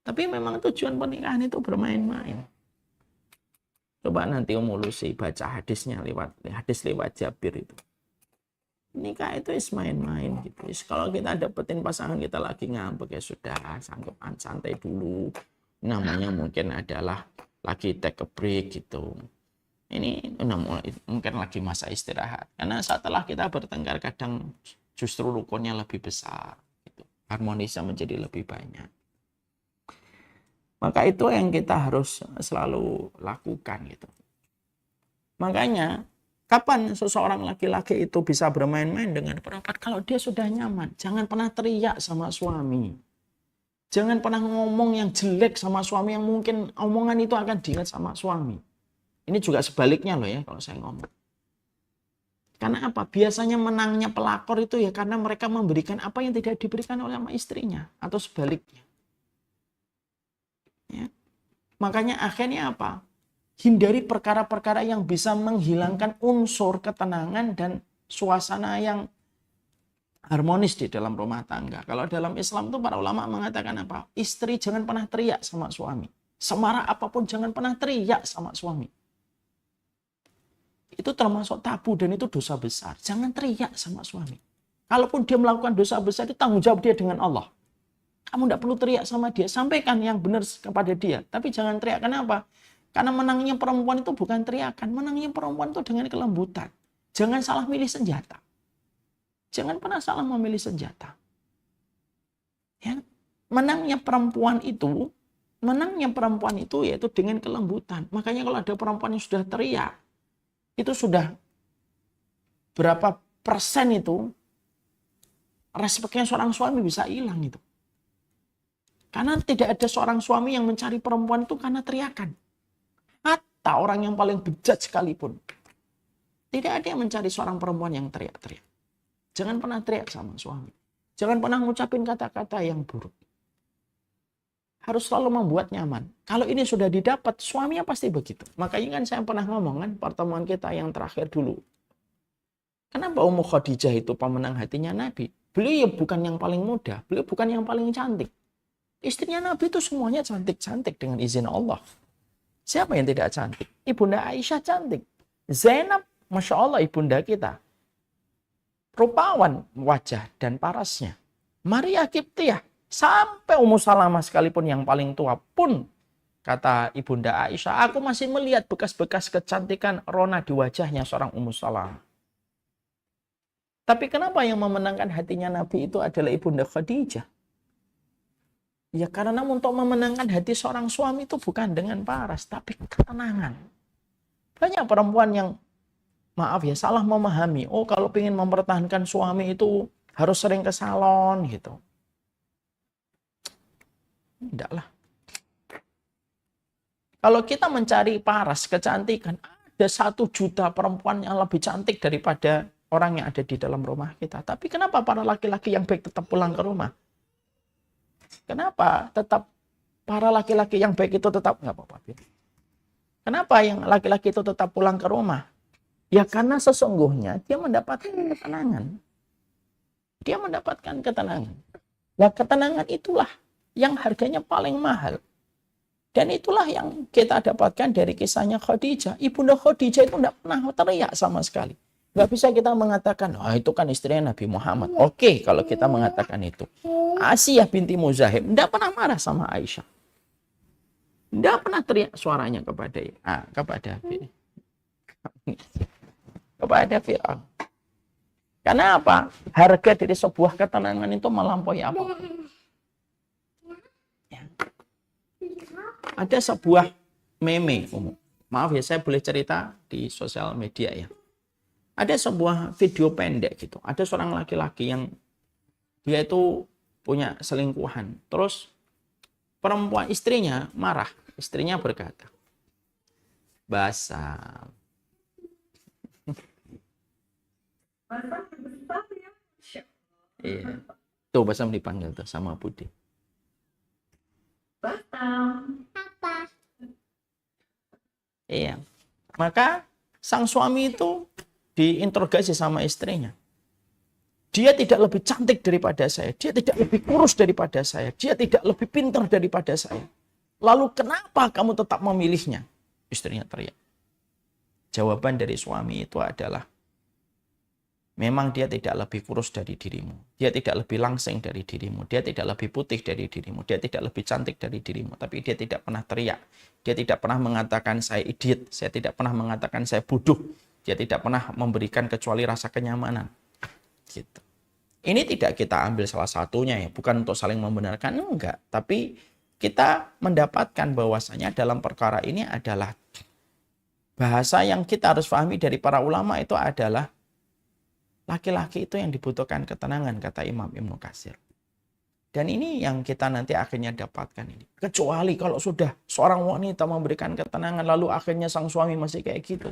Tapi memang tujuan pernikahan itu bermain-main. Coba nanti Lucy baca hadisnya hadis lewat Jabir itu. Nikah itu main-main gitu. Kalau kita dapetin pasangan kita lagi ngambek ya sudah, sanggupan santai dulu. Namanya mungkin adalah lagi take a break gitu. Ini mungkin lagi masa istirahat. Karena setelah kita bertengkar kadang justru rukunnya lebih besar. Gitu. Harmonisnya menjadi lebih banyak. Maka itu yang kita harus selalu lakukan gitu. Makanya kapan seseorang laki-laki itu bisa bermain-main dengan perempuan? Kalau dia sudah nyaman. Jangan pernah teriak sama suami. Jangan pernah ngomong yang jelek sama suami yang mungkin omongan itu akan diingat sama suami. Ini juga sebaliknya loh ya kalau saya ngomong. Karena apa? Biasanya menangnya pelakor itu ya karena mereka memberikan apa yang tidak diberikan oleh sama istrinya. Atau sebaliknya. Ya. Makanya akhirnya apa? Hindari perkara-perkara yang bisa menghilangkan unsur ketenangan dan suasana yang harmonis di dalam rumah tangga. Kalau dalam Islam itu para ulama mengatakan apa? Istri jangan pernah teriak sama suami. Semarah apapun jangan pernah teriak sama suami. Itu termasuk tabu dan itu dosa besar. Jangan teriak sama suami. Kalaupun dia melakukan dosa besar itu tanggung jawab dia dengan Allah. Kamu tidak perlu teriak sama dia. Sampaikan yang benar kepada dia. Tapi jangan teriak. Kenapa? Karena menangnya perempuan itu bukan teriakan. Menangnya perempuan itu dengan kelembutan. Jangan salah milih senjata. Jangan pernah salah memilih senjata. Ya. Menangnya perempuan itu yaitu dengan kelembutan. Makanya kalau ada perempuan yang sudah teriak, itu sudah berapa persen itu respeknya seorang suami bisa hilang itu. Karena tidak ada seorang suami yang mencari perempuan itu karena teriakan. Hatta orang yang paling bejat sekalipun. Tidak ada yang mencari seorang perempuan yang teriak-teriak. Jangan pernah teriak sama suami. Jangan pernah ngucapin kata-kata yang buruk. Harus selalu membuat nyaman. Kalau ini sudah didapat, suaminya pasti begitu. Makanya kan saya pernah ngomong kan, pertemuan kita yang terakhir dulu. Kenapa Ummu Khadijah itu pemenang hatinya Nabi? Beliau bukan yang paling muda. Beliau bukan yang paling cantik. Istrinya Nabi itu semuanya cantik-cantik dengan izin Allah. Siapa yang tidak cantik? Ibunda Aisyah cantik. Zainab, Masya Allah ibunda kita. Rupawan wajah dan parasnya. Maria Kiptiyah. Sampai Ummu Salamah sekalipun yang paling tua pun. Kata ibunda Aisyah, aku masih melihat bekas-bekas kecantikan rona di wajahnya seorang Ummu Salamah. Tapi kenapa yang memenangkan hatinya Nabi itu adalah ibunda Khadijah? Ya karena untuk memenangkan hati seorang suami itu bukan dengan paras, tapi ketenangan. Banyak perempuan yang, maaf ya, salah memahami. Oh kalau ingin mempertahankan suami itu harus sering ke salon gitu. Tidak lah. Kalau kita mencari paras, kecantikan, ada 1 juta perempuan yang lebih cantik daripada orang yang ada di dalam rumah kita. Tapi kenapa para laki-laki yang baik tetap pulang ke rumah? Kenapa tetap para laki-laki yang baik itu tetap nggak apa-apa? Kenapa yang laki-laki itu tetap pulang ke rumah? Ya karena sesungguhnya dia mendapatkan ketenangan. Dia mendapatkan ketenangan. Nah ketenangan itulah yang harganya paling mahal. Dan itulah yang kita dapatkan dari kisahnya Khadijah. Ibunda Khadijah itu tidak pernah teriak sama sekali. Nggak bisa kita mengatakan, itu kan istrinya Nabi Muhammad. Oke, kalau kita mengatakan itu. Asiyah binti Muzahim tidak pernah marah sama Aisyah. Tidak pernah teriak suaranya kepada Fir'aun. Karena apa? Harga dari sebuah ketenangan itu melampaui apa? Ya. Ada sebuah meme, maaf ya saya boleh cerita di sosial media ya. Ada sebuah video pendek gitu. Ada seorang laki-laki yang dia itu punya selingkuhan. Terus perempuan istrinya marah. Istrinya berkata, Basam,
Basam besar ya. Masya
Iya. Tuh Basam dipanggil tuh sama Budi.
Basam.
Iya. Maka sang suami itu diinterogasi sama istrinya. Dia tidak lebih cantik daripada saya. Dia tidak lebih kurus daripada saya. Dia tidak lebih pintar daripada saya. Lalu kenapa kamu tetap memilihnya? Istrinya teriak. Jawaban dari suami itu adalah, memang dia tidak lebih kurus dari dirimu. Dia tidak lebih langsing dari dirimu. Dia tidak lebih putih dari dirimu. Dia tidak lebih cantik dari dirimu. Tapi dia tidak pernah teriak. Dia tidak pernah mengatakan saya idiot. Saya tidak pernah mengatakan saya bodoh. Dia tidak pernah memberikan kecuali rasa kenyamanan. Gitu. Ini tidak kita ambil salah satunya ya. Bukan untuk saling membenarkan. Enggak. Tapi kita mendapatkan bahwasanya dalam perkara ini adalah bahasa yang kita harus pahami dari para ulama itu adalah laki-laki itu yang dibutuhkan ketenangan, kata Imam Ibnu Katsir. Dan ini yang kita nanti akhirnya dapatkan ini. Kecuali kalau sudah seorang wanita memberikan ketenangan, lalu akhirnya sang suami masih kayak gitu.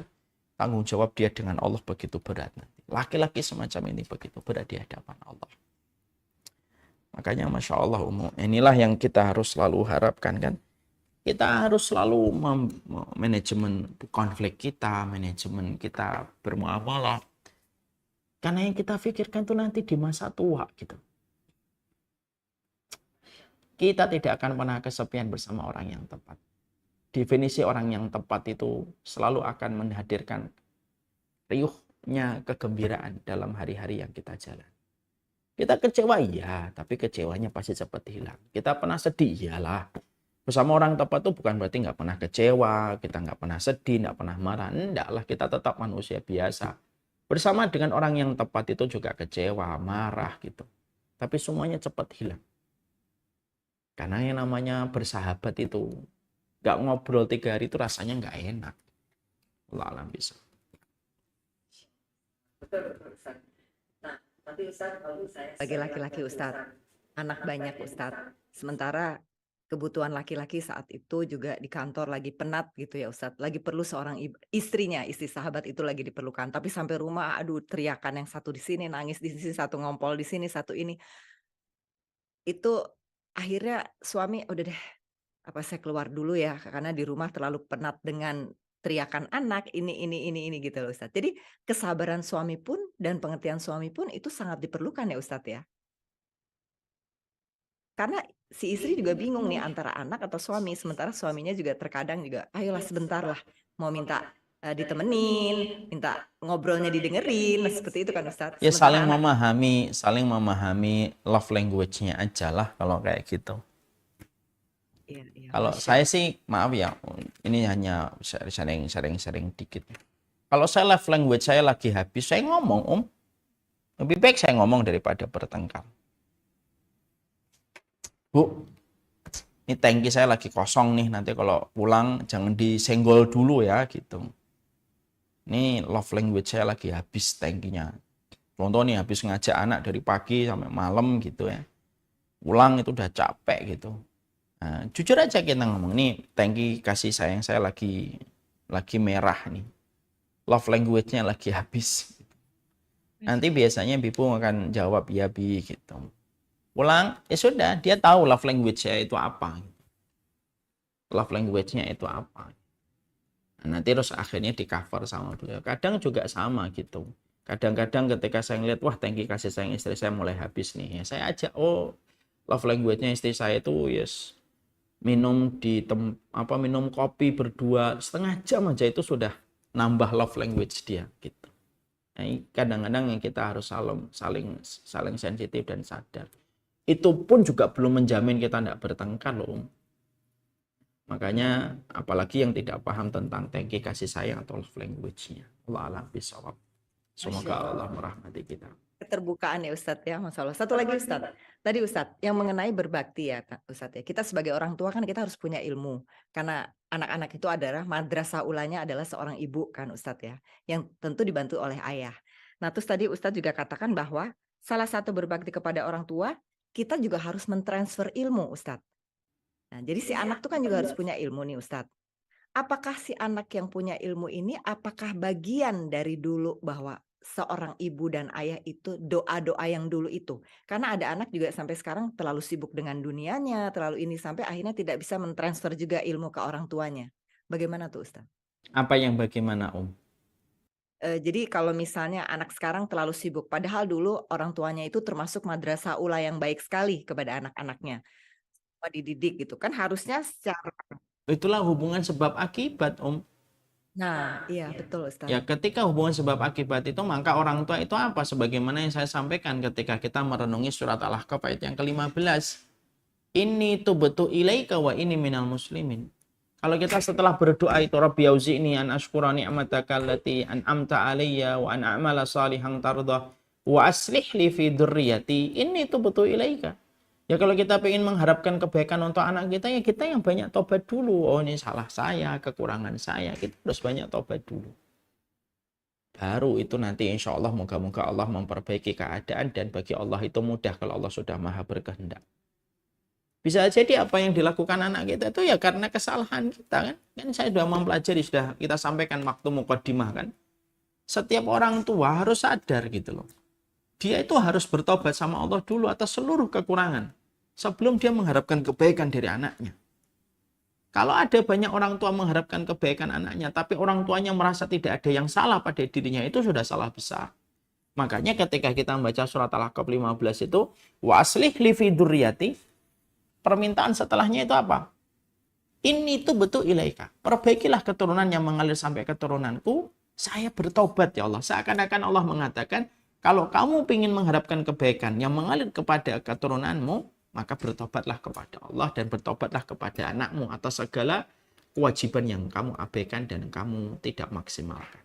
Tanggung jawab dia dengan Allah begitu berat nanti. Laki-laki semacam ini begitu berat di hadapan Allah. Makanya Masya Allah, inilah yang kita harus selalu harapkan kan. Kita harus selalu manajemen konflik kita, manajemen kita bermuamalah. Karena yang kita pikirkan itu nanti di masa tua gitu. Kita tidak akan pernah kesepian bersama orang yang tepat. Definisi orang yang tepat itu selalu akan menghadirkan riuhnya kegembiraan dalam hari-hari yang kita jalan. Kita kecewa, iya, tapi kecewanya pasti cepat hilang. Kita pernah sedih, iyalah. Bersama orang tepat itu bukan berarti nggak pernah kecewa, kita nggak pernah sedih, nggak pernah marah. Enggak lah, kita tetap manusia biasa. Bersama dengan orang yang tepat itu juga kecewa, marah gitu. Tapi semuanya cepat hilang. Karena yang namanya bersahabat itu, nggak ngobrol 3 hari itu rasanya nggak enak. Allah alam bisa.
Betul, Ustaz. Nah, nanti Ustaz, kalau saya
Bagi laki-laki Ustadz, anak banyak Ustadz. Sementara kebutuhan laki-laki saat itu juga di kantor lagi penat gitu ya Ustadz. Lagi perlu seorang istrinya, istri sahabat itu lagi diperlukan. Tapi sampai rumah, aduh teriakan yang satu di sini, nangis di sini, satu ngompol di sini, satu ini. Itu akhirnya suami udah deh, apa saya keluar dulu ya, karena di rumah terlalu penat dengan teriakan anak, ini gitu loh Ustadz. Jadi kesabaran suami pun dan pengertian suami pun itu sangat diperlukan ya Ustadz ya. Karena si istri juga bingung nih antara anak atau suami, sementara suaminya juga terkadang juga, ayolah sebentar lah, mau minta ditemenin, minta ngobrolnya didengerin, nah seperti itu kan Ustadz.
Ya
Sementara anak,
saling memahami love language-nya aja lah kalau kayak gitu.
iya,
Kalau
Masya
saya sih, maaf ya, ini hanya sharing dikit. Kalau saya love language saya lagi habis, saya ngomong, Om. Lebih baik saya ngomong daripada bertengkar. Bu, ini tangki saya lagi kosong nih, nanti kalau pulang jangan disenggol dulu ya, gitu. Ini love language saya lagi habis tangkinya. Contoh nih, habis ngajak anak dari pagi sampai malam gitu ya. Pulang itu udah capek gitu. Nah, jujur aja kita ngomong, nih tangki kasih sayang saya lagi merah nih. Love language-nya lagi habis. Nanti biasanya Bibu akan jawab ya Bi gitu. Pulang, ya sudah, dia tahu love language-nya itu apa. Love language-nya itu apa. Nah, nanti terus akhirnya di cover sama beliau. Kadang juga sama gitu. Kadang-kadang ketika saya ngeliat, wah tangki kasih sayang istri saya mulai habis nih. Ya, saya ajak, oh love language-nya istri saya itu yes, minum minum kopi berdua setengah jam aja itu sudah nambah love language dia gitu. Nah, kadang-kadang yang kita harus saling sensitif dan sadar. Itu pun juga belum menjamin kita tidak bertengkar loh. Makanya apalagi yang tidak paham tentang tangki kasih sayang atau love language-nya. Allah alam bisawab. Semoga Allah merahmati kita.
keterbukaan ya Ustadz ya, Masya Allah. Satu lagi Ustadz, tadi Ustadz yang mengenai berbakti ya Ustadz ya. Kita sebagai orang tua kan kita harus punya ilmu, karena anak-anak itu adalah madrasah ulanya adalah seorang ibu kan Ustadz ya, yang tentu dibantu oleh ayah. Nah terus tadi Ustadz juga katakan bahwa salah satu berbakti kepada orang tua, kita juga harus mentransfer ilmu Ustadz. Nah jadi si anak tuh kan juga harus punya ilmu nih Ustadz. Apakah si anak yang punya ilmu ini, apakah bagian dari dulu bahwa seorang ibu dan ayah itu doa-doa yang dulu itu? Karena ada anak juga sampai sekarang terlalu sibuk dengan dunianya, terlalu ini sampai akhirnya tidak bisa mentransfer juga ilmu ke orang tuanya. Bagaimana tuh Ustaz?
Apa yang bagaimana,
Jadi kalau misalnya anak sekarang terlalu sibuk, padahal dulu orang tuanya itu termasuk madrasah ula yang baik sekali kepada anak-anaknya, dididik gitu kan harusnya secara.
Itulah hubungan sebab akibat,
Nah, iya betul
Ya,
Ustaz.
ketika hubungan sebab akibat itu, maka orang tua itu apa? Sebagaimana yang saya sampaikan ketika kita merenungi surat Al-Ahqaf ayat yang ke-15. Ini tubtu ilaika wa ini minal muslimin. Kalau kita setelah berdoa itu, Rabbi auzi'ni an ashkura ni'mataka allati an'amta alayya wa an a'mala salihan tardah wa aslih li fi dzurriyyati inni tubtu ilaika. Ya kalau kita ingin mengharapkan kebaikan untuk anak kita, ya kita yang banyak tobat dulu. Oh, ini salah saya, kekurangan saya. Kita harus banyak tobat dulu. Baru itu nanti insya Allah moga-moga Allah memperbaiki keadaan, dan bagi Allah itu mudah kalau Allah sudah maha berkehendak. Bisa jadi apa yang dilakukan anak kita itu ya karena kesalahan kita kan. Kan saya sudah mempelajari, sudah kita sampaikan waktu muqaddimah kan. Setiap orang tua harus sadar gitu loh. Dia itu harus bertobat sama Allah dulu atas seluruh kekurangan sebelum dia mengharapkan kebaikan dari anaknya. Kalau ada banyak orang tua mengharapkan kebaikan anaknya, tapi orang tuanya merasa tidak ada yang salah pada dirinya, itu sudah salah besar. Makanya ketika kita membaca surat Al-Ahqaf 15 itu, wa aslih li fi dzurriyyati, permintaan setelahnya itu apa? Ini itu betul ilaika. Perbaikilah keturunan yang mengalir sampai keturunanku. Saya bertobat ya Allah. Seakan-akan Allah mengatakan, kalau kamu ingin mengharapkan kebaikan yang mengalir kepada keturunanmu, maka bertobatlah kepada Allah dan bertobatlah kepada anakmu atas segala kewajiban yang kamu abaikan dan kamu tidak maksimalkan.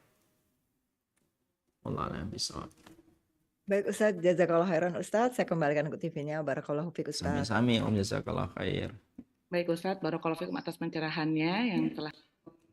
Wallahualam bishawab.
Baik Ustaz, jazakallah khairan Ustaz. Saya kembalikan ke TV-nya. Barakallahu fiik Ustaz.
Sami-sami, jazakallah khair.
Baik Ustadz, barakallahu fiikum atas pencerahannya yang telah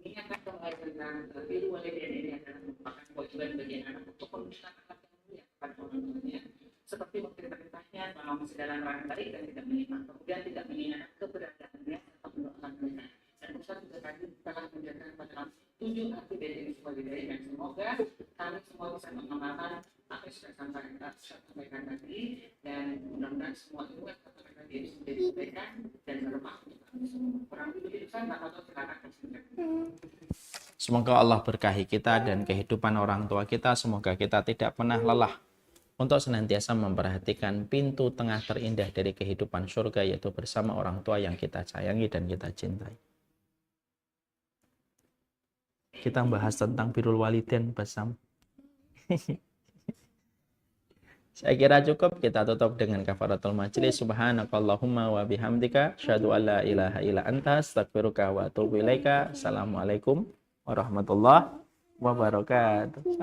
mengingatkan kembali tentang biru walidain ini adalah merupakan kewajiban bagi anak untuk memberikan akhlak yang mulia kepada orang tuanya. Seperti waktu perintahnya selama masih dalam rangka baik dan tidak menyimak, kemudian tidak mengingat keberadaannya atau mendoakan mereka. Dan Ustadz juga tadi telah menjelaskan pada 7 arti definisi walidain, dan semoga kami semua bisa mengamalkan apa yang sudah sampaikan tadi, dan mudah-mudahan semua itu tadi ini menjadi kebaikan dan bermanfaat untuk kami semua. Kurang lebih begitu Ustaz, Pak Toto silakan.
Semoga Allah berkahi kita dan kehidupan orang tua kita. Semoga kita tidak pernah lelah untuk senantiasa memperhatikan pintu tengah terindah dari kehidupan surga, yaitu bersama orang tua yang kita sayangi dan kita cintai. Kita bahas tentang birrul walidain bersama. Saya kira cukup, kita tutup dengan kafaratul majlis. Subhanakallahumma wa bihamdika asyhadu an la ilaha illa anta astaghfiruka wa atubu ilaika. Assalamualaikum warahmatullahi wabarakatuh.